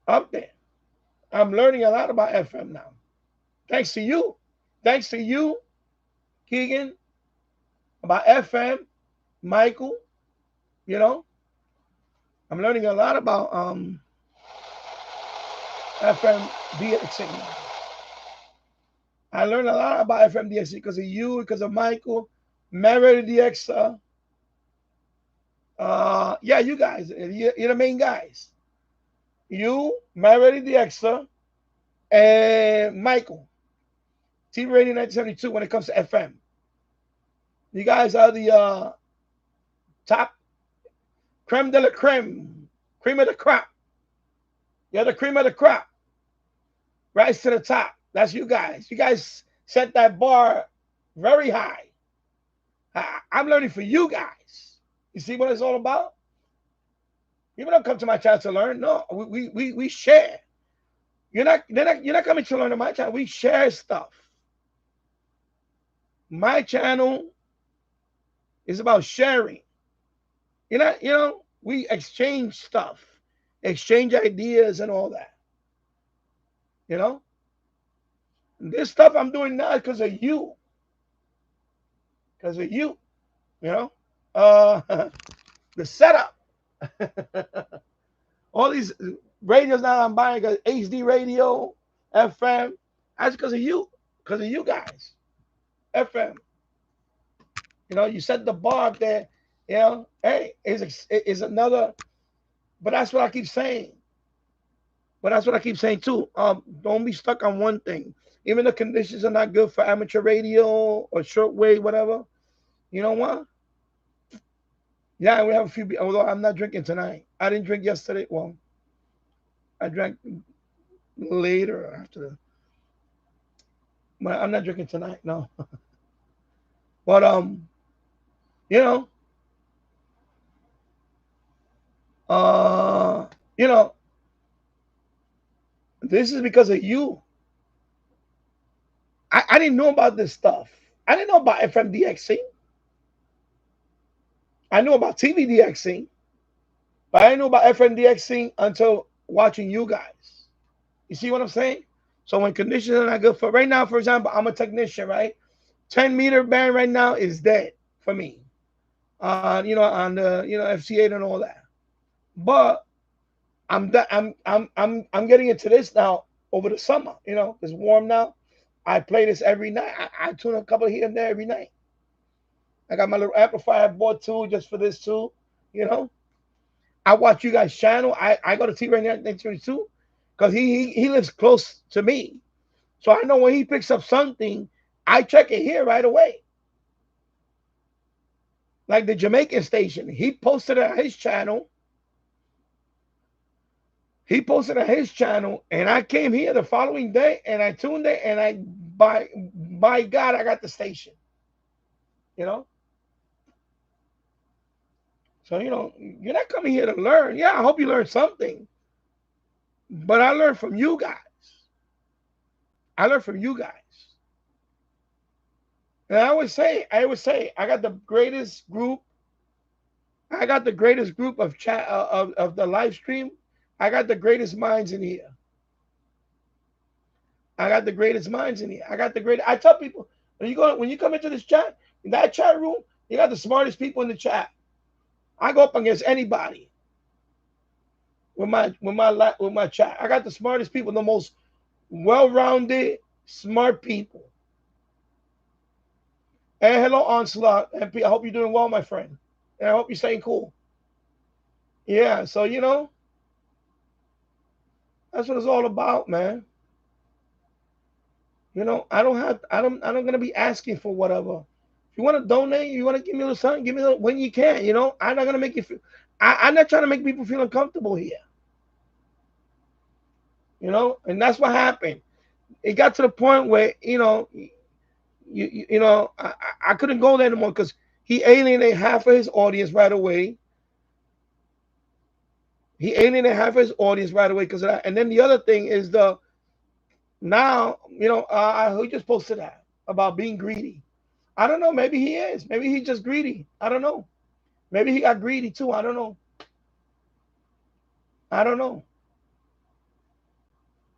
up there. I'm learning a lot about FM now. Thanks to you. Thanks to you, Keegan, about FM, Michael. You know, I'm learning a lot about FM DXing. I learned a lot about FM DXing because of you, because of Michael, Mary DX. Yeah, you guys, you're the main guys. You, Mary DX, and Michael. TV Radio 1972 when it comes to FM. You guys are the top creme de la creme, cream of the crop. You're the cream of the crop. Rise to the top. That's you guys. You guys set that bar very high. I'm learning for you guys. You see what it's all about? People don't come to my channel to learn. No, we share. You're not coming to learn on my channel. We share stuff. My channel is about sharing. You know, we exchange stuff, exchange ideas and all that. You know? This stuff I'm doing now is because of you. Because of you. You know? The setup. All these radios now I'm buying, HD radio, FM. That's because of you. Because of you guys. FM. You know, you set the bar up there. You know, hey, is another. But that's what I keep saying. But that's what I keep saying too. Don't be stuck on one thing. Even the conditions are not good for amateur radio or shortwave, whatever. You know what? Yeah, we have a few. Although I'm not drinking tonight. I didn't drink yesterday. Well, I drank later after the. But I'm not drinking tonight. No. But you know. You know. This is because of you. I didn't know about this stuff. I didn't know about FM DXing. I knew about TV DXing, but I didn't know about FM DXing until watching you guys. You see what I'm saying? So when conditions are not good for right now, for example, I'm a technician, right? 10-meter band right now is dead for me. You know, on the FC8 and all that. But I'm getting into this now over the summer. You know, it's warm now. I play this every night. I tune a couple here and there every night. I got my little amplifier I bought too, just for this too. You know, I watch you guys' channel. I go to TV right now 1922 because he lives close to me, so I know when he picks up something, I check it here right away. Like the Jamaican station, he posted it on his channel. He posted on his channel, and I came here the following day, and I tuned it, and by God, I got the station. You know? So, you know, you're not coming here to learn. Yeah, I hope you learned something. But I learned from you guys. I learned from you guys. And I always say, I got the greatest group. I got the greatest group of chat of the live stream. I got the greatest minds in here. I got the greatest minds in here. I tell people when you come into this chat, in that chat room, you got the smartest people in the chat. I go up against anybody with my chat. I got the smartest people, the most well-rounded, smart people. And hello, Onslaught. MP, I hope you're doing well, my friend. And I hope you're staying cool. Yeah, so you know. That's what it's all about, man. You know, I don't gonna be asking for whatever. If you want to donate, you want to give me a little something, give me a little, when you can. You know, I'm not gonna make you feel. I'm not trying to make people feel uncomfortable here. You know, and that's what happened. It got to the point where I couldn't go there anymore because he alienated half of his audience right away. He alienated half of his audience right away because of that. And then the other thing is the now, who just posted that about being greedy. I don't know. Maybe he is. Maybe he's just greedy. I don't know. Maybe he got greedy too. I don't know. I don't know.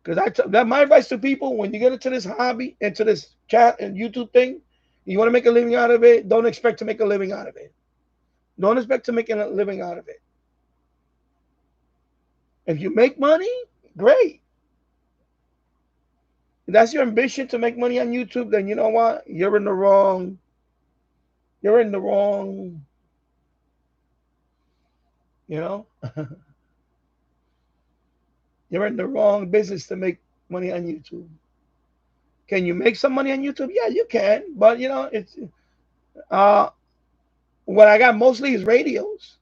Because that my advice to people when you get into this hobby, into this chat and YouTube thing, you want to make a living out of it. Don't expect to make a living out of it. Don't expect to make a living out of it. If you make money, great. If that's your ambition to make money on YouTube, then you know what? You're in the wrong. You're in the wrong. You know, you're in the wrong business to make money on YouTube. Can you make some money on YouTube? Yeah, you can. But it's uh what I got mostly is radios.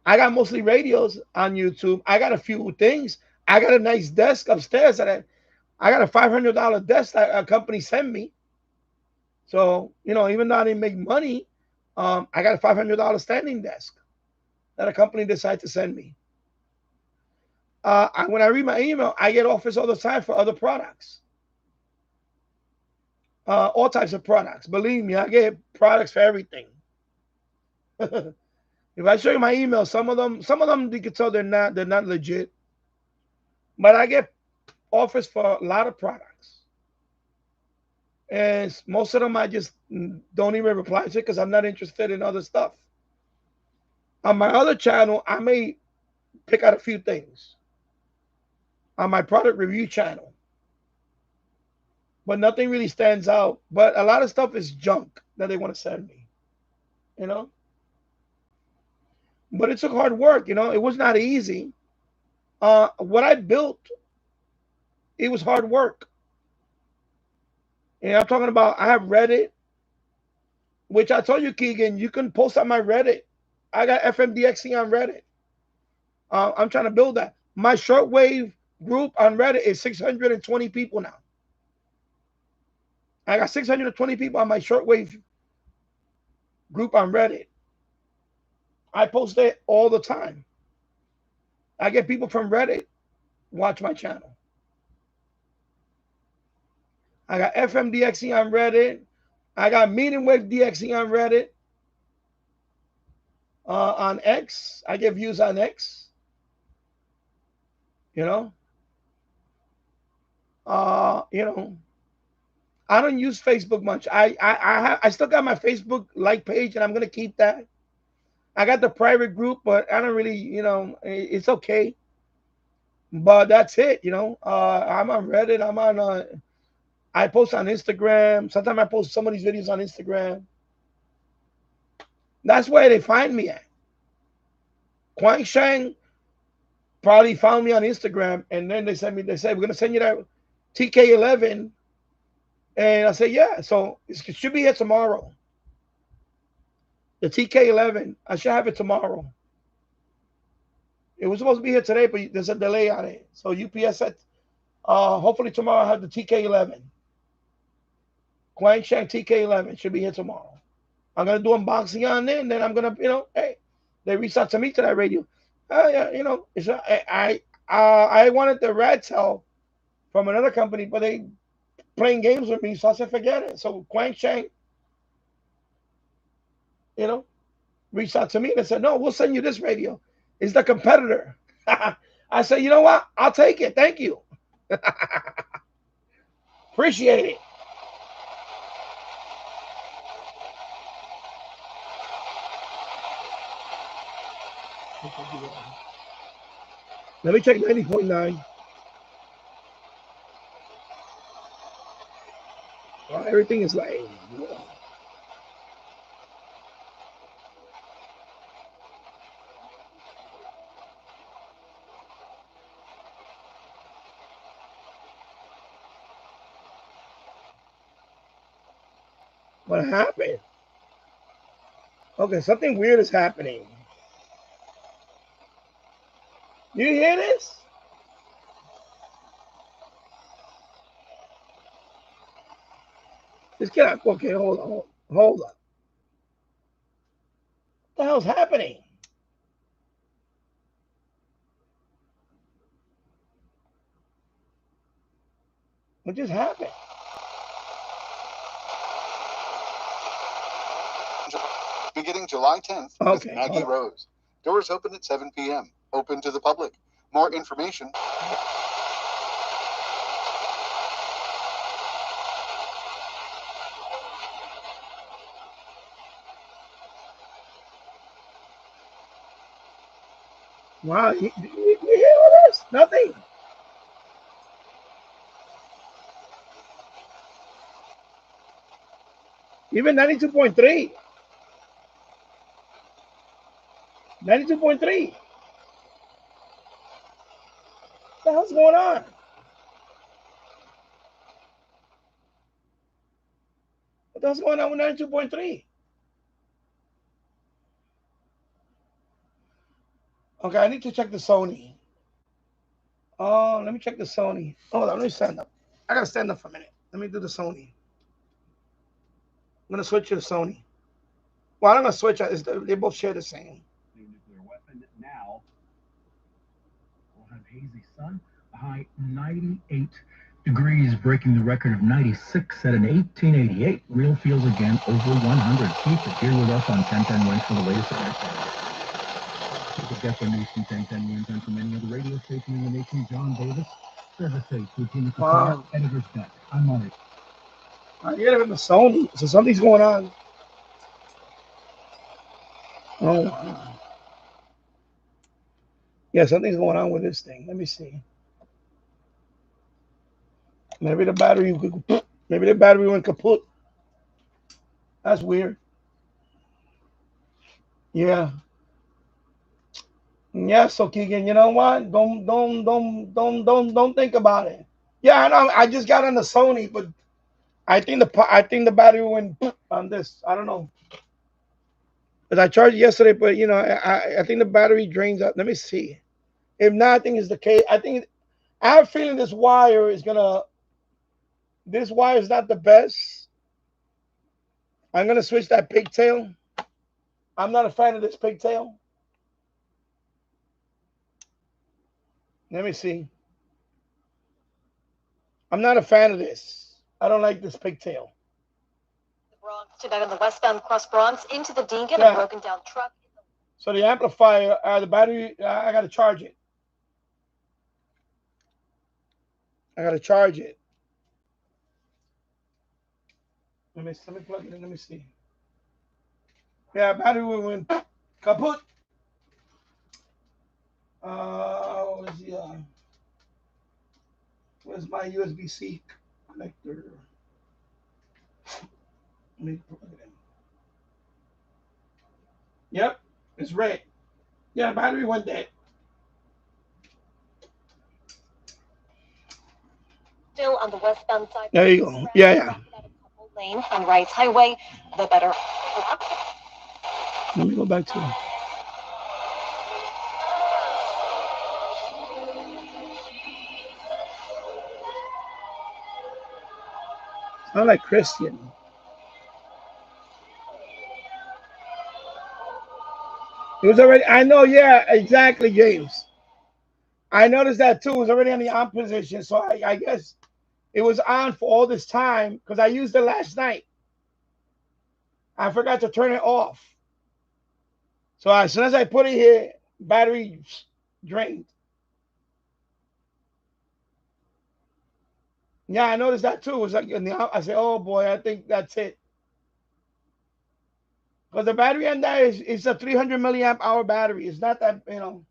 I got mostly radios on YouTube. I got a few things. I got a nice desk upstairs that I got a $500 desk that a company sent me. So, even though I didn't make money, I got a $500 standing desk that a company decided to send me. When I read my email, I get offers all the time for other products, all types of products. Believe me, I get products for everything. If I show you my email, some of them you can tell they're not legit, but I get offers for a lot of products, and most of them I just don't even reply to because I'm not interested in other stuff. On my other channel, I may pick out a few things on my product review channel, but nothing really stands out. But a lot of stuff is junk that they want to send me, you know. But it took hard work, It was not easy. What I built, it was hard work. And I'm talking about I have Reddit, which I told you, Keegan, you can post on my Reddit. I got FMDXing on Reddit. I'm trying to build that. My shortwave group on Reddit is 620 people now. I got 620 people on my shortwave group on Reddit. I post it all the time. I get people from Reddit watch my channel. I got FMDXing on Reddit. I got Meeting with DXing on Reddit. On X, I get views on X. You know, you know, I don't use Facebook much. I still got my Facebook like page, and I'm gonna keep that. I got the private group, but I don't really, it's okay. But that's it. I'm on Reddit. I'm on. I post on Instagram. Sometimes I post some of these videos on Instagram. That's where they find me at. Quang Shang probably found me on Instagram, and then they said we're gonna send you that TK11, and I said yeah. So it should be here tomorrow. The TK11, I should have it tomorrow. It was supposed to be here today, but there's a delay on it. So UPS said, hopefully tomorrow I'll have the TK11. Quang Shang TK11 should be here tomorrow. I'm gonna do unboxing on it, and then I'm gonna, hey, they reached out to me to that radio. Yeah, it's I wanted the red cell from another company, but they playing games with me, so I said forget it. So Quang Shang, reached out to me and said, no, we'll send you this radio. It's the competitor. I said, you know what? I'll take it. Thank you. Appreciate it. Let me check 90.9. Everything is like, What happened? Okay, something weird is happening. You hear this? Just get out. Okay, hold on. Hold on. What the hell's happening? What just happened? Beginning July 10th with Maggie Rose. Doors open at 7 p.m. Open to the public. More information. Wow, you hear all this? Nothing. Even 92.3. 92.3. What the hell's going on? What the hell's going on with 92.3? Okay, I need to check the Sony. Oh, let me check the Sony. Hold on, let me stand up. I gotta stand up for a minute. Let me do the Sony. I'm gonna switch to the Sony. Well, I'm gonna switch. They both share the same. Nuclear weapon now. We'll have hazy sun. A high 98 degrees, breaking the record of 96 set in 1888. Real feels again over 100. Keep it here with us on 1010 Wins for the latest events. You could get the news from 1010 Wins and from any other radio station in the nation. John Davis, service safe, Lieutenant Qatar, editor's deck. I'm on it. I get it from the Sony, so something's going on. Oh, wow. Yeah, something's going on with this thing. Let me see. Maybe the battery went kaput. That's weird. Yeah. Yeah, so Keegan, you know what? Don't think about it. Yeah, I know. I just got on the Sony, but I think the battery went on this. I don't know. Because I charged it yesterday, but you know, I think the battery drains out. Let me see. If not, I think it's the case. I have a feeling this wire is not the best. I'm gonna switch that pigtail. I'm not a fan of this pigtail. Let me see. I'm not a fan of this. I don't like this pigtail. Bronx tonight on the westbound cross Bronx into the Deacon, a broken down truck. So the amplifier, the battery, I got to charge it. Let me plug it in. Let me see. Yeah, battery went kaput. Where's my USB-C connector? Let me plug it in. Yep, it's red. Yeah, battery went dead. Still on the westbound side. There you go. Yeah. Lane on Rice Highway. The better. Let me go back to it. Sound like Christian. It was already. I know. Yeah, exactly, James. I noticed that too. It was already on the on position, so I guess it was on for all this time because I used it last night. I forgot to turn it off. So as soon as I put it here, battery drained. Yeah, I noticed that too. It was like I said, "Oh boy, I think that's it." Because the battery on that is a 300 milliamp hour battery. It's not that, you know.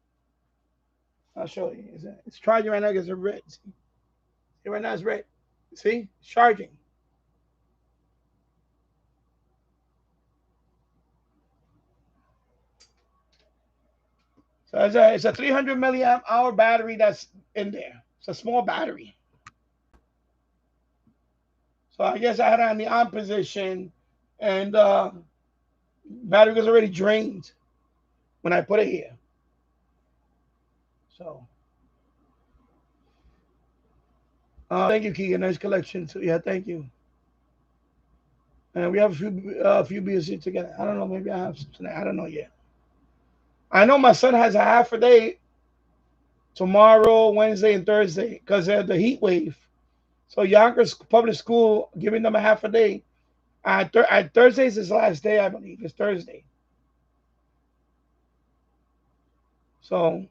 I'll show you. It's charging right now because it's red. See, right now it's red. See, it's charging. So it's a 300 milliamp hour battery that's in there. It's a small battery. So I guess I had it on the on position. and battery was already drained when I put it here. So, thank you, Keegan. Nice collection. So, yeah, thank you. And we have a few beers here together. I don't know. Maybe I have something. I don't know yet. I know my son has a half a day tomorrow, Wednesday, and Thursday because of the heat wave. So Yonkers Public School giving them a half a day. Thursday's his last day, I believe. It's Thursday. So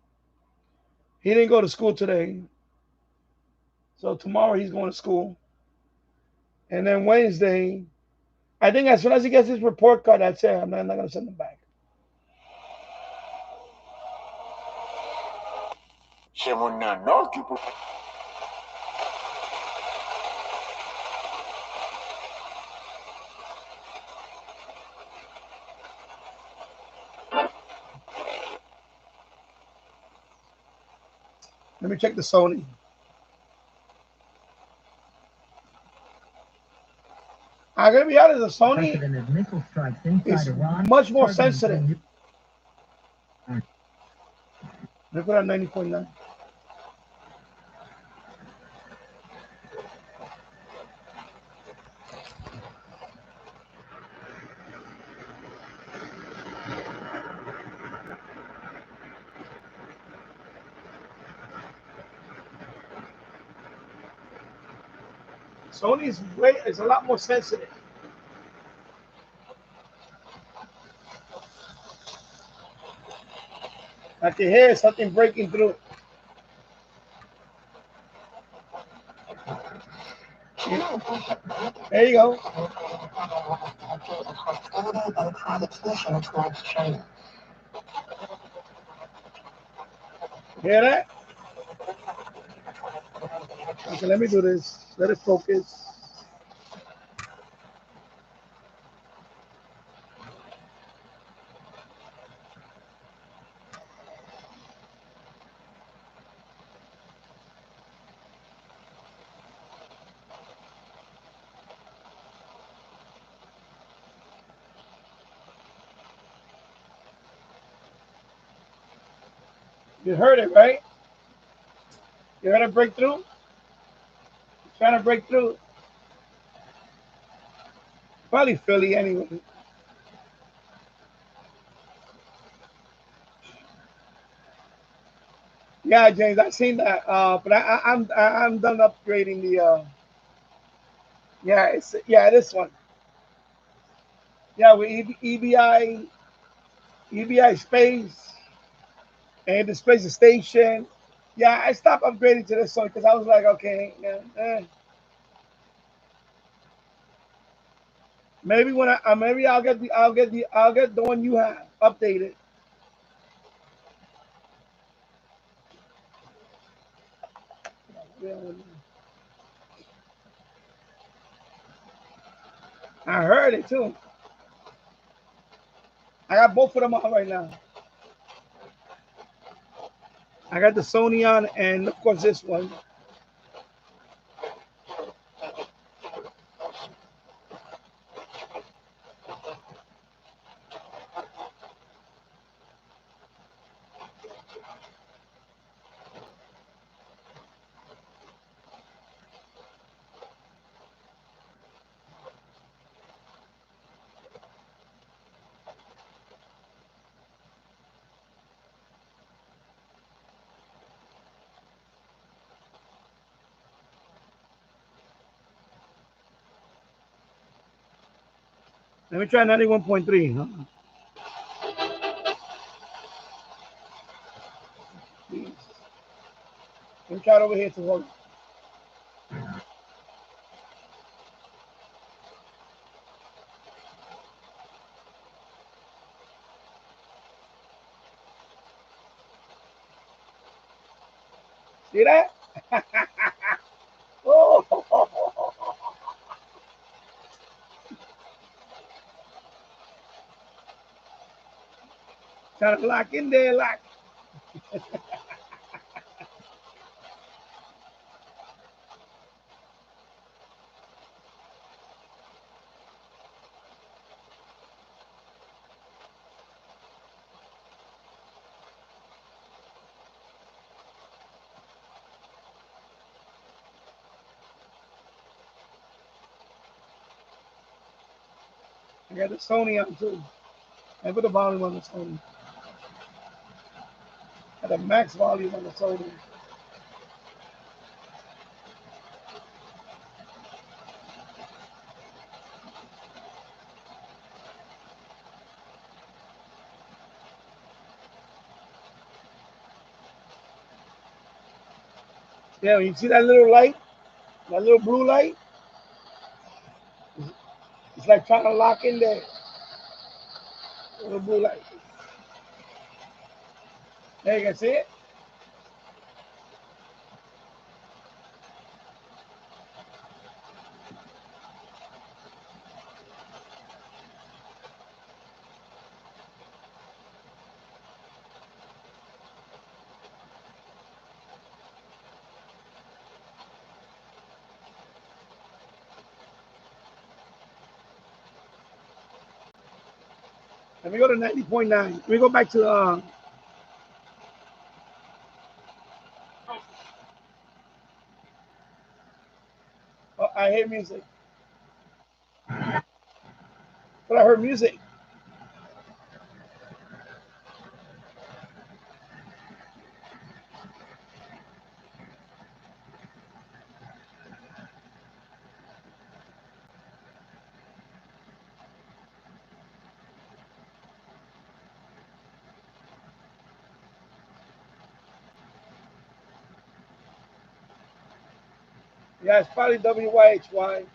he didn't go to school today. So tomorrow he's going to school. And then Wednesday, I think as soon as he gets his report card, that's it. I'm not going to send him back. Let me check the Sony. I'm going to be honest, the Sony is much more sensitive. Look at 90.9. Sony is a lot more sensitive. I can hear something breaking through. There you go. Hear that? Okay, let me do this. Let it focus. You heard it, right? You heard it break through? It's trying to break through. Probably Philly anyway. Yeah, James, I've seen that. But I'm done upgrading the. This one. Yeah, with EBI space, and the space station. Yeah, I stopped upgrading to this one because I was like, okay, maybe when maybe I'll get the one you have updated. I heard it too. I got both of them on right now. I got the Sony on, and of course this one. Let me try 91.3. Huh? Let me try it over here to work. See that? Oh. Trying to lock in there, lock. I got the Sony on too. I put the volume on the Sony. At the max volume on the Sony. Yeah, you see that little light? That little blue light? It's like trying to lock in there. Little blue light. There you can see it. Let me go to 90.9. Let me go back to oh, I hear music. But I heard music. Yeah, it's probably WYHY.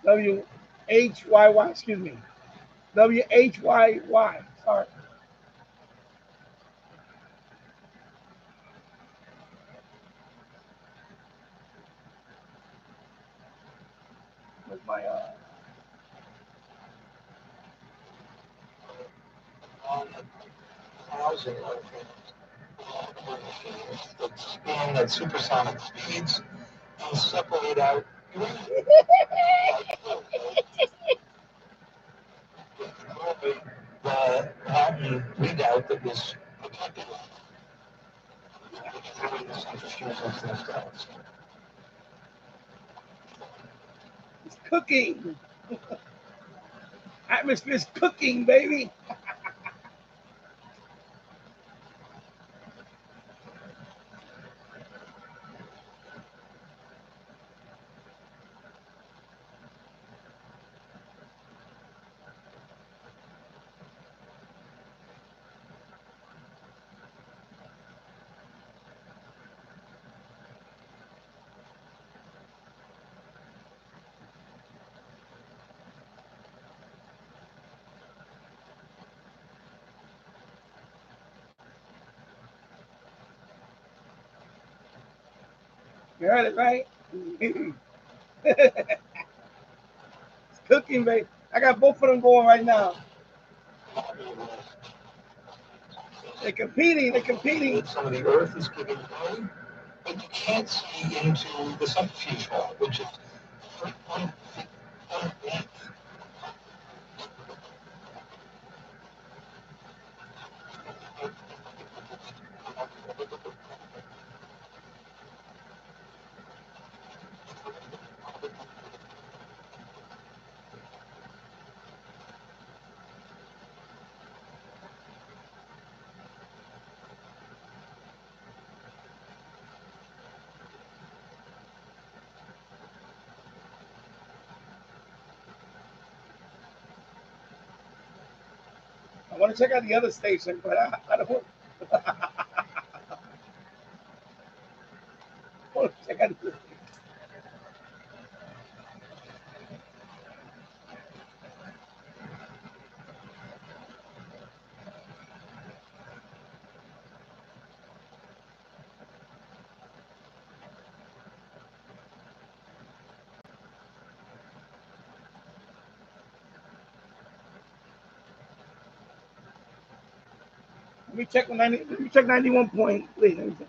WHYY, excuse me. WHYY. Sorry. Where's my expand at supersonic speeds and separate out the pattern readout that was protected. It's cooking. Atmosphere's cooking, baby. You heard it, right? It's cooking, baby. I got both of them going right now. They're competing. They're competing. Some of the Earth is giving way, but you can't see into the subterfuge hole, which is 1 feet underneath. I want to check out the other station, but I don't want to check out the Let me check 90. Let me check 91 point. Wait, let me check.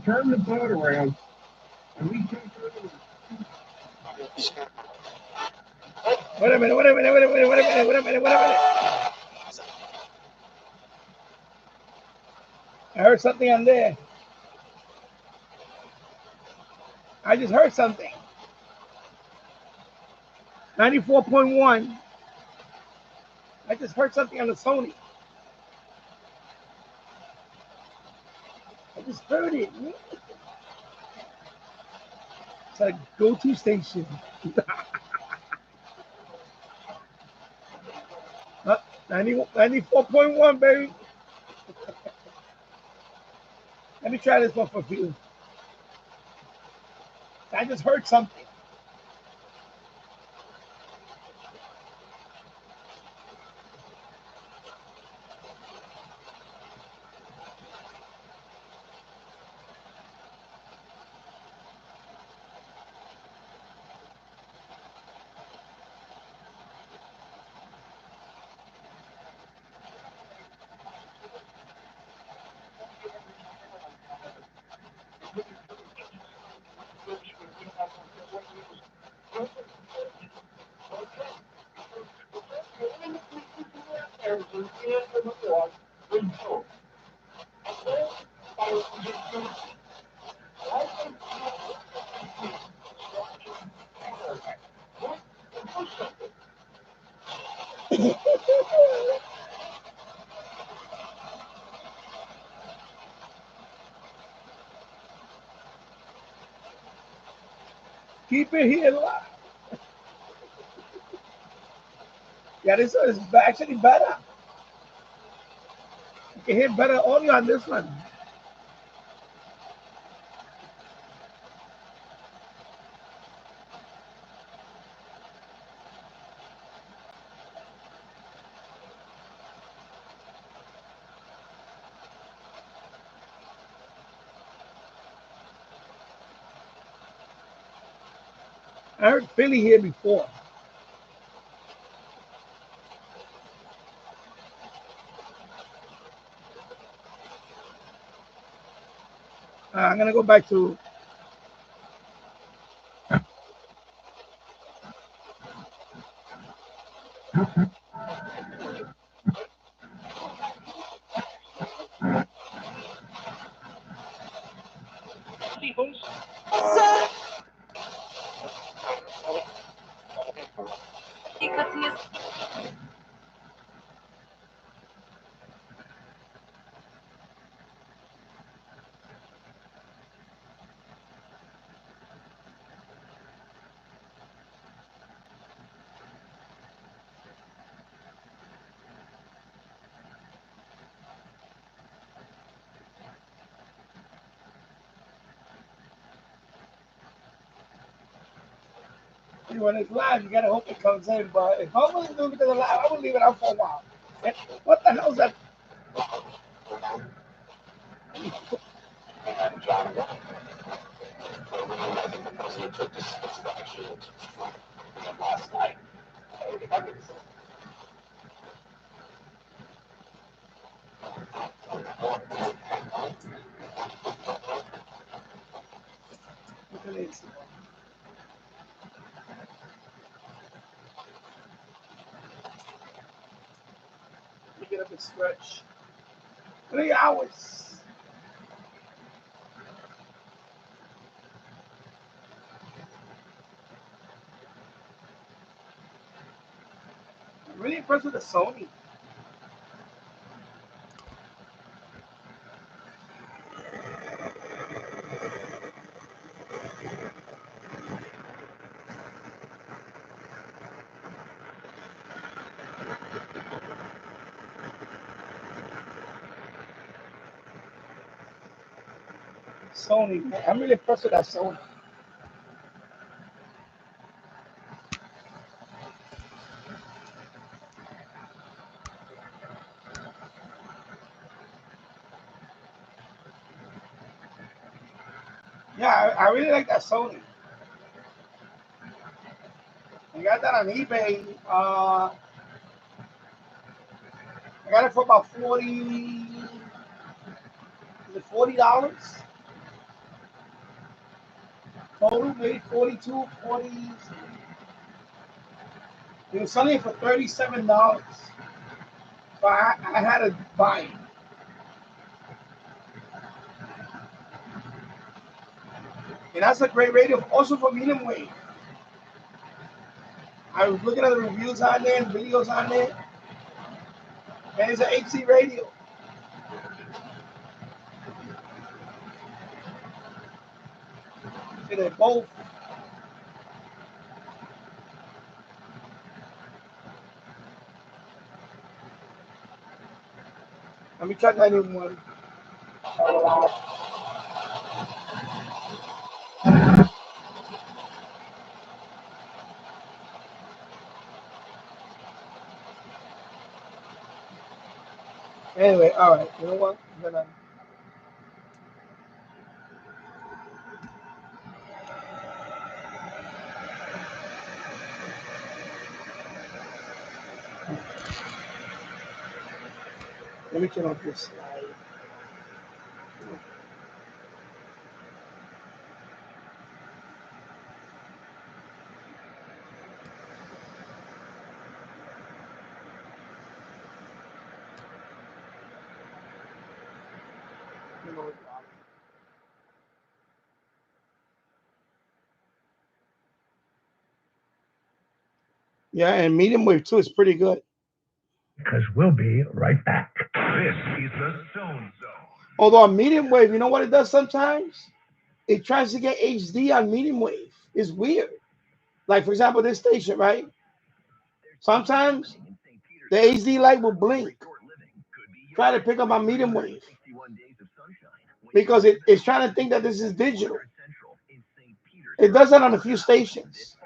turn the boat around, and we can Wait a minute, wait a minute, wait a minute, wait a minute, wait a minute, wait a minute. I heard something on there. I just heard something. 94.1. I just heard something on the Sony. I just heard it. It's a go-to station. 94.1, baby. Let me try this one for you. I just heard something. Keep it here live. Yeah, this one is actually better. You can hear better audio on this one. I heard Philly here before. I'm going to go back to... When it's live, you gotta hope it comes in. But if I wasn't doing it because of live, I would leave it out for a while. What the hell is that? Look at this. Let me get up and stretch. 3 hours. I'm really impressed with the Sony. Sony, man. I'm really impressed with that Sony. Yeah, I really like that Sony. I got that on eBay. I got it for about $40. Total maybe 42, 40. It was selling it for $37. So I had to buy it. And that's a great radio, also for medium wave. I was looking at the reviews on there and videos on there. And it's an HC radio. So they're both. Let me try that new one. Anyway, all right. You know what? I'm gonna. Let me turn off this slide. Yeah, and medium wave too is pretty good. Because we'll be right back. This is the Stone Zone. Although on medium wave, you know what it does sometimes? It tries to get HD on medium wave. It's weird. Like, for example, this station, right? Sometimes the HD light will blink. Try to pick up on medium wave. Because it's trying to think that this is digital. It does that on a few stations.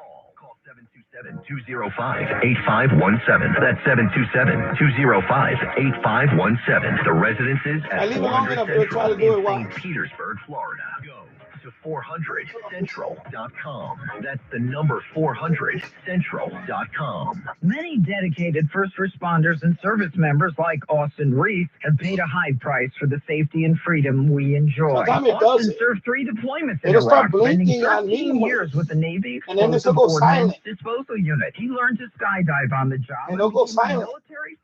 727-205-8517. That's 727-205-8517. The residences at 400 Central in St. Petersburg, Florida. Go to 400central.com. That's the number 400central.com. Many dedicated first responders and service members like Austin Reese have paid a high price for the safety and freedom we enjoy. Austin served 3 deployments in Iraq, spending 13 years with the Navy Explosive Ordnance Disposal Unit. He learned to skydive on the job. And it'll go silent.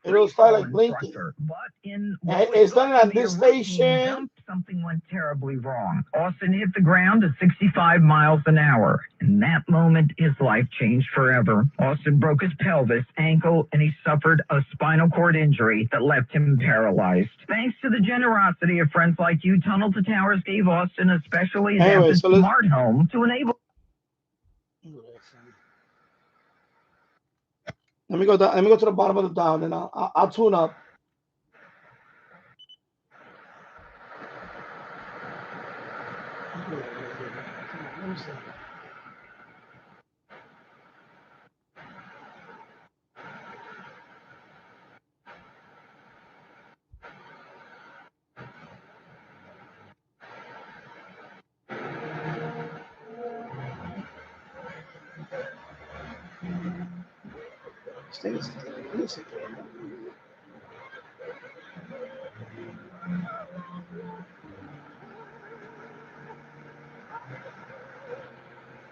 It'll start like blinking. But in it's done on this station. Something went terribly wrong. Austin hit the ground at 65 miles an hour. In that moment, his life changed forever. Austin broke his pelvis, ankle, and he suffered a spinal cord injury that left him paralyzed. Thanks to the generosity of friends like you, Tunnel to Towers gave Austin a specially adapted smart home to enable. Let me go down. Let me go to the bottom of the dial, and I'll tune up.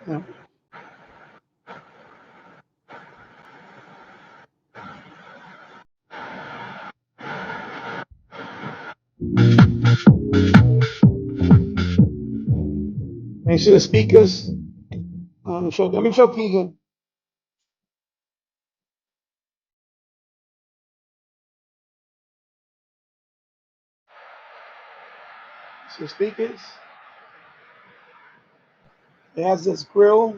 Yeah. Can you see the speakers? Let me show Keegan. See the speakers? It has this grill.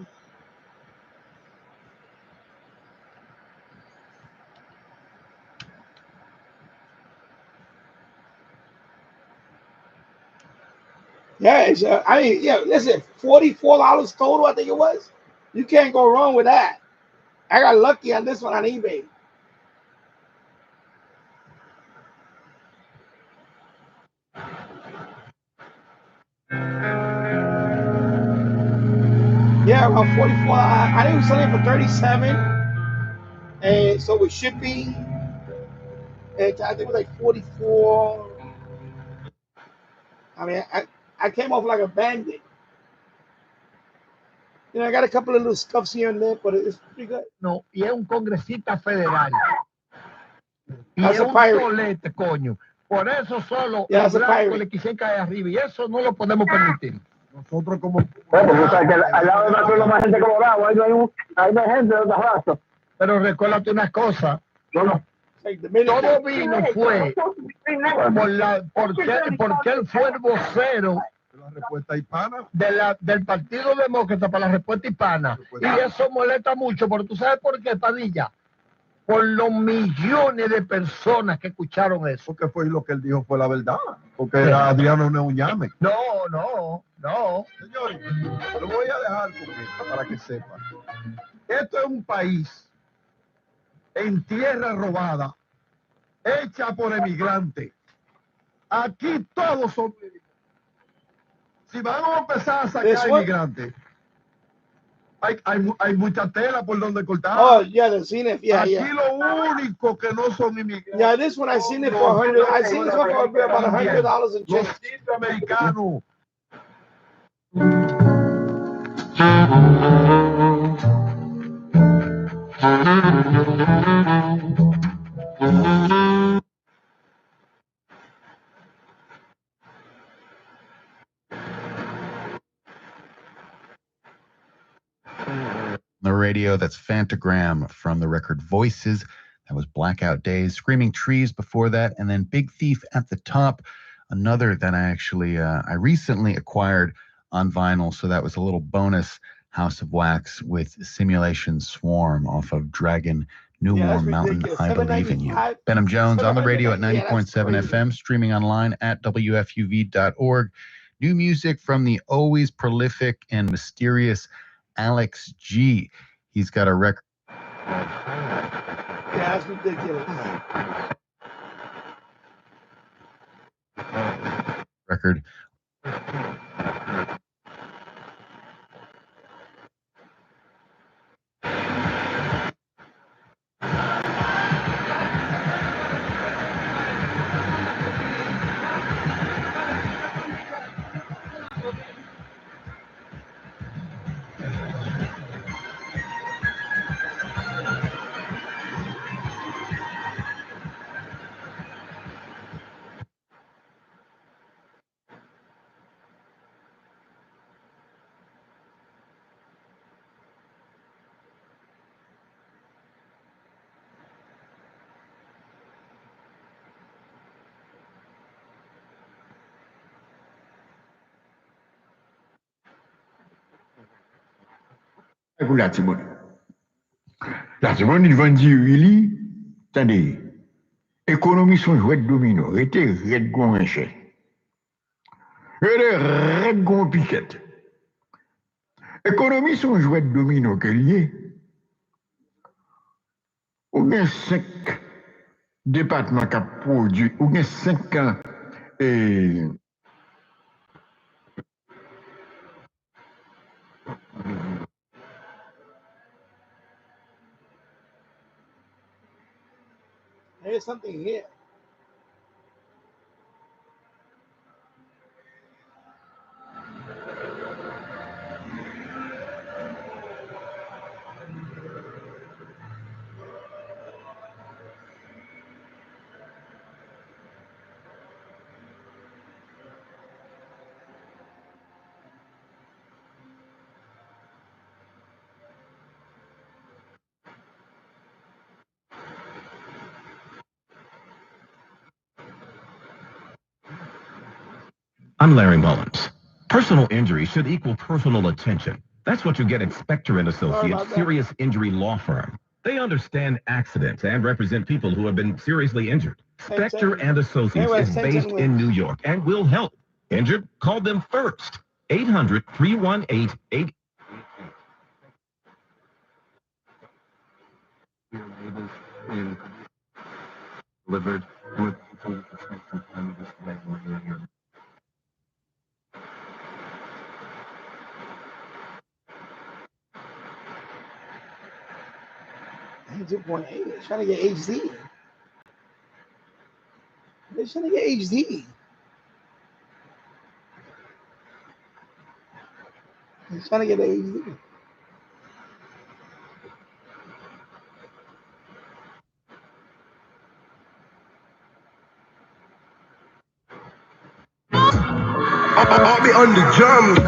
Yeah, it's listen, $44 total, I think it was. You can't go wrong with that. I got lucky on this one on eBay. Yeah, around 44. I think it was selling for 37. And so with shipping, and I think it was like 44. I mean, I came off like a bandit. You know, I got a couple of little scuffs here and there, but it's pretty good. No, y es un congresista federal. Y That's es a un pirate. tolete, coño. Por eso solo Yeah, los that's a blancos pirate. le quisieron caer arriba. Y eso no lo podemos permitir. Nosotros como... Porque tú sabes que al lado de nosotros no hay gente colorada, ahí no hay gente de otra raza. Pero recuérdate una cosa. No. Todo vino fue porque él fue el vocero La respuesta hispana. del Partido Demócrata para la respuesta hispana. Y eso molesta mucho, porque tú sabes por qué, Padilla. Por los millones de personas que escucharon eso. Porque fue lo que él dijo fue la verdad. Porque era Adriano Neuñame. No. Señores, lo voy a dejar con esto para que sepan. Esto es un país en tierra robada, hecha por emigrantes. Aquí todos son emigrantes. Si vamos a empezar a sacar inmigrantes, hay mucha tela por donde cortar. Oh, yeah, the seen it. Yeah, Aquí yeah. lo único que no son inmigrantes. Yeah, this one I seen it for $100. I seen this one for about $100 and change. Los centroamericanos. The radio, that's Fantagram from the record Voices. That was Blackout Days. Screaming Trees before that, and then Big Thief at the top. Another that I actually I recently acquired on vinyl, so that was a little bonus. House of Wax with Simulation Swarm off of Dragon New Warm Mountain. I Believe in You. Benham Jones on the radio at 90.7 FM, streaming online at WFUV.org. New music from the always prolific and mysterious Alex G. He's got a record. Yeah, that's ridiculous. Record. La seconde, il va dire, Willy, attendez, économie son jouet de domino, était red gon échelle. Red gon piquette. Économie son jouet de domino que lié. Ou bien 5 départements qui produit, ou bien 5 ans et. There's something here. I'm Larry Mullins. Personal injury should equal personal attention. That's what you get at Specter and Associates Serious Injury Law Firm. They understand accidents and represent people who have been seriously injured. Specter and Associates is based in New York and will help. Injured? Call them first. 800-318-8. Delivered with $2.8. They're trying to get HD. They're trying to get HD. They're trying to get HD. I'll be on the drums.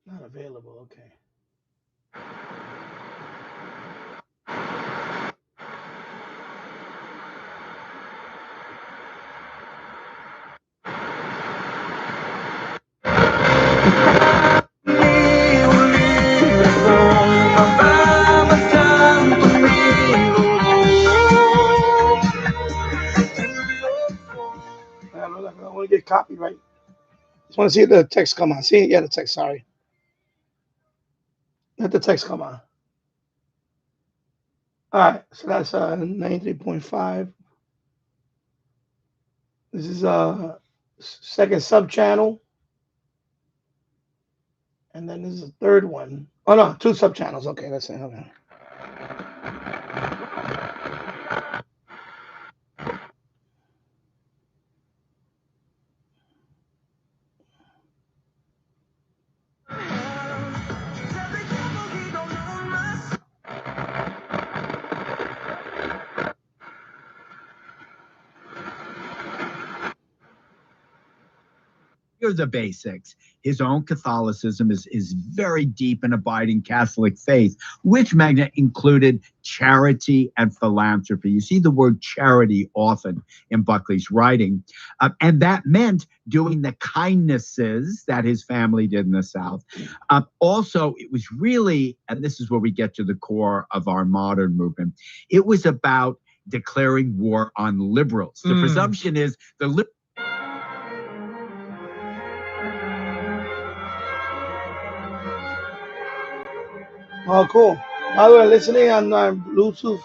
Not available. Okay. I don't want to get copyright. Just want to see the text come on. See? Yeah, the text. Sorry. Let the text come on. All right. So that's 93.5. This is second sub channel. And then this is the third one. Oh, no. 2 sub channels. Okay. That's it. Okay. Here are the basics. His own Catholicism is very deep and abiding Catholic faith, which Magna included charity and philanthropy. You see the word charity often in Buckley's writing. And that meant doing the kindnesses that his family did in the South. Also, it was really, and this is where we get to the core of our modern movement, it was about declaring war on liberals. The presumption is the liberals. Oh, cool. By the way, listening on Bluetooth,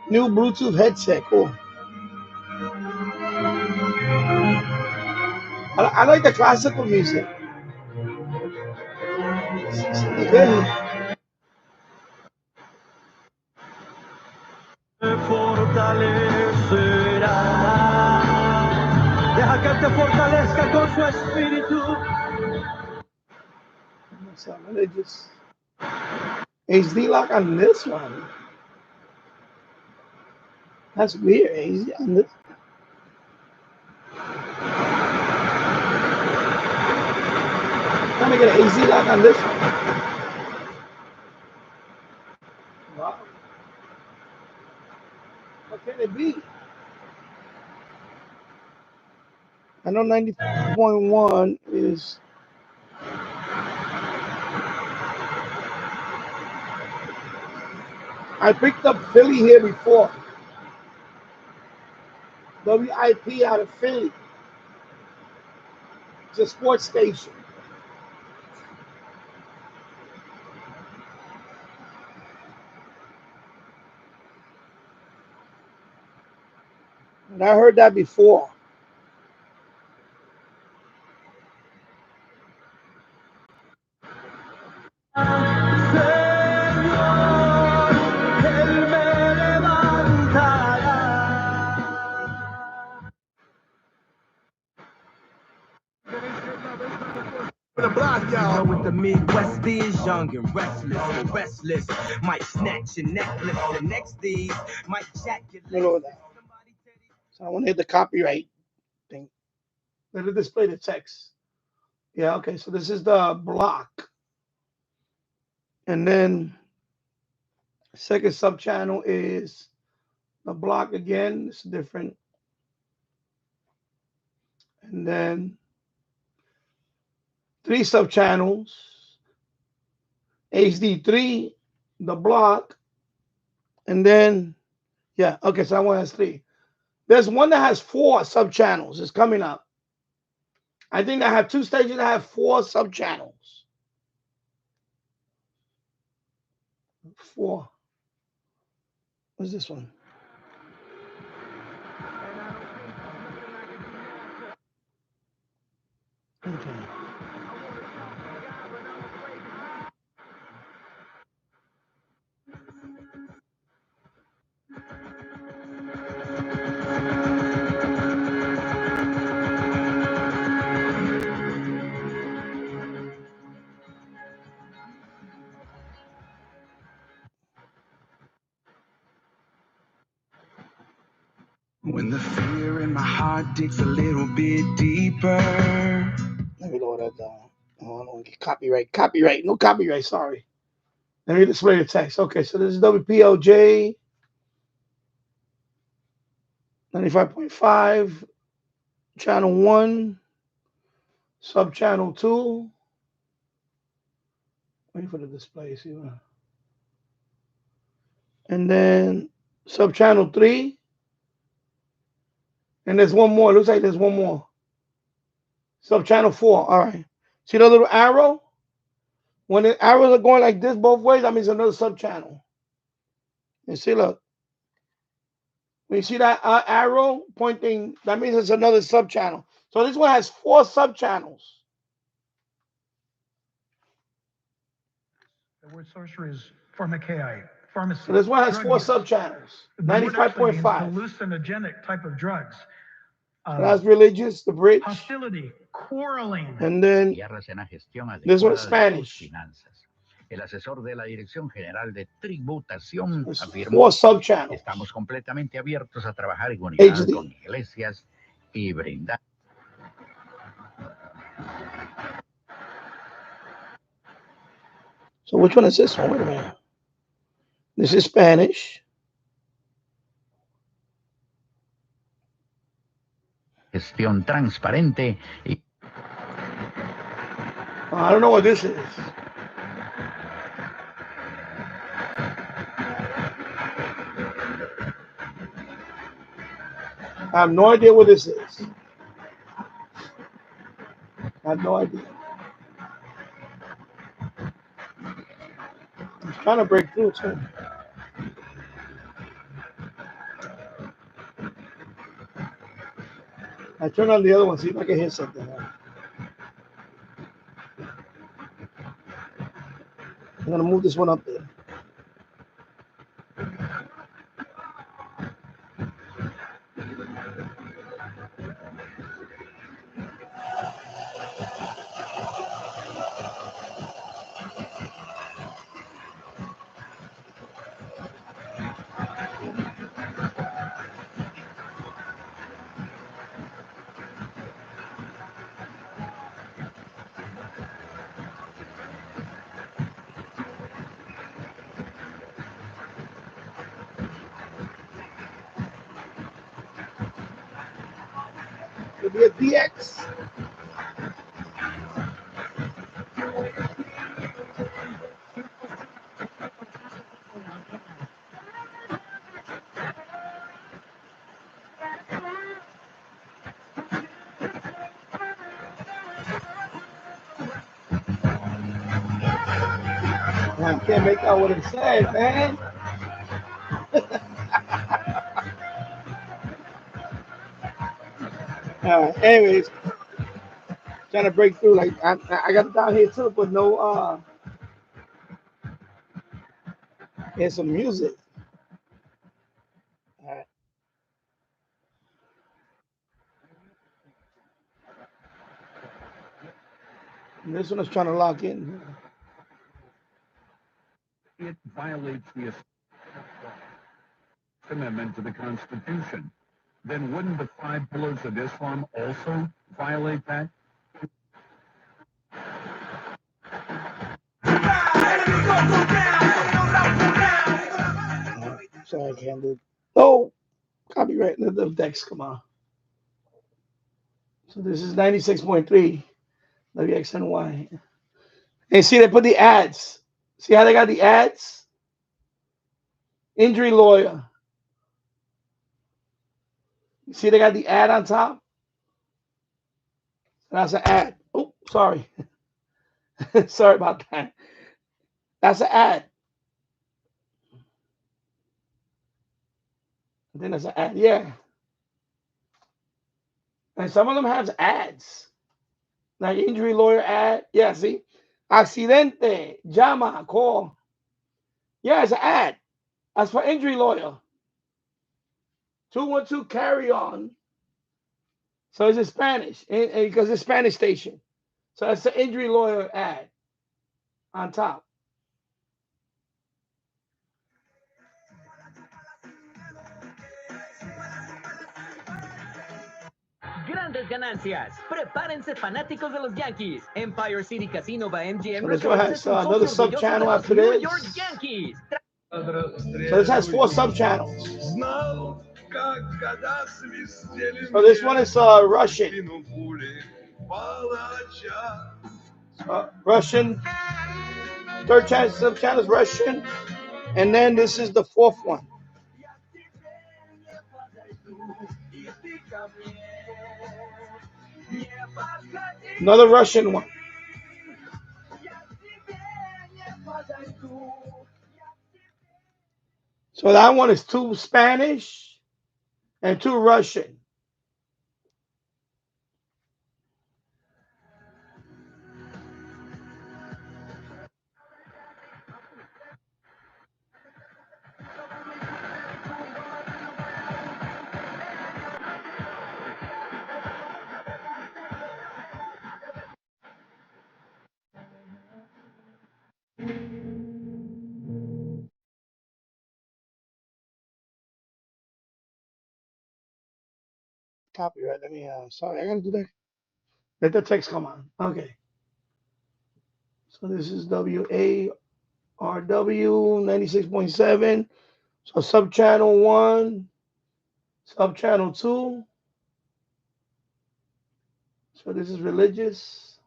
new Bluetooth headset. Cool. I like the classical music. It's good. Deja que te fortalezca con su espíritu. So they just HD lock on this one. That's weird. HD on this. Trying to get an HD lock on this one. Wow. What can it be? I know 90.1 is. I picked up Philly here before. WIP out of Philly. It's a sports station. And I heard that before. The block, y'all, with the Midwest is young and restless. Might snatch your necklace. The next these might jack your leg. So I want to hit the copyright thing. Let it display the text. Yeah, okay. So this is the block. And then second sub channel is the block again. It's different. And then 3 sub channels. HD3, the block. And then, yeah, okay, so that one has 3. There's one that has 4 sub channels. It's coming up. I think I have 2 stages that have 4 sub channels. 4. What's this one? Okay. When the fear in my heart digs a little bit deeper. Let me lower that down. Oh, I don't get copyright. Copyright. No copyright. Sorry. Let me display the text. Okay, so this is WPLJ 95.5, channel 1, sub channel 2. Wait for the display. See what? And then sub channel 3. And there's one more. Looks like there's one more. Sub channel 4. All right. See the little arrow? When the arrows are going like this both ways, that means another sub channel. And see, look. When you see that arrow pointing, that means it's another sub channel. So this one has 4 sub channels. The word sorcery is pharmakeia, pharmacy. So this one has drug 4 use. sub channels. The word actually means 95.5. hallucinogenic type of drugs. So that's religious, the bridge. Hostility, quarreling. And then this one is Spanish. El asesor de la Dirección General de Tributación afirmó: 4 sub channels. Estamos completamente abiertos a trabajar en unidad con iglesias y brindar. So which one is this one? Wait a minute. This is Spanish. Gestión transparente y I don't know what this is. I have no idea what this is. I have no idea. I'm trying to break through too. I turn on the other one, see if I can hear something. I'm gonna move this one up there. It'll be a DX. I can't make out what it says, man. Anyways, trying to break through. Like I got it down here too, but no. Here's some music. All right. And this one is trying to lock in. It violates the amendment to the Constitution. Then wouldn't the 5 pillars of Islam also violate that? Sorry, I can't do it. Oh, copyright. The decks, come on. So this is 96.3 WXNY. And see, they put the ads. See how they got the ads? Injury lawyer. See, they got the ad on top. That's an ad. Oh, sorry. Sorry about that. That's an ad. I think that's an ad. Yeah. And some of them have ads. Like injury lawyer ad. Yeah, see? Accidente. Llama. Call. Yeah, it's an ad. That's for injury lawyer. 212 carry on. So it's in Spanish. Because it's Spanish station. So that's the injury lawyer ad on top. grandes ganancias. Prepárense fanáticos de los Yankees. Empire City Casino by MGM So this one Resorts has es un another socio sub orgulloso de channel los after New this. York Yankees. So this has 4 sub channels. So this one is Russian. Russian. Third channel, sub channel is Russian. And then this is the 4th one. Another Russian one. So that one is 2 Spanish and 2 Russian. Copyright. Let me. Sorry, I gotta do that. Let the text come on. Okay. So this is WARW 96.7. So sub channel 1, sub channel 2. So this is religious.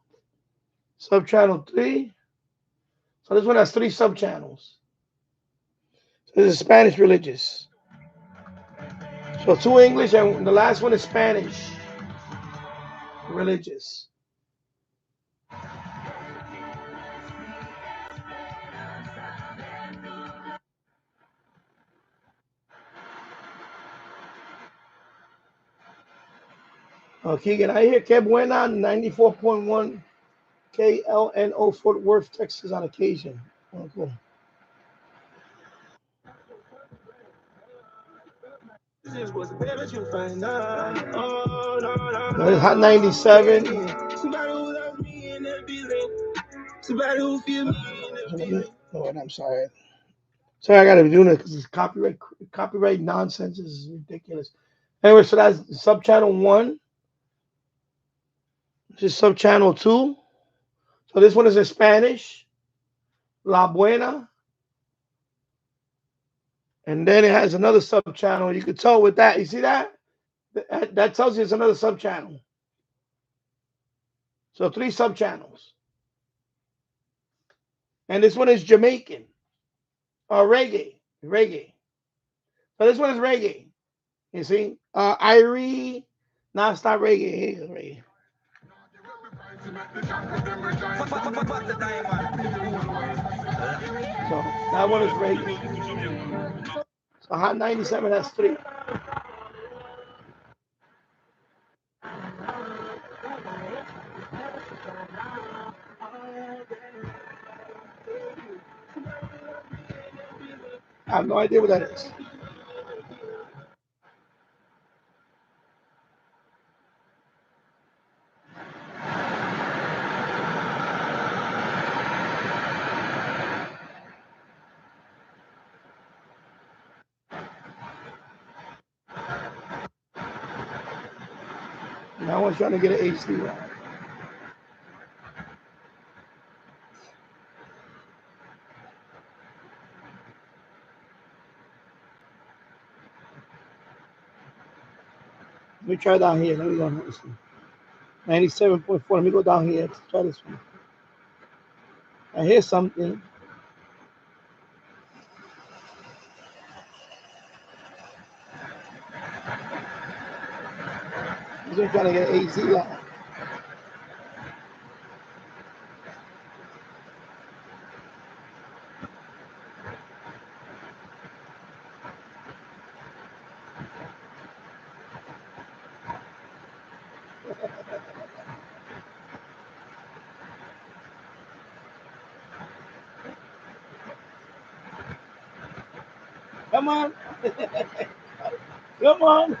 Sub channel 3. So this one has 3 sub channels. So this is Spanish religious. So 2 English and the last one is Spanish religious. Keegan, I hear Que Buena 94.1 KLNO Fort Worth, Texas on occasion. Oh, cool. This is Hot 97. Oh, and I'm sorry. Sorry, I gotta be doing it because it's copyright nonsense is ridiculous. Anyway, so that's sub channel 1. This is sub channel 2. So this one is in Spanish, La Buena. And then it has another sub channel. You could tell with that. You see that? That tells you it's another sub channel. So 3 sub channels. And this one is Jamaican. Or reggae. Reggae. So this one is reggae. You see? Irie. No, it's not reggae. Here it is, reggae. So that one is reggae. So Hot 97 has 3. I have no idea what that is. Now one's trying to get an HD right. Let me try down here. Let me go on this one. 97.4. Let me go down here. Let's try this one. I hear something. He's just trying to get an AZ line. Come on. Come on.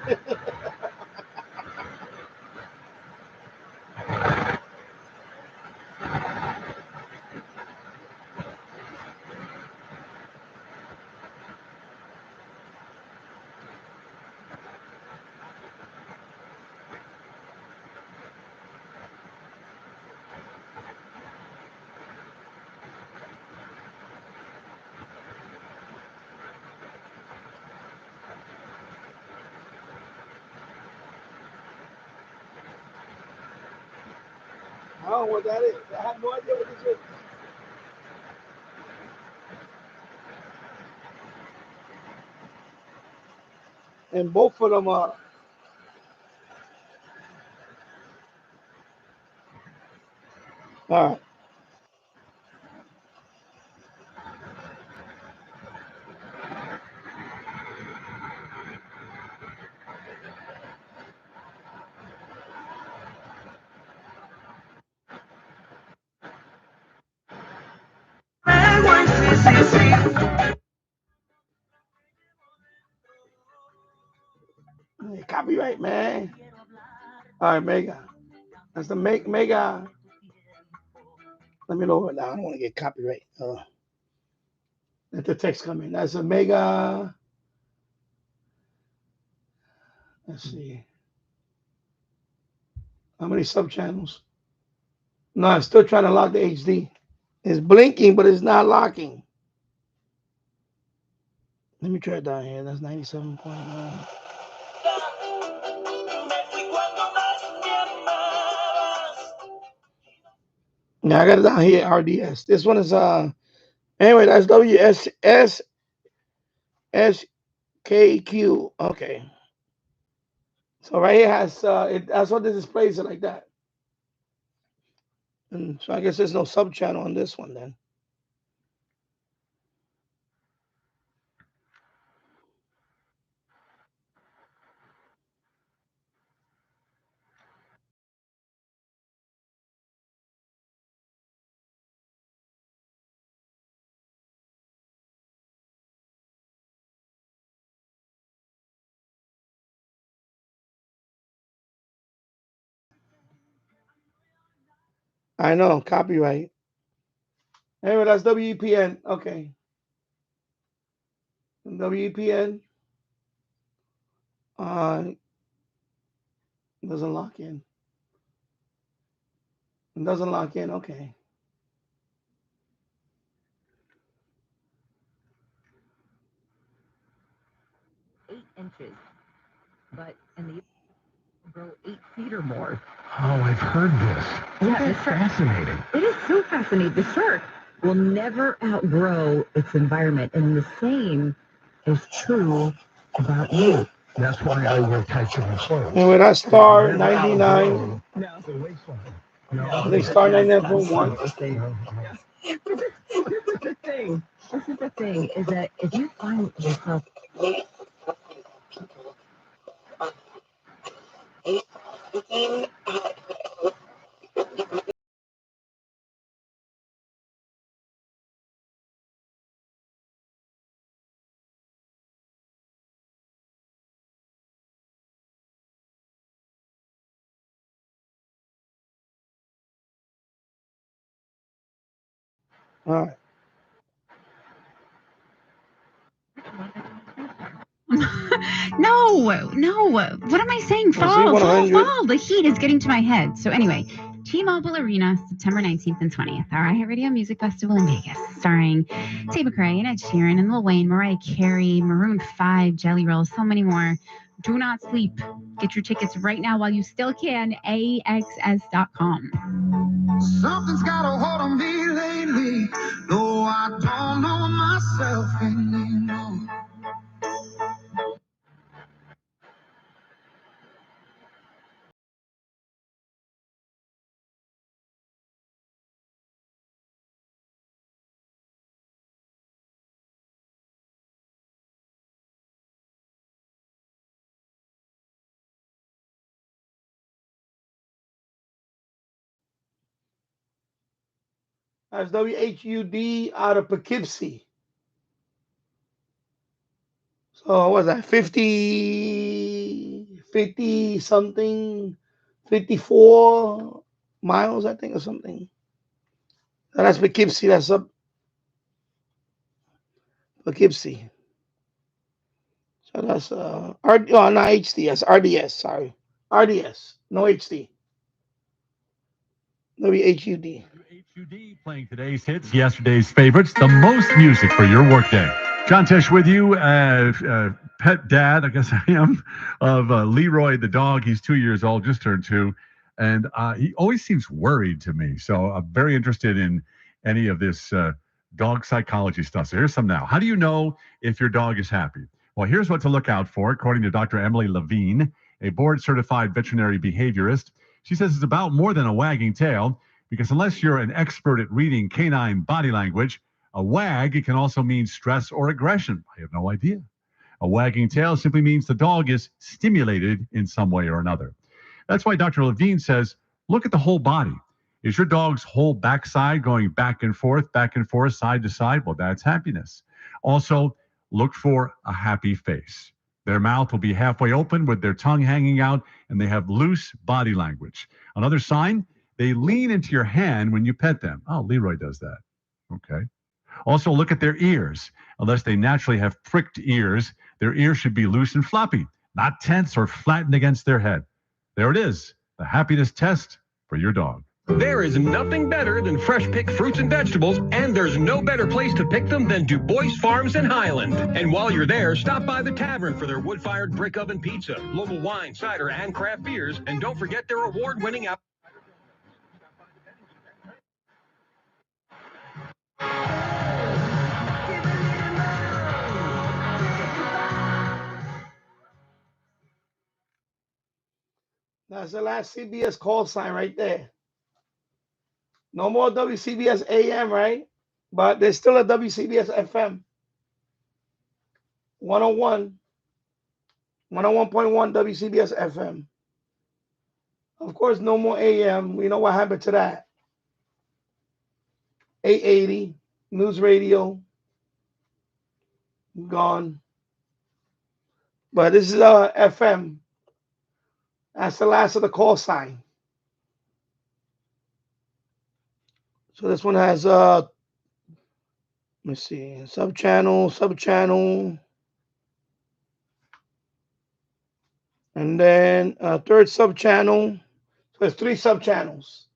I don't know what that is. I have no idea what this is. And both of them are. All right. Copyright, man. All right, Mega. That's the Mega. Let me lower it down. I don't want to get copyright. Let the text come in. That's a Mega. Let's see. How many sub-channels? No, it's still trying to lock the HD. It's blinking, but it's not locking. Let me try it down here. That's 97.9. Yeah, I got it down here, RDS. This one is anyway, that's WSSKQ. Okay. So right here has that's what this displays it like that. And so I guess there's no sub channel on this one then. I know, copyright. Anyway, that's WEPN. Okay. WEPN doesn't lock in. It doesn't lock in. Okay. Inches, but in the grow 8 feet or more. Oh, I've heard this. Yeah, It's fascinating. It is so fascinating. The shark will never outgrow its environment, and the same is true about you. That's why I wear tights and clothes. Anyway, that's star 99. No. I think star 99.1. This is the thing, is that if you find yourself All right. No. What am I saying? Fall. The heat is getting to my head. So anyway, T-Mobile Arena, September 19th and 20th, our iHeartRadio Music Festival in Vegas, starring Tay McRae and Ed Sheeran and Lil Wayne, Mariah Carey, Maroon 5, Jelly Roll, so many more. Do not sleep. Get your tickets right now while you still can. AXS.com. Something's got a hold on me lately. No, I don't know myself anymore. That's WHUD out of Poughkeepsie. So what was that? 50 something, 54 miles, I think, or something. So that's Poughkeepsie. That's up Poughkeepsie. So that's not HD. That's RDS. Sorry, RDS. No HD. WHUD. WHUD playing today's hits, yesterday's favorites, the most music for your workday. John Tesh with you, pet dad, I guess I am, of Leroy the dog. He's 2 years old, just turned 2. And he always seems worried to me. So I'm very interested in any of this dog psychology stuff. So here's some now. How do you know if your dog is happy? Well, here's what to look out for, according to Dr. Emily Levine, a board-certified veterinary behaviorist. She says it's about more than a wagging tail, because unless you're an expert at reading canine body language, a wag can also mean stress or aggression. I have no idea. A wagging tail simply means the dog is stimulated in some way or another. That's why Dr. Levine says, look at the whole body. Is your dog's whole backside going back and forth, side to side? Well, that's happiness. Also, look for a happy face. Their mouth will be halfway open with their tongue hanging out, and they have loose body language. Another sign, they lean into your hand when you pet them. Oh, Leroy does that. Okay. Also, look at their ears. Unless they naturally have pricked ears, their ears should be loose and floppy, not tense or flattened against their head. There it is, the happiness test for your dog. There is nothing better than fresh picked fruits and vegetables, and there's no better place to pick them than Du Bois Farms in Highland. And while you're there, stop by the tavern for their wood-fired brick oven pizza, local wine, cider, and craft beers, and don't forget their award-winning app. That's the last CBS call sign right there. No more WCBS AM, right? But there's still a WCBS FM. 101.1 WCBS FM. Of course, no more AM. We know what happened to that. 880, News Radio, gone. But this is FM. That's the last of the call sign. So this one has let's see, sub channel, and then third sub channel. So there's 3 sub channels.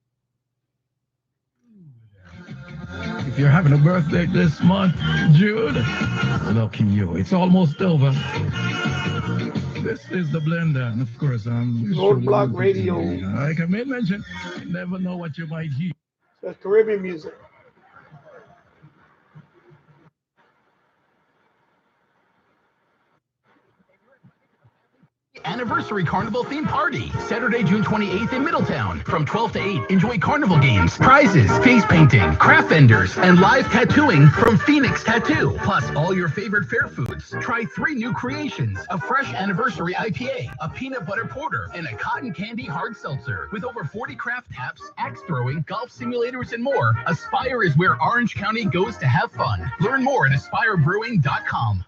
If you're having a birthday this month, Jude, lucky you. It's almost over. This is the blender, and of course, Roadblock Radio. Like I made mention, you never know what you might hear. That's Caribbean music. Anniversary Carnival theme party, Saturday, June 28th in Middletown. From 12 to 8, enjoy carnival games, prizes, face painting, craft vendors, and live tattooing from Phoenix Tattoo. Plus, all your favorite fair foods. Try 3 new creations, a fresh anniversary IPA, a peanut butter porter, and a cotton candy hard seltzer. With over 40 craft taps, axe throwing, golf simulators, and more, Aspire is where Orange County goes to have fun. Learn more at aspirebrewing.com.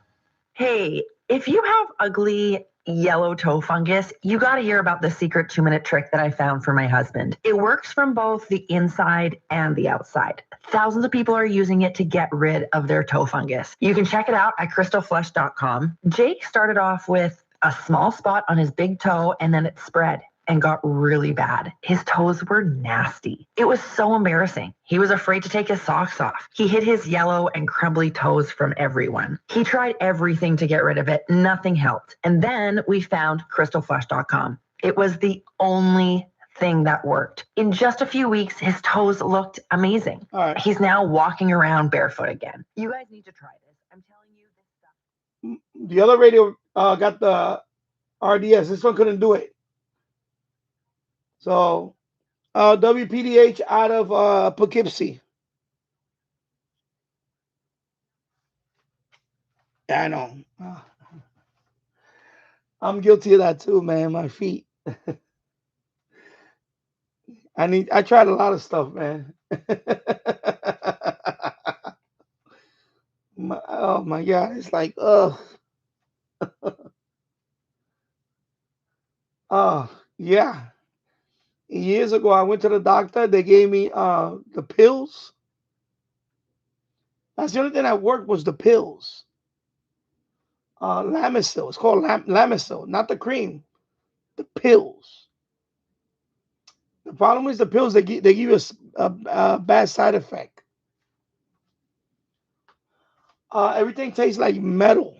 Hey, if you have ugly yellow toe fungus, you got to hear about the secret 2-minute trick that I found for my husband. It works from both the inside and the outside. Thousands of people are using it to get rid of their toe fungus. You can check it out at crystalflesh.com. Jake started off with a small spot on his big toe, and then it spread and got really bad. His toes were nasty. It was so embarrassing. He was afraid to take his socks off. He hid his yellow and crumbly toes from everyone. He tried everything to get rid of it. Nothing helped. And then we found crystalflesh.com. It was the only thing that worked. In just a few weeks, his toes looked amazing. All right. He's now walking around barefoot again. You guys need to try this. I'm telling you this stuff. The other radio got the RDS. This one couldn't do it. So, WPDH out of Poughkeepsie. Yeah, I know. I'm guilty of that too, man. My feet. I tried a lot of stuff, man. Oh my God, it's like, oh, yeah. Years ago, I went to the doctor. They gave me the pills. That's the only thing that worked was the pills. Lamisil. It's called Lamisil, not the cream. The pills. The problem is the pills, they give you a bad side effect. Everything tastes like metal,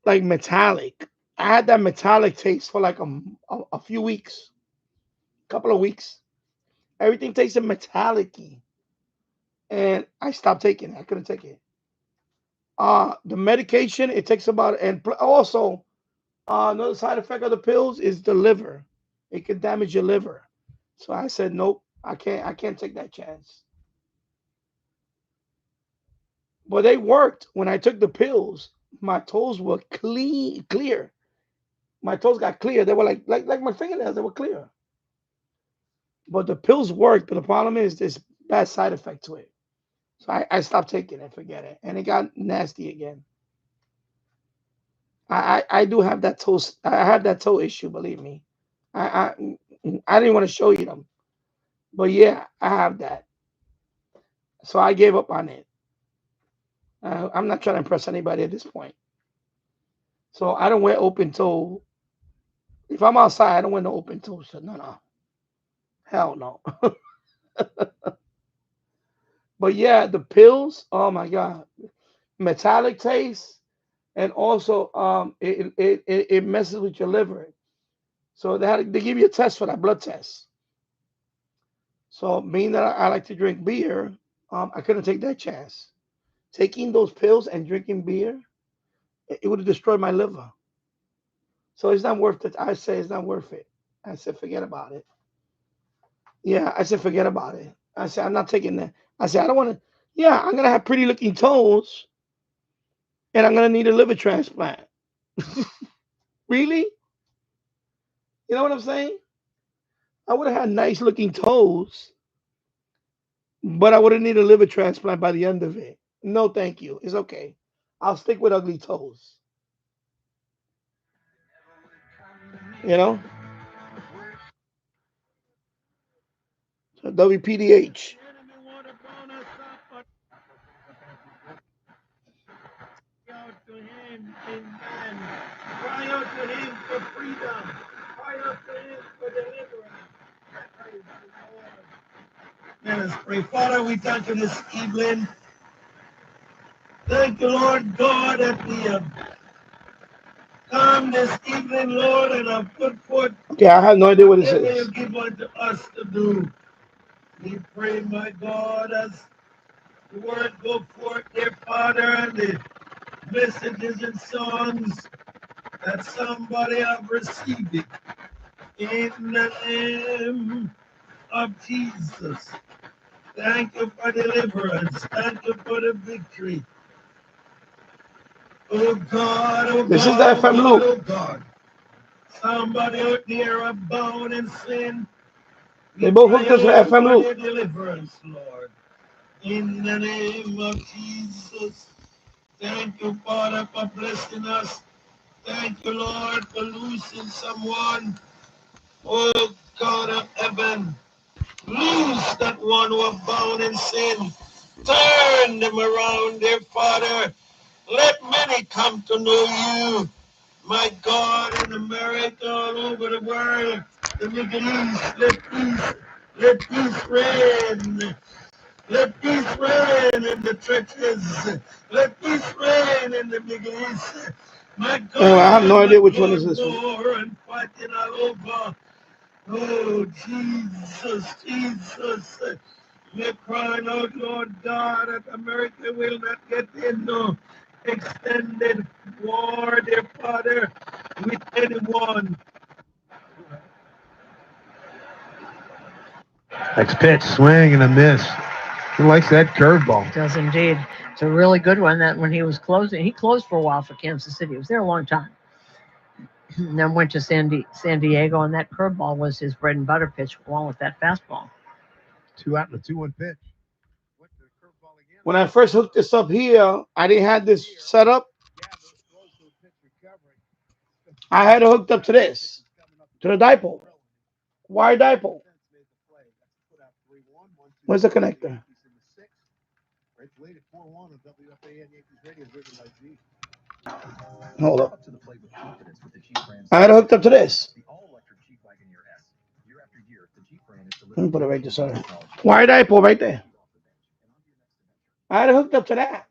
like metallic. I had that metallic taste for like a few weeks. couple of weeks. Everything tastes metallic-y. And I stopped taking it. I couldn't take it. The medication, it takes about, and also another side effect of the pills is the liver. It can damage your liver. So I said, nope, I can't take that chance. But they worked. When I took the pills, my toes were clear. My toes got clear. They were like my fingernails, they were clear. But the pills worked, but the problem is this bad side effect to it. So I stopped taking it, forget it. And it got nasty again. I do have that toe. I have that toe issue, believe me. I didn't want to show you them. But yeah, I have that. So I gave up on it. I'm not trying to impress anybody at this point. So I don't wear open toe. If I'm outside, I don't wear no open toes. So no. Hell no. But yeah, the pills, oh my God. Metallic taste. And also it messes with your liver. So they give you a test for that, blood test. So being that I like to drink beer, I couldn't take that chance. Taking those pills and drinking beer, it would have destroyed my liver. So it's not worth it. I say it's not worth it. I said, forget about it. Yeah, I said, forget about it. I said, I'm not taking that. I said, I don't want to. Yeah, I'm going to have pretty looking toes and I'm going to need a liver transplant. Really? You know what I'm saying? I would have had nice looking toes, but I would have needed a liver transplant by the end of it. No, thank you. It's okay. I'll stick with ugly toes. You know? So WPDH. Cry out to him for freedom. Cry out to him for deliverance. Let us pray. Father, we thank you this evening. Thank you, Lord God, that we have come this evening, Lord, and have put forth. Okay, I have no idea what this is. You give unto us to do. We pray, my God, as the word go forth, dear Father, and the messages and songs that somebody have received it. In the name of Jesus. Thank you for deliverance. Thank you for the victory. Oh God, oh God. This is the FM loop. Oh God. Somebody out there are bound in sin. They both hooked us with FM loop. Deliverance, Lord. In the name of Jesus. Thank you, Father, for blessing us. Thank you, Lord, for loosing someone. Oh God of heaven. Loose that one who are bound in sin. Turn them around, dear Father. Let many come to know you. My God, in America, all over the world, the Middle East, let peace reign. Let peace reign in the churches. Let peace reign in the Middle East. My God, I have no idea which one is this one. And fighting all over. Oh, Jesus, Jesus. We're crying out, Lord God, that America will not get in no extended war, dear Father, with anyone. Next pitch, swing and a miss. He likes that curveball. Does indeed. It's a really good one. That when he was closing, he closed for a while for Kansas City. He was there a long time. And then went to San Diego, and that curveball was his bread and butter pitch, along with that fastball. 2 out and a 2-1 pitch. When I first hooked this up here, I didn't have this set up. I had it hooked up to this, to the dipole, wire dipole. Where's the connector? Hold up. I had it hooked up to this. Let me put it right there, sorry. Wire dipole right there. I had it hooked up to that.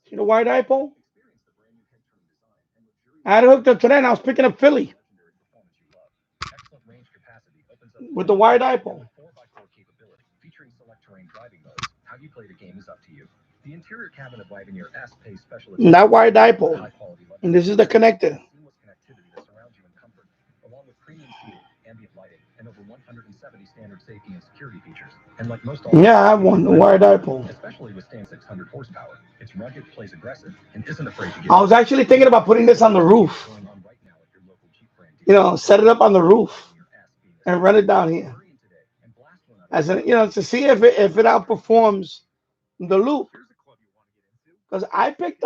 See the wire dipole? I had it hooked up today, and I was picking up Philly with the wire dipole. Featuring select terrain driving modes. How you play the game is up to you. The interior cabinet light in your S-Pace special Not wire dipole. And this is the connector. seamless connectivity that surrounds you in comfort, along with premium seating, ambient lighting, and over 170 standard safety and security features. And like most Yeah, I have one, the wire dipole. especially withstands 600 horsepower. It's rugged, plays aggressive, and isn't afraid to get. I was actually thinking about putting this on the roof. You know, set it up on the roof and run it down here. As an, you know, to see if it outperforms the loop. Because I picked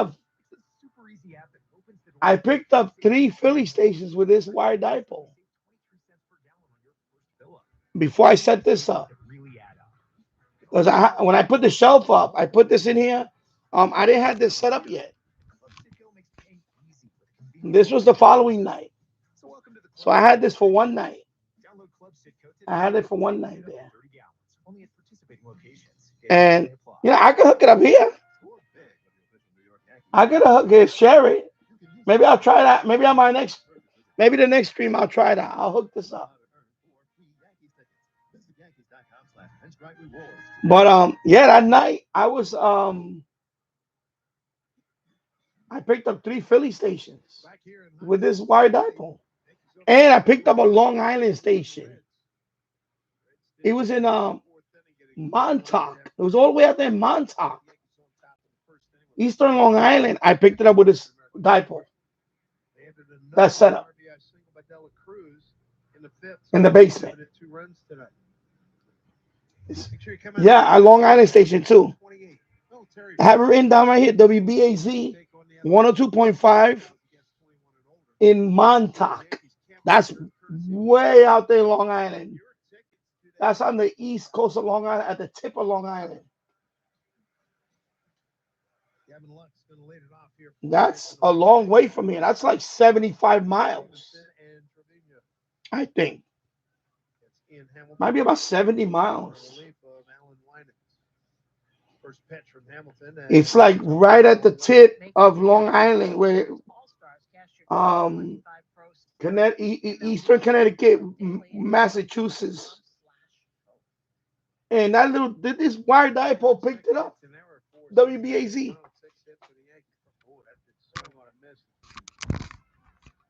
up 3 Philly stations with this wire dipole before I set this up. Because when I put the shelf up, I put this in here. I didn't have this set up yet. This was the following night. So I had this for one night. I had it for one night there. And, you know, I could hook it up here. I could hook it, share it. Maybe I'll try that. Maybe on maybe the next stream I'll try that. I'll hook this up. But yeah, that night I was I picked up 3 Philly stations with this wire dipole. And I picked up a Long Island station. It was in Montauk. It was all the way out there in Montauk. Eastern Long Island. I picked it up with this dipole. That setup. In the basement. Yeah, a Long Island station too. I have it written down right here. WBAZ 102.5 in Montauk. That's way out there in Long Island. That's on the east coast of Long Island, at the tip of Long Island. That's a long way from here. That's like 75 miles, I think. Might be about 70 miles. It's like right at the tip of Long Island, where Eastern Connecticut, Massachusetts. And that this wire dipole picked it up. WBAZ.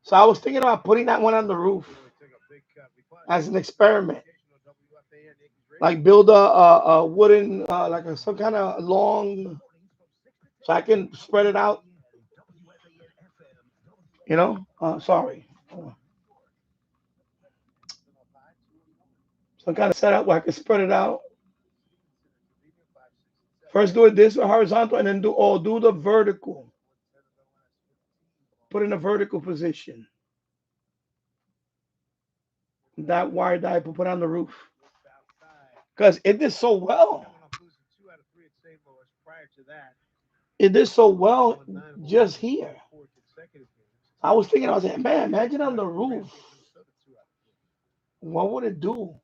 So I was thinking about putting that one on the roof as an experiment. Like build a wooden, like some kind of long, so I can spread it out. You know, sorry. Some kind of setup where I can spread it out. First do it this way, horizontal, and then do the vertical. Put in a vertical position. That wire dipole put on the roof. Because it did so well. It did so well just here. I was thinking, I was like, man, imagine on the roof. What would it do?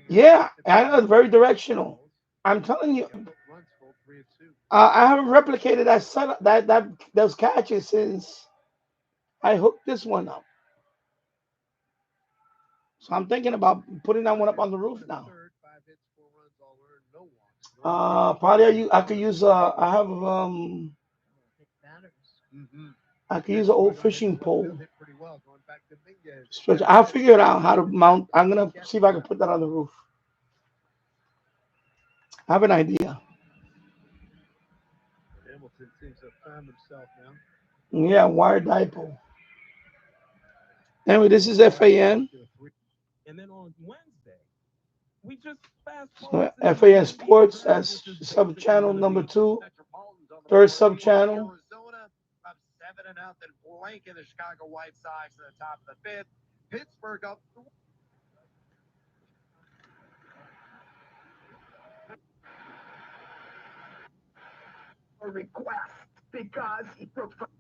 Yeah, I know it's very directional. I'm telling you. I haven't replicated that setup, those catches since I hooked this one up. So I'm thinking about putting that one up on the roof now. Probably I could use I could use an old fishing pole. I'll figure it out how to mount. I'm gonna see if I can put that on the roof. I have an idea. Yeah, wire dipole. Anyway, this is FAN. And then on Wednesday, we just so FAN Sports, that's sub channel number 2, third sub channel. 7-0, blanking the Chicago White Sox at the top of the 5th. Pittsburgh up. A request because he provides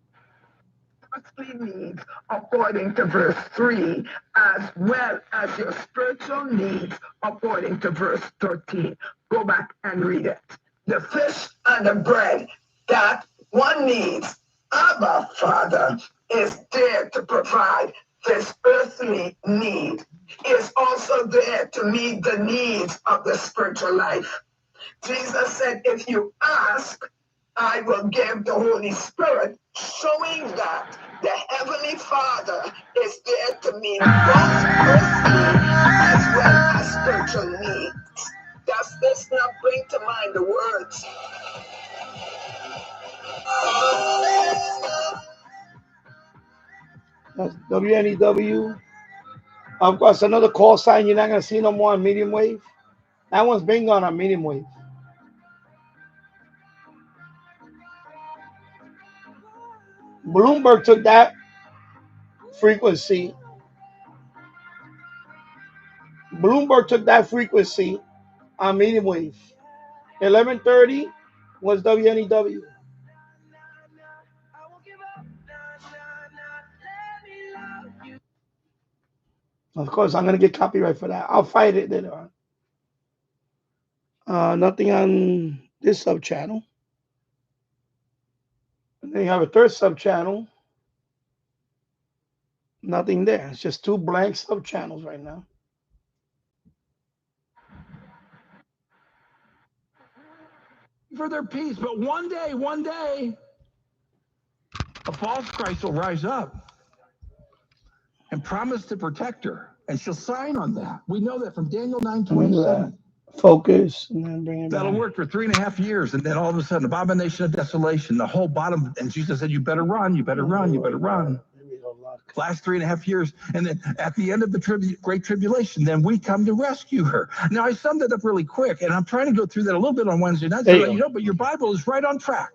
needs according to verse 3, as well as your spiritual needs according to verse 13. Go back and read it. The fish and the bread that one needs Abba Father is there to provide this earthly need. He is also there to meet the needs of the spiritual life. Jesus said, if you ask, I will give the Holy Spirit, showing that the Heavenly Father is there to meet both earthly as well as spiritual needs. Does this not bring to mind the words? That's WNEW. Of course, another call sign you're not going to see no more on medium wave. That one's been gone on medium wave. Bloomberg took that frequency. Bloomberg took that frequency on medium wave. 1130 was WNEW. Of course, I'm going to get copyright for that. I'll fight it later on. Nothing on this sub channel. And then you have a third sub channel. Nothing there. It's just two blank sub channels right now. For their peace, but one day, a false Christ will rise up and promise to protect her, and she'll sign on that. We know that from Daniel 9:27. Focus and then bring it That'll back. work for 3.5 years, and then all of a sudden, abomination of desolation, the whole bottom. And Jesus said, "You better run, you better run, you better run." Last 3.5 years, and then at the end of the great tribulation, then we come to rescue her. Now I summed it up really quick, and I'm trying to go through that a little bit on Wednesday night, so that you know. But your Bible is right on track.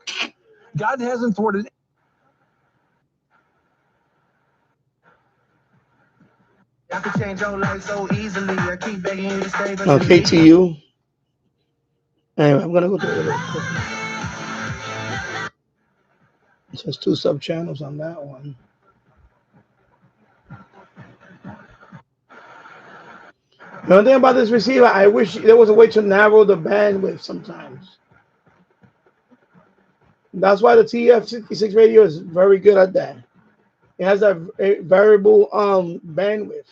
God hasn't thwarted. I could change your life so easily. I keep begging you to stay. KTU. Anyway, I'm going to go through it real quick. It says two sub channels on that one. The only thing about this receiver, I wish there was a way to narrow the bandwidth sometimes. That's why the TF66 radio is very good at that. It has a variable bandwidth.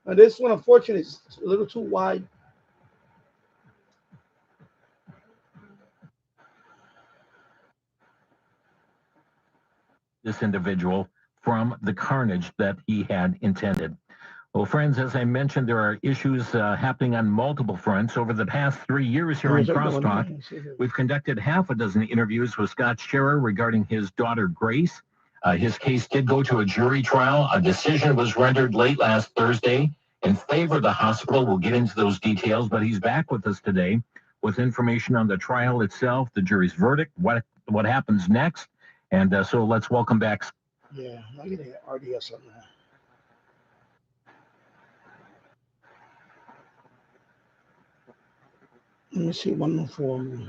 And this one, unfortunately, is a little too wide. This individual from the carnage that he had intended. Well, friends, as I mentioned, there are issues happening on multiple fronts. Over the past 3 years here on Crosstalk, we've conducted half a dozen interviews with Scott Scherer regarding his daughter, Grace. His case did go to a jury trial. A decision was rendered late last Thursday in favor of the hospital. We'll get into those details, but he's back with us today with information on the trial itself, the jury's verdict, what happens next. And so let's welcome back. Yeah, I'm getting RDS on that. Let me see one more for me.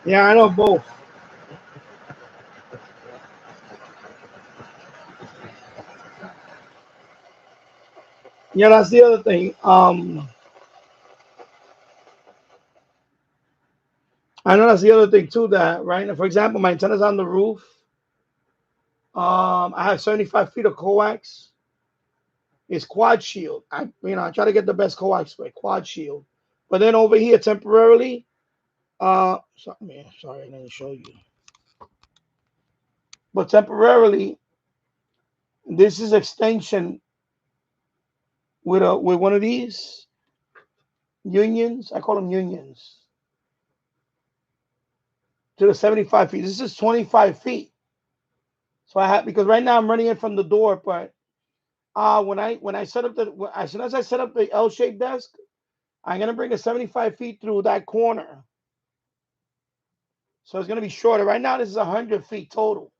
Yeah, I know both. Yeah, that's the other thing. I know that's the other thing too. That right. For example, my antenna's on the roof. I have 75 feet of coax. It's quad shield. I try to get the best coax for quad shield. But then over here, temporarily, sorry, I didn't show you. But temporarily, this is extension with one of these unions. I call them unions. To the 75 feet. This is 25 feet. So I have, because right now I'm running it from the door, but when I set up as soon as I set up the L-shaped desk, I'm gonna bring a 75 feet through that corner. So it's gonna be shorter. Right now this is 100 feet total.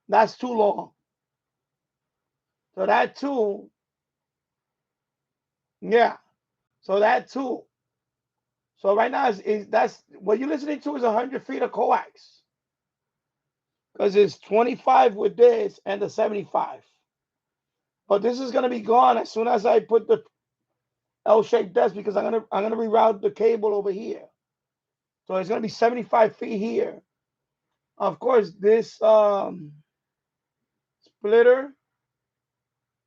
That's too long. So that too Yeah. So that too. So right now that's what you're listening to is 100 feet of coax. Because it's 25 with this and the 75. But this is gonna be gone as soon as I put the L-shaped desk because I'm gonna reroute the cable over here. So it's gonna be 75 feet here. Of course, this splitter.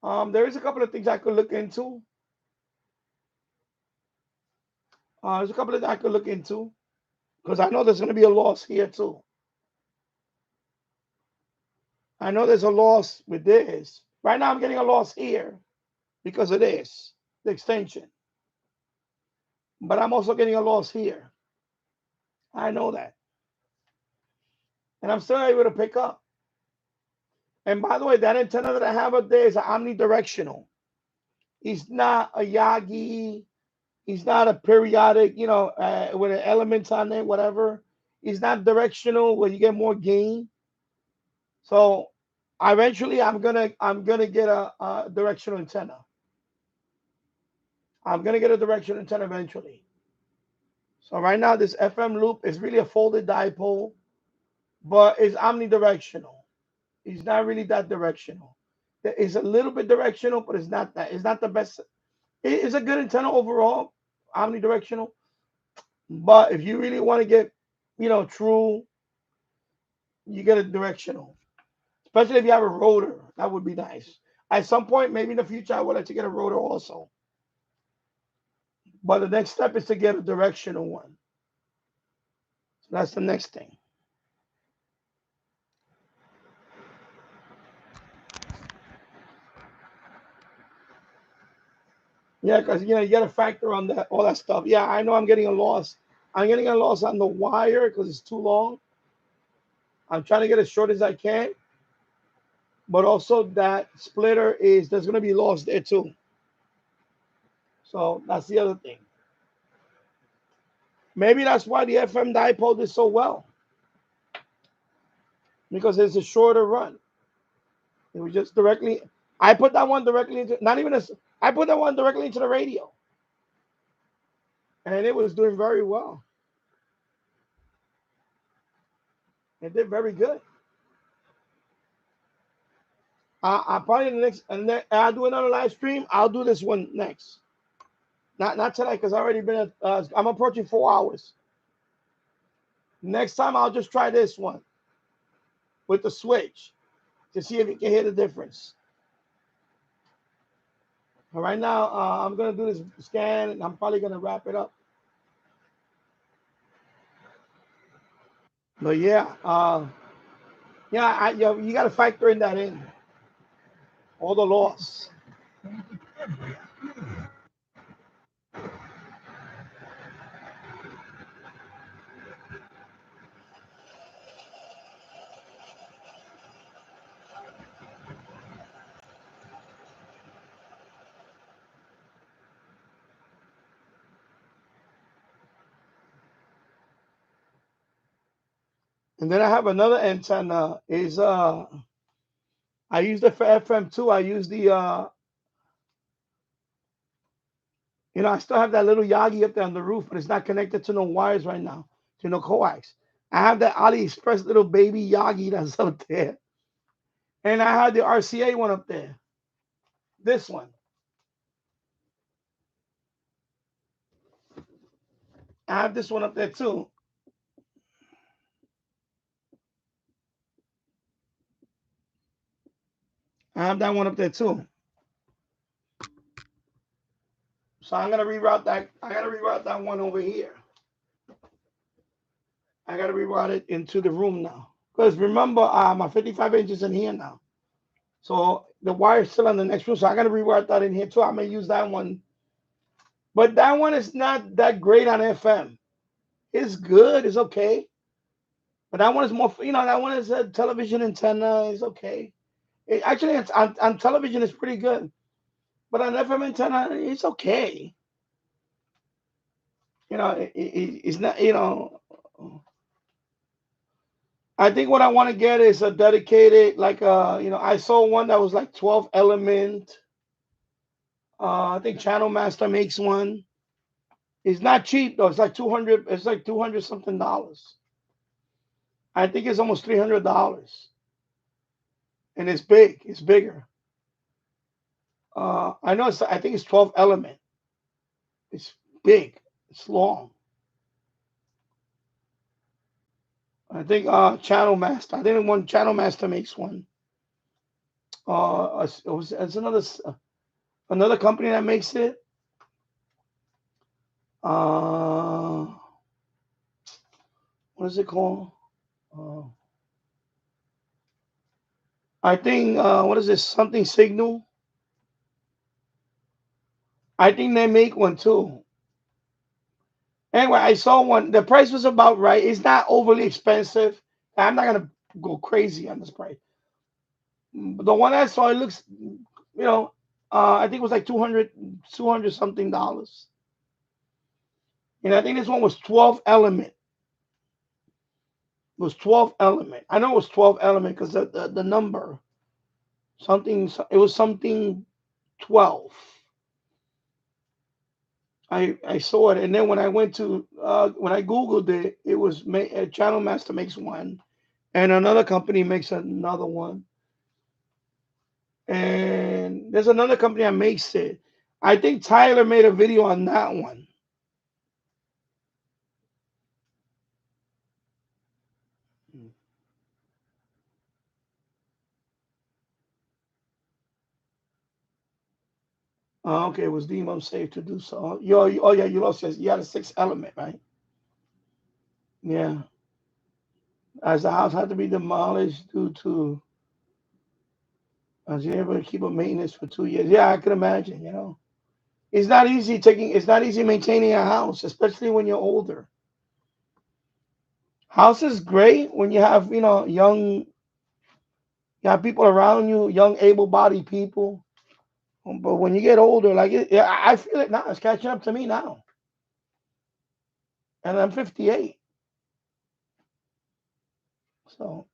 There is a couple of things I could look into. There's a couple of things I could look into because I know there's gonna be a loss here too. I know there's a loss with this. Right now, I'm getting a loss here because of this, the extension. But I'm also getting a loss here. I know that. And I'm still able to pick up. And by the way, that antenna that I have up there is omnidirectional. It's not a Yagi. It's not a periodic, with the elements on it, whatever. It's not directional where you get more gain. So eventually I'm gonna get a directional antenna. I'm gonna get a directional antenna eventually. So right now this FM loop is really a folded dipole, but it's omnidirectional. It's not really that directional. It's a little bit directional, but it's not that. It's not the best. It's a good antenna overall, omnidirectional. But if you really want to get, true, you get a directional. Especially if you have a rotor, that would be nice. At some point, maybe in the future, I would like to get a rotor also. But the next step is to get a directional one. So that's the next thing. Yeah, because you got to factor on that all that stuff. Yeah, I know I'm getting a loss. I'm getting a loss on the wire because it's too long. I'm trying to get as short as I can. But also that splitter there's gonna be loss there too. So that's the other thing. Maybe that's why the FM dipole did so well. Because it's a shorter run. It was just directly. I put that one directly into I put that one directly into the radio. And it was doing very well. It did very good. I'll probably the next, and then I'll do another live stream. I'll do this one next. Not tonight because I already been. I'm approaching 4 hours. Next time I'll just try this one with the switch to see if you can hear the difference. All right, now I'm gonna do this scan and I'm probably gonna wrap it up. But yeah, you got to factor in that in all the loss. And then I have another antenna. I use it for FM too. I use the I still have that little Yagi up there on the roof, but it's not connected to no wires right now, to no coax. I have that AliExpress little baby Yagi that's up there. And I have the RCA one up there. This one. I have this one up there too. I have that one up there too. So I'm gonna reroute that. I gotta reroute that one over here. I gotta reroute it into the room now. Because remember, my 55 inches in here now. So the wire's still on the next room. So I gotta reroute that in here too. I may use that one. But that one is not that great on FM. It's good, it's okay. But that one is more, that one is a television antenna, it's okay. Actually, it's on television, it's pretty good. But on FM antenna, it's okay. It's not, I think what I want to get is a dedicated, I saw one that was like 12 element I think Channel Master makes one. It's not cheap though. It's like 200. It's like 200 something dollars. I think it's almost $300, and it's big. It's bigger. I know. I think it's 12 element. It's big. It's long. I think Channel Master. I think one Channel Master makes one. It's another company that makes it. What is it called? I think what is this? Something Signal. I think they make one too. Anyway, I saw one. The price was about right. It's not overly expensive. I'm not gonna go crazy on this price. But the one I saw, it looks, I think it was like 200 something dollars. And I think this one was 12 element. It was 12 element. I know it was 12 element because the number, it was something 12. I saw it, and then when I went to when I googled it, it was Channel Master makes one, and another company makes another one, and there's another company that makes it. I think Tyler made a video on that one. Okay, it was deemed unsafe to do so. Oh yeah, you lost. You had a 6 element, right? Yeah, as the house had to be demolished due to. I was able to keep a maintenance for 2 years. Yeah, I can imagine. It's not easy maintaining a house, especially when you're older. House is great when you have, you have people around you, young, able-bodied people. But when you get older, I feel it now. It's catching up to me now, and I'm 58. So.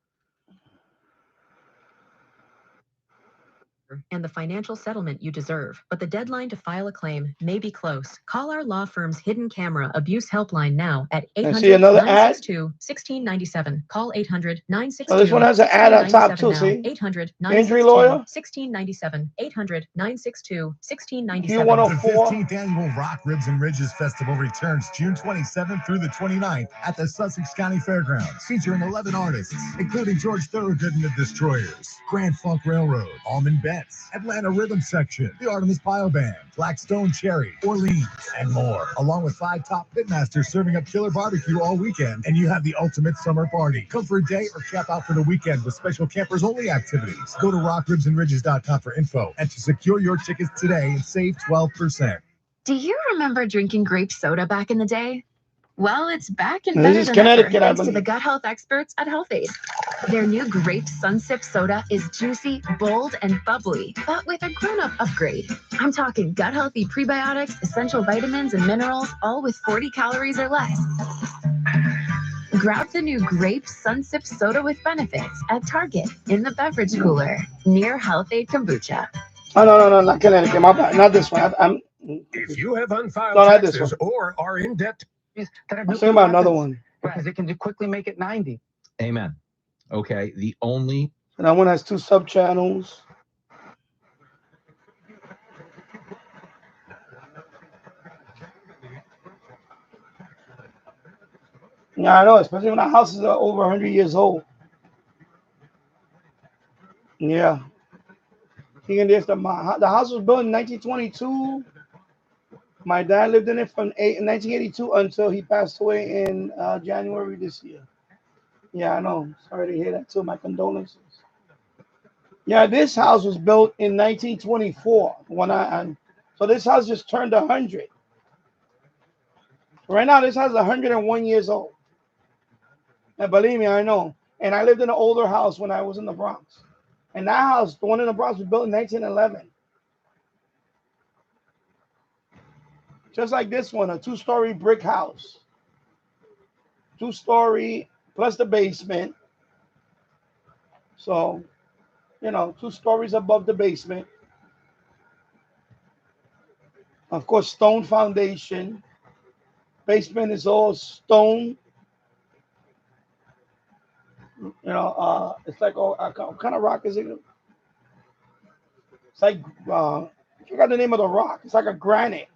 And the financial settlement you deserve. But the deadline to file a claim may be close. Call our law firm's hidden camera abuse helpline now at 800-962-1697. Call 800-962-1697. So this one has an ad on top too, see? 800-962-1697. 800-962-1697. Q104. The 15th Annual Rock Ribs and Ridges Festival returns June 27th through the 29th at the Sussex County Fairgrounds, featuring 11 artists, including George Thorogood and the Destroyers, Grand Funk Railroad, Almond Betts, Atlanta Rhythm Section, the Artemis Bio Band, Blackstone Cherry, Orleans, and more, along with 5 top pitmasters serving up killer barbecue all weekend, and you have the ultimate summer party. Come for a day or camp out for the weekend with special campers-only activities. Go to rockribsandridges.com for info and to secure your tickets today and save 12%. Do you remember drinking grape soda back in the day? Well, it's back and This better is than Connecticut, ever, I thanks to the believe. gut health experts at HealthAid. Their new Grape Sunsip soda is juicy, bold, and bubbly, but with a grown-up upgrade. I'm talking gut-healthy prebiotics, essential vitamins, and minerals, all with 40 calories or less. Grab the new Grape Sunsip soda with benefits at Target in the beverage cooler near HealthAid Kombucha. Oh, no, not Connecticut. My bad. Not this one. If you have unfiled No, not this taxes one. or are in debt, I'm thinking about another one. Because it can quickly make it 90. Amen. Okay, the only. And that one has 2 sub channels. Yeah, I know, especially when the houses are over 100 years old. Yeah. The house was built in 1922. My dad lived in it from 1982 until he passed away in January this year. Yeah, I know. Sorry to hear that too. My condolences. Yeah, this house was built in 1924. So this house just turned 100. Right now, this house is 101 years old. And believe me, I know. And I lived in an older house when I was in the Bronx. And that house, the one in the Bronx, was built in 1911. Just like this one, a 2-story brick house. 2-story plus the basement. So, 2 stories above the basement. Of course, stone foundation. Basement is all stone. It's like what kind of rock is it? It's like I forgot the name of the rock. It's like a granite.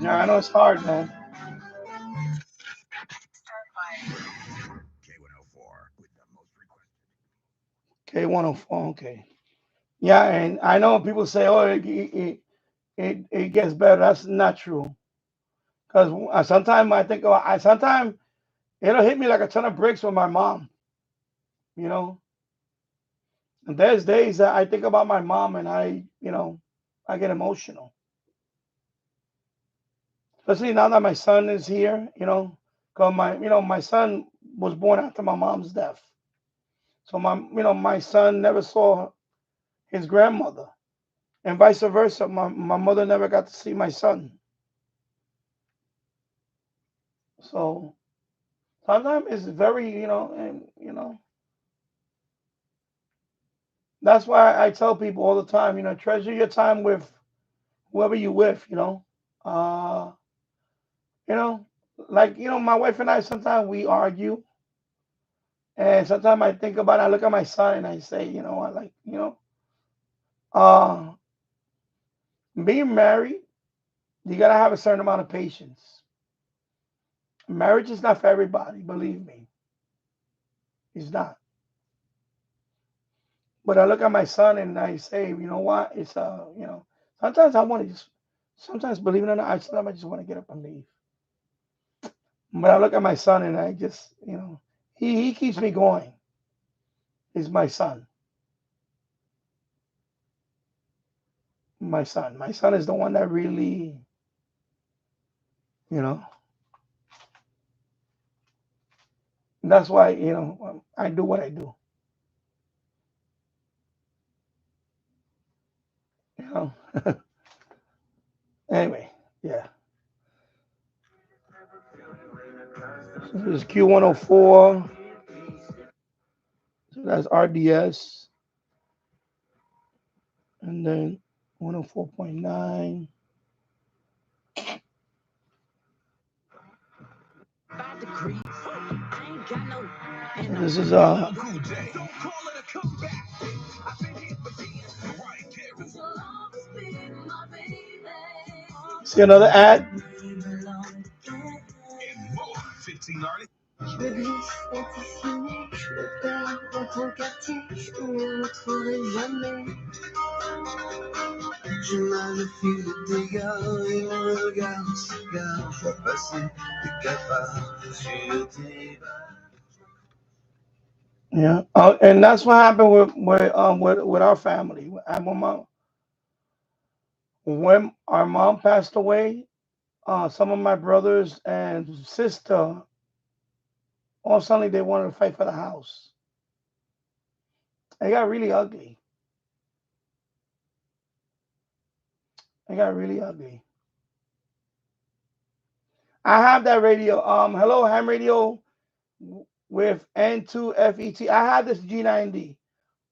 Yeah, I know it's hard, man. K104, okay. Yeah, and I know people say, "Oh, it gets better." That's not true. Because sometimes I think, sometimes it'll hit me like a ton of bricks with my mom. You know, and there's days that I think about my mom and I get emotional. Especially now that my son is here. Because my son was born after my mom's death. So my son never saw his grandmother, and vice versa. My mother never got to see my son. So sometimes it's very, and that's why I tell people all the time, treasure your time with whoever you with, uh, you know, my wife and I sometimes we argue, and sometimes I think about it, I look at my son and I say, I like, uh, being married, you gotta have a certain amount of patience. Marriage is not for everybody, believe me, it's not. But I look at my son and I say, you know what? It's sometimes I want to just, sometimes believe it or not, sometimes I just want to get up and leave. But I look at my son and I just, he keeps me going. He's my son. My son. My son is the one that really, you know, that's why, I do what I do. You know. Anyway, yeah. So this is Q104. So that's RDS. And then 104.9. So this is see another ad. Yeah, and that's what happened with our family. When our mom passed away, some of my brothers and sister, all suddenly they wanted to fight for the house. It got really ugly. It got really ugly. I have that radio. Hello, ham radio with N2FET. I have this G90.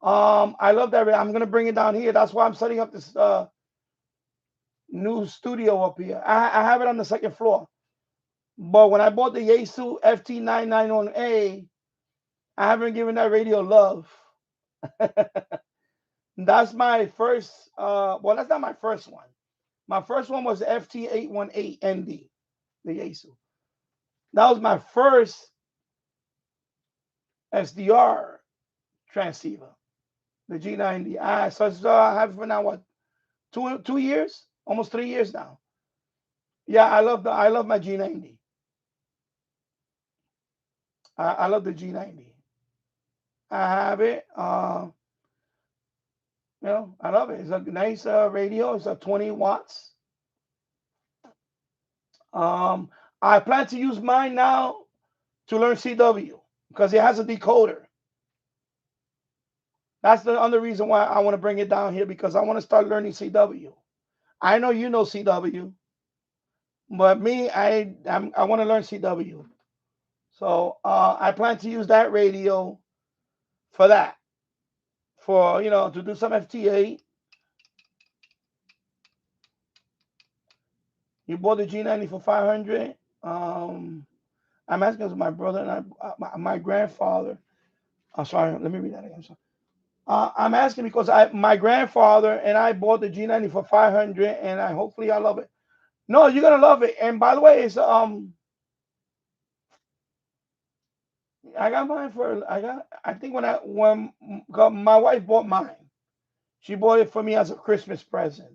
I love that radio. I'm gonna bring it down here. That's why I'm setting up this new studio up here. I have it on the second floor. But when I bought the Yaesu FT991A, I haven't given that radio love. That's my first. Well, that's not my first one. My first one was the FT818ND, the Yaesu. That was my first SDR transceiver, the G90. So I have it for now what 2 years, almost 3 years now. Yeah, I love my G90. I love the G90. I have it. I love it. It's a nice radio. It's a 20 watts. I plan to use mine now to learn CW because it has a decoder. That's the other reason why I want to bring it down here because I want to start learning CW. I know you know CW. But me, I want to learn CW. So I plan to use that radio for that. For, you know, to do some FTA. You bought the G90 for 500. I'm asking my brother and my grandfather. I'm sorry, let me read that again. I'm asking because my grandfather and I bought the G90 for 500, and hopefully I love it. No, you're gonna love it. And by the way, it's I got mine for I think when my wife bought mine, she bought it for me as a Christmas present.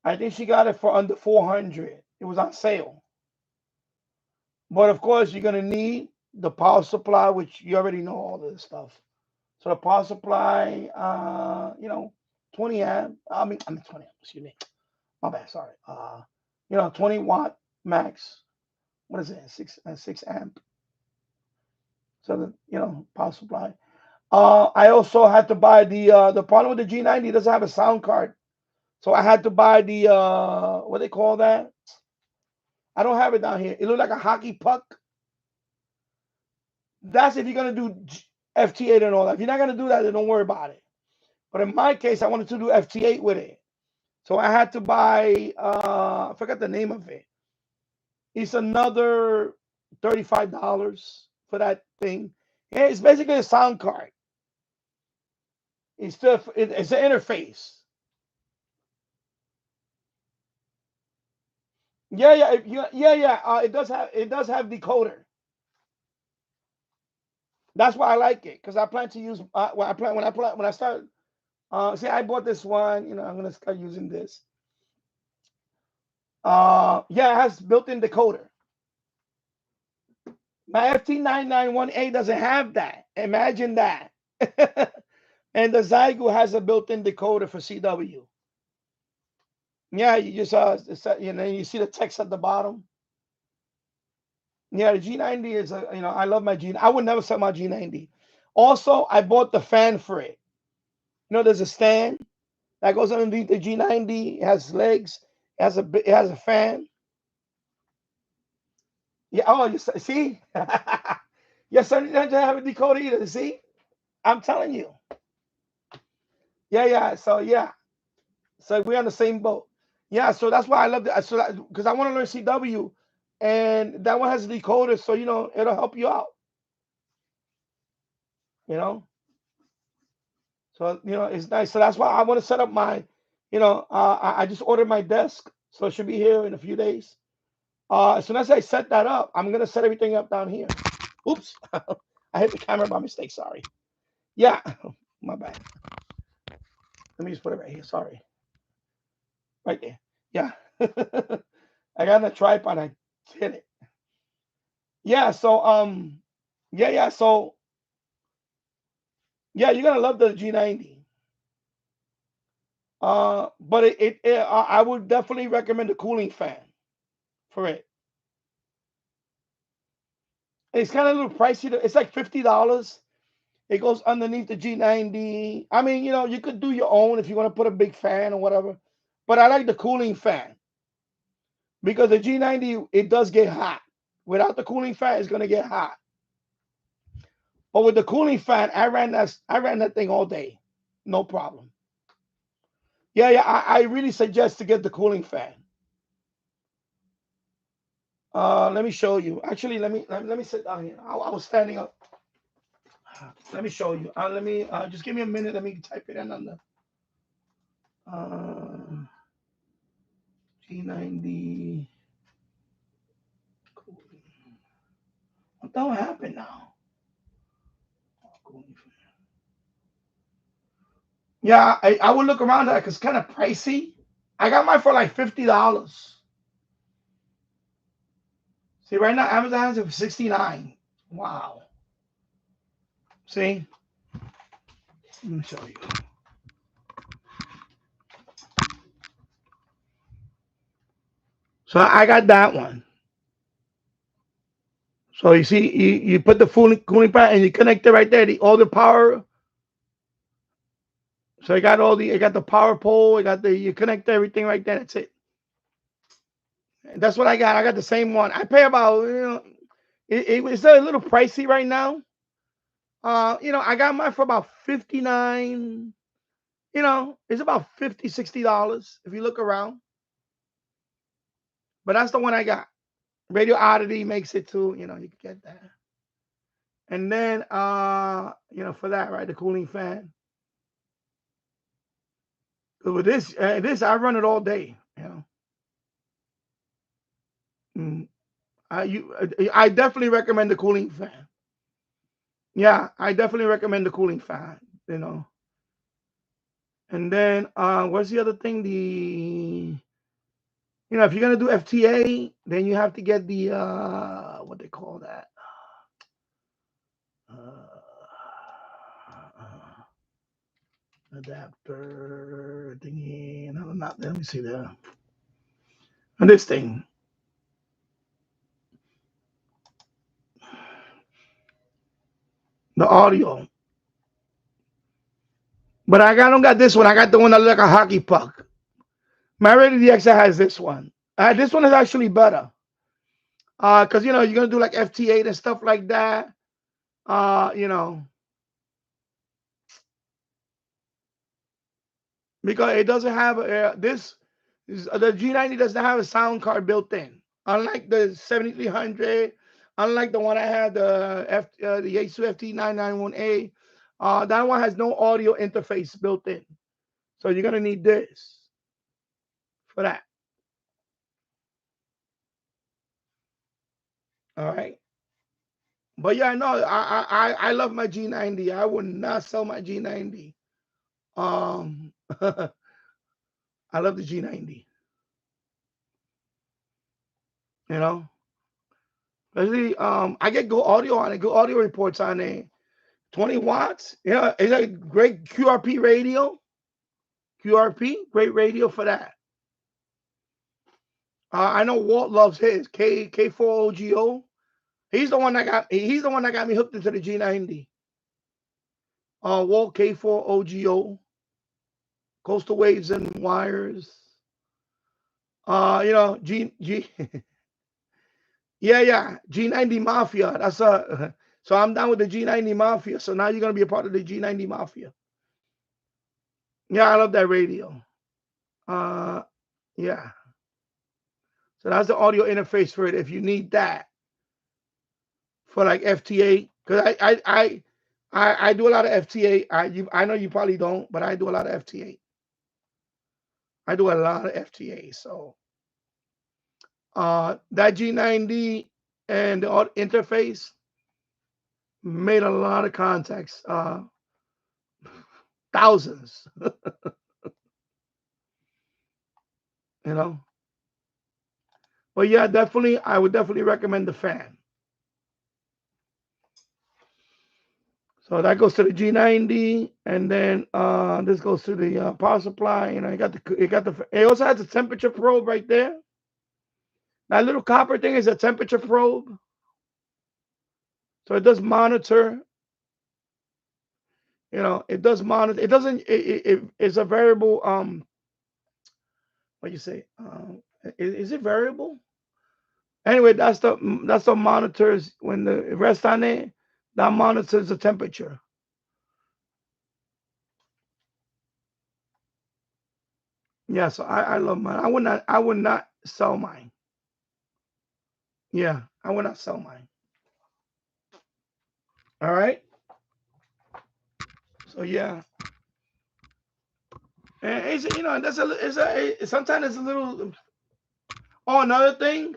I think she got it for under 400. It was on sale. But of course, you're gonna need the power supply, which you already know all of this stuff. So the power supply, 20 amp. I mean 20 amp. Excuse me. My bad. Sorry. 20 watt max. What is it? Six amp. So the power supply. I also had to buy the problem with the G90 doesn't have a sound card, so I had to buy the what they call that. I don't have it down here. It looked like a hockey puck. That's if you're gonna do FT8 and all that. If you're not gonna do that, then don't worry about it. But in my case, I wanted to do FT8 with it, so I had to buy. I forgot the name of it. It's another $35 for that thing. Yeah, it's basically a sound card. It's an interface. Yeah. It does have decoder. That's why I like it, because I plan to use when I start. See, I bought this one. I'm gonna start using this. It has built-in decoder. My FT991A doesn't have that. Imagine that. And the Zygo has a built-in decoder for CW. Yeah, you just you see the text at the bottom. Yeah, the G90 is I love my G. I would never sell my G90. Also, I bought the fan for it. There's a stand that goes underneath the G90. It has legs. It has a fan. Yeah. Oh, you see? Your son doesn't have a decoder either. See? I'm telling you. Yeah. So we're on the same boat. Yeah. So that's why I love it. So because I want to learn CW, and that one has a decoder, so it'll help you out. So it's nice. So that's why I want to set up my. I just ordered my desk, so it should be here in a few days. As soon as I set that up, I'm gonna set everything up down here. Oops, I hit the camera by mistake. Sorry. Yeah, my bad. Let me just put it right here. Sorry. Right there. Yeah. I got on a tripod. I hit it. Yeah. So yeah. So yeah, you're gonna love the G90. But I would definitely recommend the cooling fan for it. It's kind of a little pricey. It's like $50. It goes underneath the G90. I mean, you could do your own if you want to put a big fan or whatever. But I like the cooling fan because the G90, it does get hot. Without the cooling fan, it's gonna get hot. But with the cooling fan, I ran that thing all day, no problem. Yeah. I really suggest to get the cooling fan. Let me show you. Actually, let me sit down here. I was standing up. Let me show you. Let me just give me a minute. Let me type it in on the G90. What the hell happened now? Yeah, I would look around that because it's kind of pricey. I got mine for like $50. See, right now Amazon has it for $69. Wow. See? Let me show you. So I got that one. So you see, you put the cooling pad and you connect it right there. All the power. So I got the power pole. You connect everything right there. That's it. That's what I got. I got the same one. I pay about, it's a little pricey right now. I got mine for about 59. It's about $50, $60 if you look around. But that's the one I got. Radio Oddity makes it too. You can get that. And then, for that, right, the cooling fan. With this, I run it all day. I definitely recommend the cooling fan. Yeah, I definitely recommend the cooling fan. And then, what's the other thing? If you're gonna do FTA, then you have to get the what they call that. Adapter thingy. No, not. Let me see there. And this thing. The audio. But don't got this one. I got the one that looks like a hockey puck. My Radio DXing has this one. This one is actually better. Because you're gonna do like FT8 and stuff like that. Because it doesn't have the G90 doesn't have a sound card built in, unlike the 7300, unlike the one I had, the Yaesu FT991A. That one has no audio interface built in, so you're gonna need this for that. All right. But yeah, no, I love my G90. I would not sell my G90. I love the G90. Especially I get good audio on it, good audio reports on it. 20 watts. It's a great QRP radio. QRP, great radio for that. I know Walt loves his K4OGO. He's the one that got me hooked into the G90. Walt K4OGO. Coastal Waves and Wires. G yeah, G90 Mafia. That's so I'm down with the G90 Mafia. So now you're gonna be a part of the G90 Mafia. Yeah, I love that radio. Yeah. So that's the audio interface for it. If you need that for like FTA, because I do a lot of FTA. I know you probably don't, but I do a lot of FTA. I do a lot of FTA. So that G90 and the interface made a lot of contacts. Thousands. But yeah, I would definitely recommend the fan. So that goes to the G90, and then this goes to the power supply. It also has a temperature probe right there. That little copper thing is a temperature probe. So it does monitor. It does monitor. It doesn't. It's a variable. What do you say? Is it variable? Anyway, that's the monitors when it rests on it. That monitors the temperature. Yeah, so I love mine. I would not sell mine. Yeah, I would not sell mine. All right. So yeah, and it's sometimes it's a little. Oh, another thing.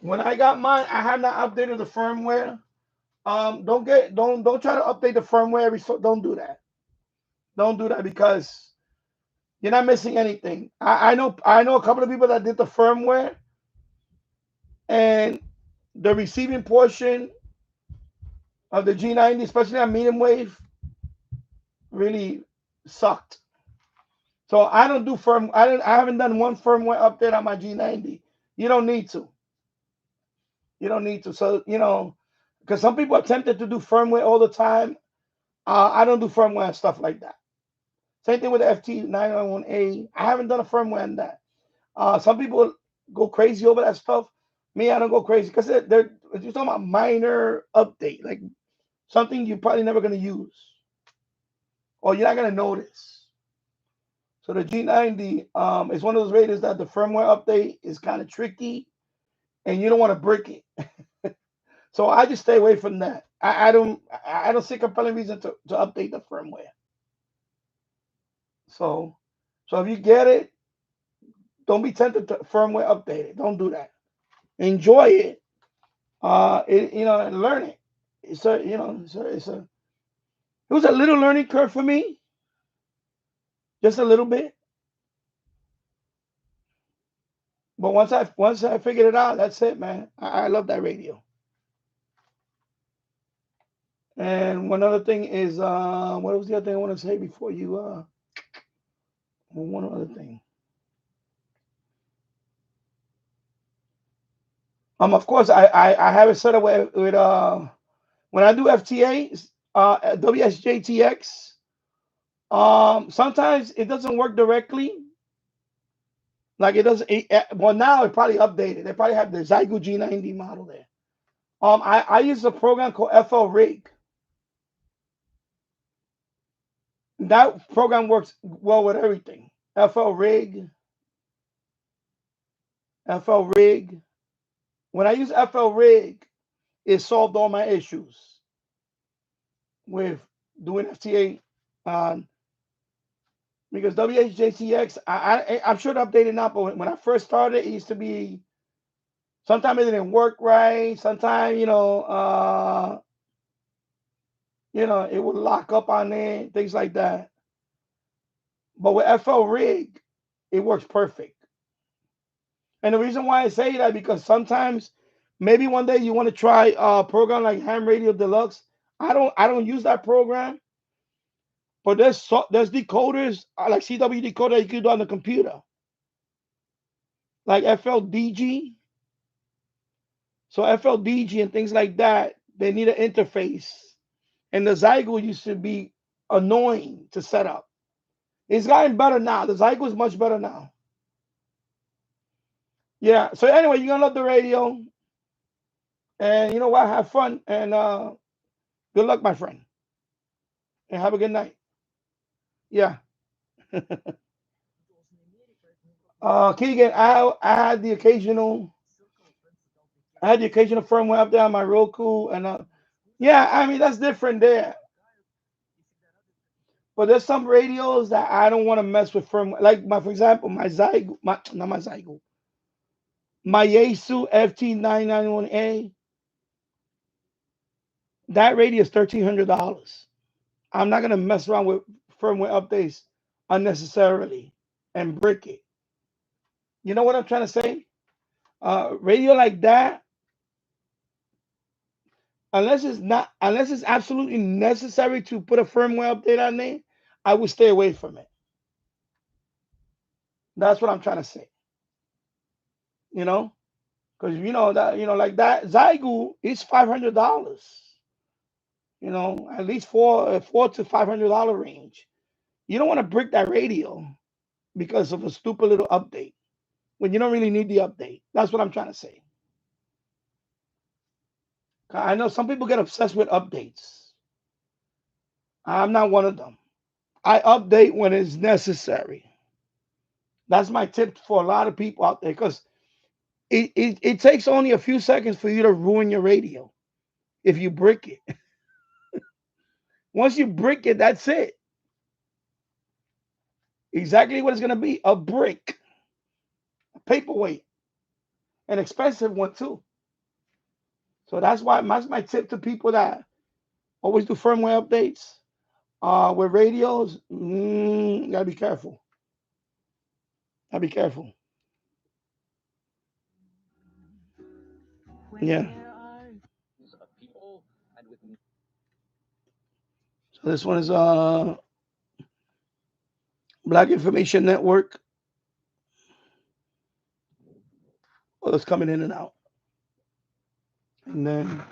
When I got mine, I have not updated the firmware. Don't try to update the firmware don't do that. Don't do that because you're not missing anything. I know a couple of people that did the firmware, and the receiving portion of the G90, especially on medium wave, really sucked. So I don't do I haven't done one firmware update on my G90. You don't need to. You don't need to. So because some people are tempted to do firmware all the time. I don't do firmware and stuff like that. Same thing with the FT991A. I haven't done a firmware on that. Some people go crazy over that stuff. Me, I don't go crazy because they're you're talking about minor update, like something you're probably never gonna use or you're not gonna notice. So the G90 is one of those radios that the firmware update is kind of tricky, and you don't want to break it. So I just stay away from that. I don't see compelling reason to update the firmware. So if you get it, don't be tempted to firmware update it. Don't do that. Enjoy it. And learn it. It was a little learning curve for me, just a little bit. But once I figured it out, that's it, man. I love that radio. And one other thing is, what was the other thing I want to say before you? One other thing. Of course, I have it set up with when I do FTAs, WSJTX. Sometimes it doesn't work directly. Like it doesn't. Well, now it probably updated. They probably have the Zygo G90 model there. I use a program called FL Rig. That program works well with everything. FL Rig. When I use FL Rig, it solved all my issues with doing FTA. Because WHJTX, I'm sure it updated now, but when I first started, it used to be sometimes it didn't work right. Sometimes, it would lock up on it, things like that. But with FL Rig, it works perfect. And the reason why I say that because sometimes maybe one day you want to try a program like Ham Radio Deluxe. I don't use that program, but there's decoders like CW decoder you can do on the computer, like FLDG. So FLDG and things like that, they need an interface. And the Zygo used to be annoying to set up. It's gotten better now. The Zygo is much better now. Yeah. So anyway, you're gonna love the radio. And you know what? Have fun and good luck, my friend. And have a good night. Yeah. Keegan, I had the occasional firmware up there on my Roku, and yeah, I mean that's different there. But there's some radios that I don't want to mess with firmware. Like for example, my Zygo, not my Zygo, my Yaesu FT991A. That radio is $1,300. I'm not gonna mess around with firmware updates unnecessarily and brick it. You know what I'm trying to say? Radio like that, unless it's absolutely necessary to put a firmware update on there, I would stay away from it. That's what I'm trying to say. Because like that Zygo is $500. At least four to $500 range. You don't want to brick that radio because of a stupid little update when you don't really need the update. That's what I'm trying to say. I know some people get obsessed with updates. I'm not one of them. I update when it's necessary. That's my tip for a lot of people out there because it takes only a few seconds for you to ruin your radio if you brick it. Once you brick it, that's it. Exactly what it's going to be, a brick, a paperweight, an expensive one too. So that's my tip to people that always do firmware updates. With radios, gotta be careful. Gotta be careful. Yeah. So this one is Black Information Network. Oh, it's coming in and out. And then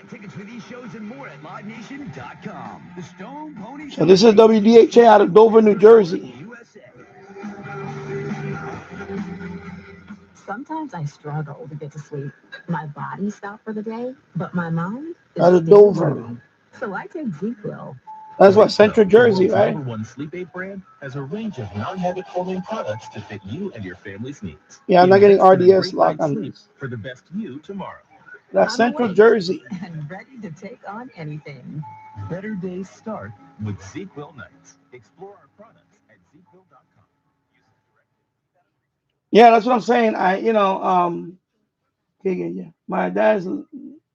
Get tickets for these shows and more at livenation.com. The Stone Pony So this is WDHA out of Dover, New Jersey. Sometimes I struggle to get to sleep. My body stopped for the day, but my mind is Out of still Dover. running. So I take ZQL. That's what, Central Jersey, right? #1 sleep aid brand has a range of non-habit forming products to fit you and your family's needs. Yeah, I'm not getting Invest in a RDS great lock night's on sleep this. for the best you tomorrow. That's I'm Central awake Jersey. and ready to take on anything. Better days start with ZQL nights. Explore our products at ZQL.com. Yeah, that's what I'm saying. Yeah.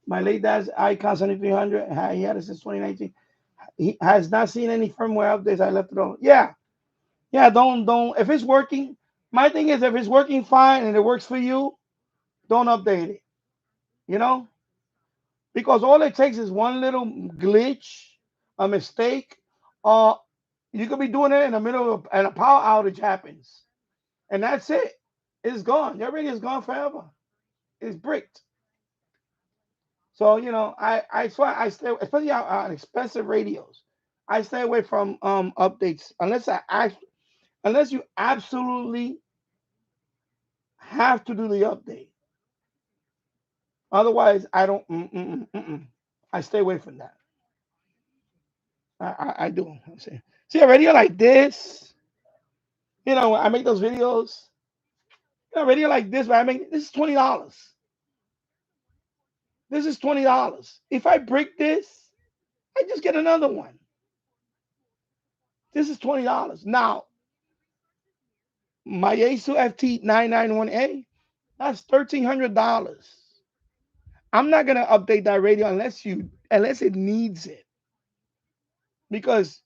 My late dad's Icon 7300. He had it since 2019. He has not seen any firmware updates. I left it on. Yeah. Don't. If it's working, my thing is if it's working fine and it works for you, don't update it. You know, because all it takes is one little glitch, a mistake, you could be doing it in the middle of and a power outage happens, and that's it. It's gone. Your radio is gone forever. It's bricked. So I swear I stay, especially on expensive radios. I stay away from updates unless you absolutely have to do the update. Otherwise, I don't. I stay away from that. I do. See a radio like this. I make those videos. A radio like this, but this is $20. This is $20. If I break this, I just get another one. This is $20. Now, my Yaesu FT991A, that's $1,300. I'm not gonna update that radio unless it needs it. Because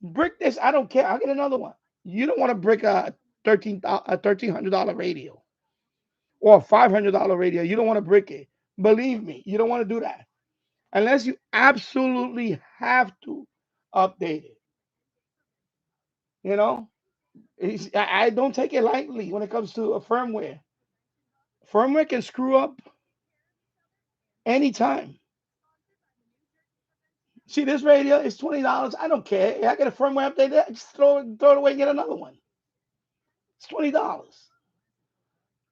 brick this, I don't care. I'll get another one. You don't want to brick a $1,300 radio or a $500 radio. You don't want to brick it. Believe me, you don't want to do that unless you absolutely have to update it. I don't take it lightly when it comes to a firmware. Firmware can screw up anytime. See, this radio is $20. I don't care. I get a firmware update. Just throw it away and get another one. It's $20.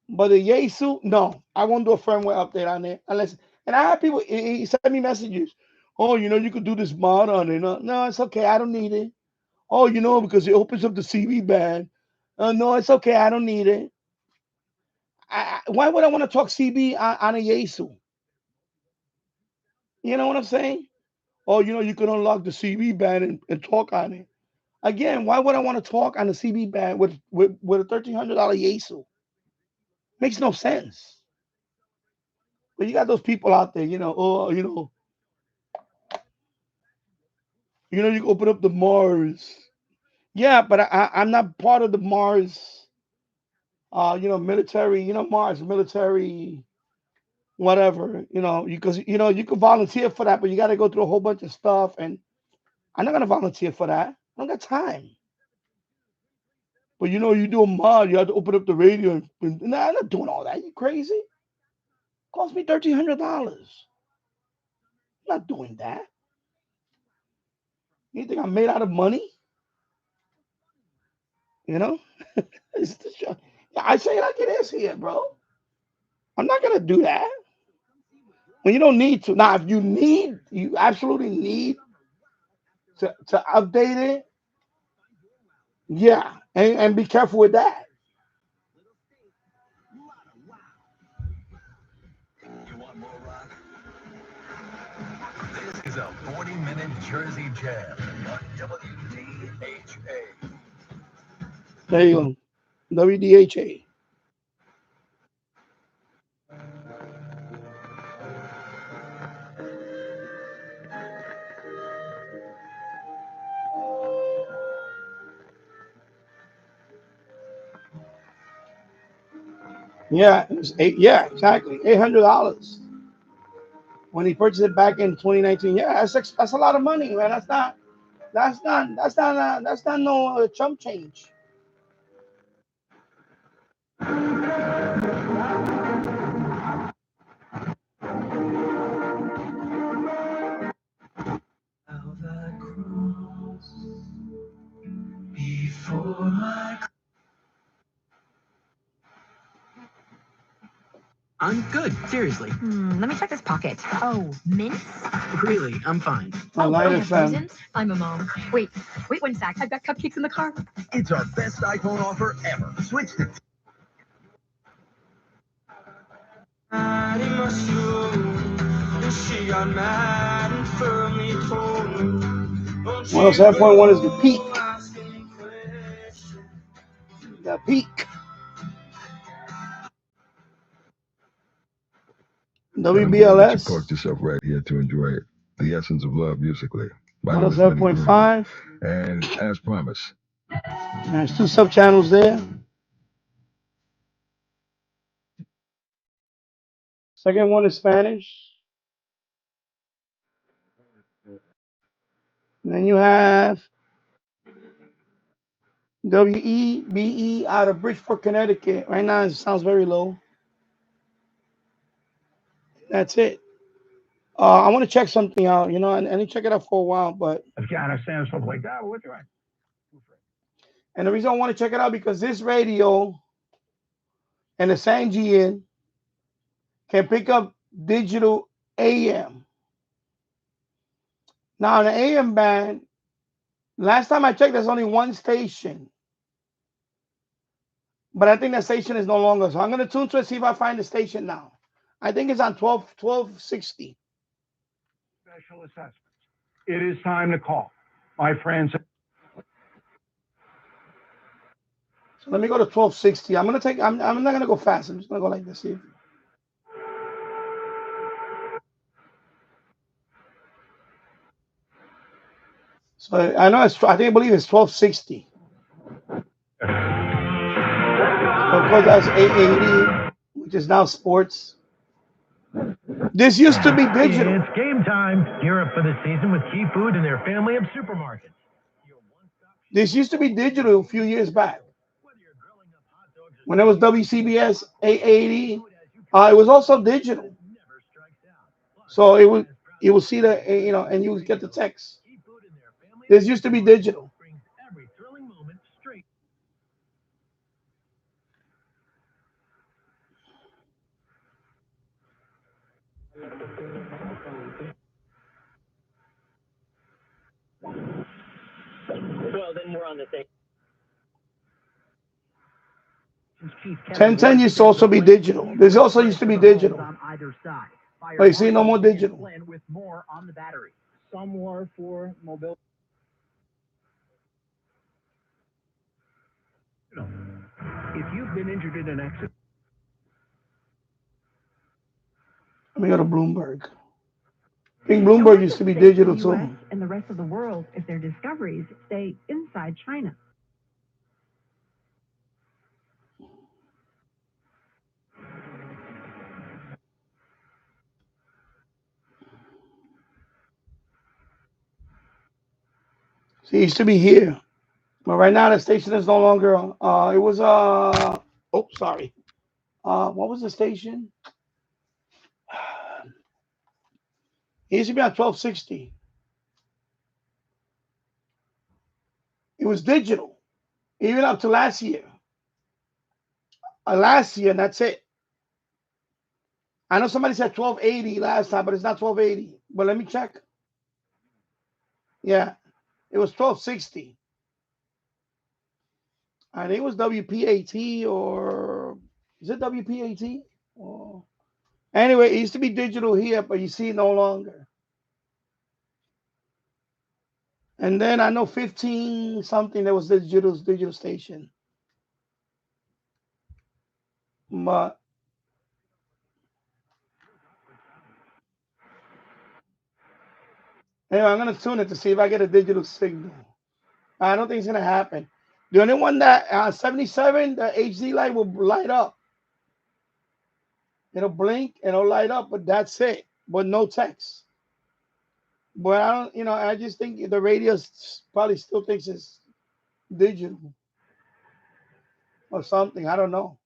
But the Yaesu, no, I won't do a firmware update on there unless. And I have people he send me messages. Oh, you could do this mod on it. No, it's okay. I don't need it. Oh, because it opens up the CB band. No, it's okay. I don't need it. Why would I want to talk CB on a Yaesu? You know what I'm saying? Oh, you can unlock the CB band and talk on it. Again, why would I want to talk on the CB band with a $1,300 Yaesu? Makes no sense. But you got those people out there, you can open up the Mars. Yeah, but I'm not part of the Mars, military, Mars military, whatever, because you can volunteer for that, but you got to go through a whole bunch of stuff, and I'm not gonna volunteer for that. I don't got time. But you do a mod, you have to open up the radio. Nah, I'm not doing all that. You crazy? It cost me $1,300. I'm not doing that. You think I'm made out of money? It's the show. I say it like it is here, bro. I'm not gonna do that. When you don't need to. Now, if you absolutely need to update it, yeah, and be careful with that. This is a 40-minute Jersey Jam on WDHA. There you go. WDHA. Yeah, it was yeah, exactly. $800 when he purchased it back in 2019. Yeah, that's a lot of money, man. That's not no chump change. I'm good, seriously. Let me check this pocket. Oh, mints? Really, I'm fine. I I it, have fam. raisins. I'm a mom. Wait one sec. I've got cupcakes in the car. It's our best iPhone offer ever. Switch to Well, 7.1 is the peak. The peak. WBLS. Parked yourself right here to enjoy it. The essence of love musically. By 7.5. And as promised. There's 2 sub channels there. Second one is Spanish. And then you have WEBE out of Bridgeport, Connecticut. Right now it sounds very low. That's it. I want to check something out, and I didn't check it out for a while, but Afghanistan, something like that. What's right? and the reason I want to check it out because this radio and the San GN can pick up digital AM. Now, in the AM band, last time I checked, there's only one station. But I think that station is no longer. So I'm going to tune to it, see if I find the station now. I think it's on 1260. Special assessments. It is time to call. My friends. So let me go to 1260. I'm not going to go fast. I'm just going to go like this. See. So I know I believe it's 1260. So of course that's 880, which is now sports. This used to be digital. It's game time. Gear up for the season with Key Food and their family of supermarkets. This used to be digital a few years back. When it was WCBS 880, it was also digital. So you will see the and you would get the text. This used to be digital. Well, then we're on the same. 1010 used to also be digital. This also used to be digital. But you see, no more digital. With more on the battery. Some more for mobility. If you've been injured in an accident. Let me go to Bloomberg. I think Bloomberg used to be digital too. And the rest of the world, if their discoveries stay inside China. So it used to be here. But right now the station is no longer it was sorry. What was the station? It used to be on 1260. It was digital. Even up to last year. And that's it. I know somebody said 1280 last time, but it's not 1280. But let me check. Yeah, it was 1260. I think it was WPAT or is it WPAT? Oh. Anyway, it used to be digital here, but you see no longer. And then I know 15 something that was digital station. But anyway, I'm gonna tune it to see if I get a digital signal. I don't think it's gonna happen. The only one that 77, the HD light will light up. It'll blink and it'll light up, but that's it. But no text. But I don't, I just think the radio probably still thinks it's digital or something. I don't know.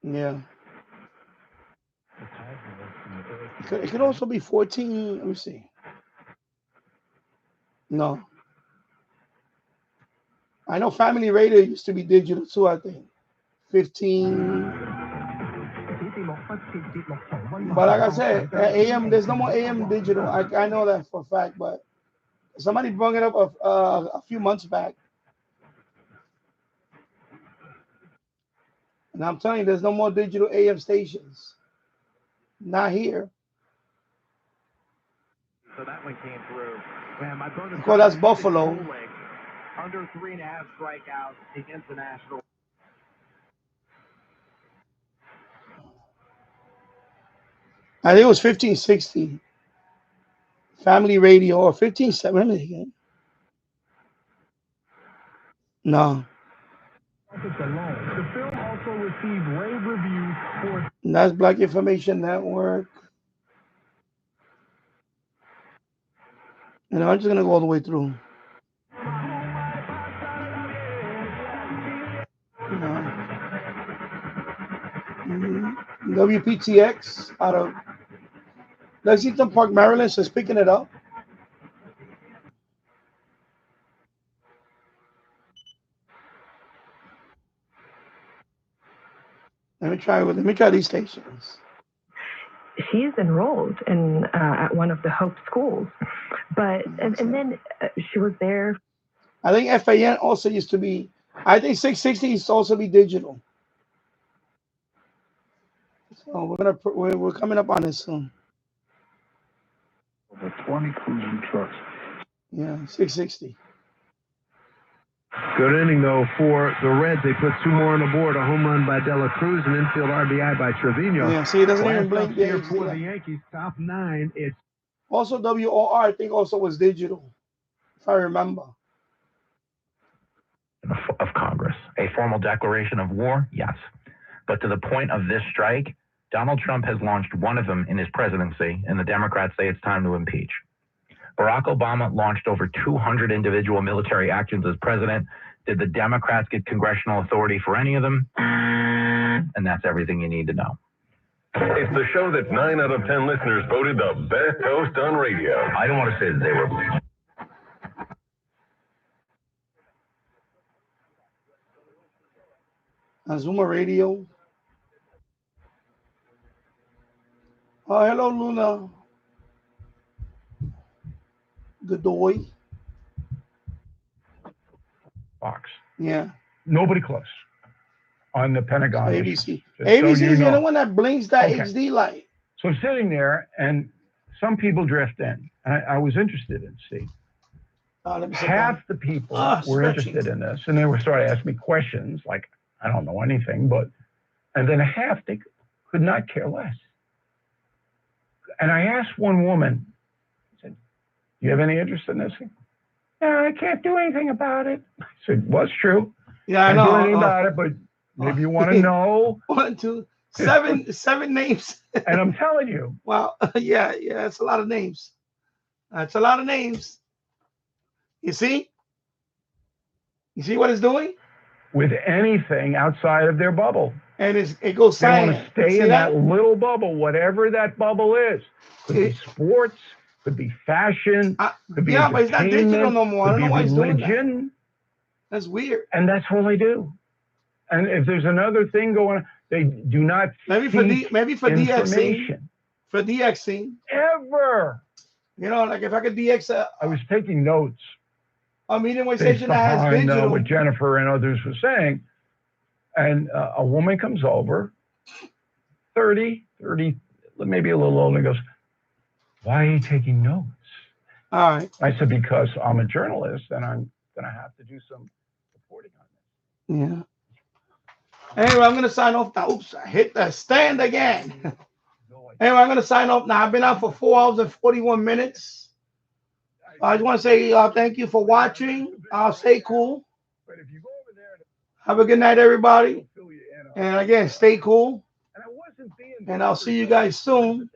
Yeah. It could also be 14. Let me see. No. I know Family Radio used to be digital too, I think. 15. But like I said, AM, there's no more AM digital. I know that for a fact, but somebody brought it up a few months back. And I'm telling you, there's no more digital AM stations. Not here. So that one came through. Man, my bonus. Of course, that's Buffalo. Under 3.5 strikeouts against the Nationals. I think it was 1560. Family Radio or 1570 again. No. The film also received rave reviews for. That's Black Information Network. And I'm just going to go all the way through. WPTX out of Lexington Park, Maryland, so picking it up. Let me try these stations. She's enrolled in at one of the Hope schools, but and then she was there. I think FAN also used to be. I think 660 used to also be digital. So we're coming up on this soon. The 20 cruising trucks. Yeah, 660. Good inning, though, for the Reds. They put 2 more on the board. A home run by De La Cruz, an infield RBI by Trevino. Yeah, see, it doesn't even blink here there. for the Yankees, top 9. It's also WOR, I think, also was digital, if I remember. Of Congress. A formal declaration of war? Yes. But to the point of this strike, Donald Trump has launched one of them in his presidency, and the Democrats say it's time to impeach. Barack Obama launched over 200 individual military actions as president. Did the Democrats get congressional authority for any of them? And that's everything you need to know. It's the show that 9 out of 10 listeners voted the best host on radio. I don't want to say that they were. Azuma Radio. Oh, hello, Luna. Godoy. Box. Yeah. Nobody close on the Pentagon. ABC. Just ABC so is the one that blinks that Okay. HD light. So I'm sitting there, and some people drift in. I was interested in see. Half the people were interested in this, and they were starting to ask me questions like, I don't know anything, and then half they could not care less. And I asked one woman, I said, "Do you have any interest in this?" "No, I can't do anything about it." I said, "Well, it's true. Yeah, I Can't know. do anything about it, but maybe you want to know." 1, 2, 7 names. And I'm telling you. Well, yeah, it's a lot of names. That's a lot of names. You see? You see what it's doing? With anything outside of their bubble. And it goes They want silent. to stay See in that? that little bubble, whatever that bubble is. Could be sports, could be fashion, could be Yeah, but it's not digital entertainment, no more. I could don't know be why it's doing that. religion. That's weird. And that's all they do. And if there's another thing going on, they do not Maybe for DXing. information. For DXing. Ever. You know, like if I could DX I was taking notes. a medium wave Based station that has behind digital. what Jennifer and others were saying. And a woman comes over, 30, maybe a little older, and goes, "Why are you taking notes?" All right. I said, "Because I'm a journalist and I'm going to have to do some reporting on Yeah. Anyway, I'm going to sign off now. Oops, I hit the stand again. Anyway, I'm going to sign off now. I've been out for 4 hours and 41 minutes. I just want to say thank you for watching. Stay cool. Have a good night, everybody. And again, stay cool. And I'll see you guys soon.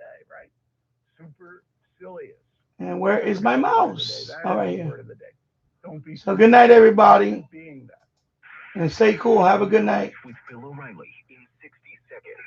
And where is my mouse? All right here. So good night, everybody. And stay cool. Have a good night. With Bill O'Reilly in 60 seconds. check in.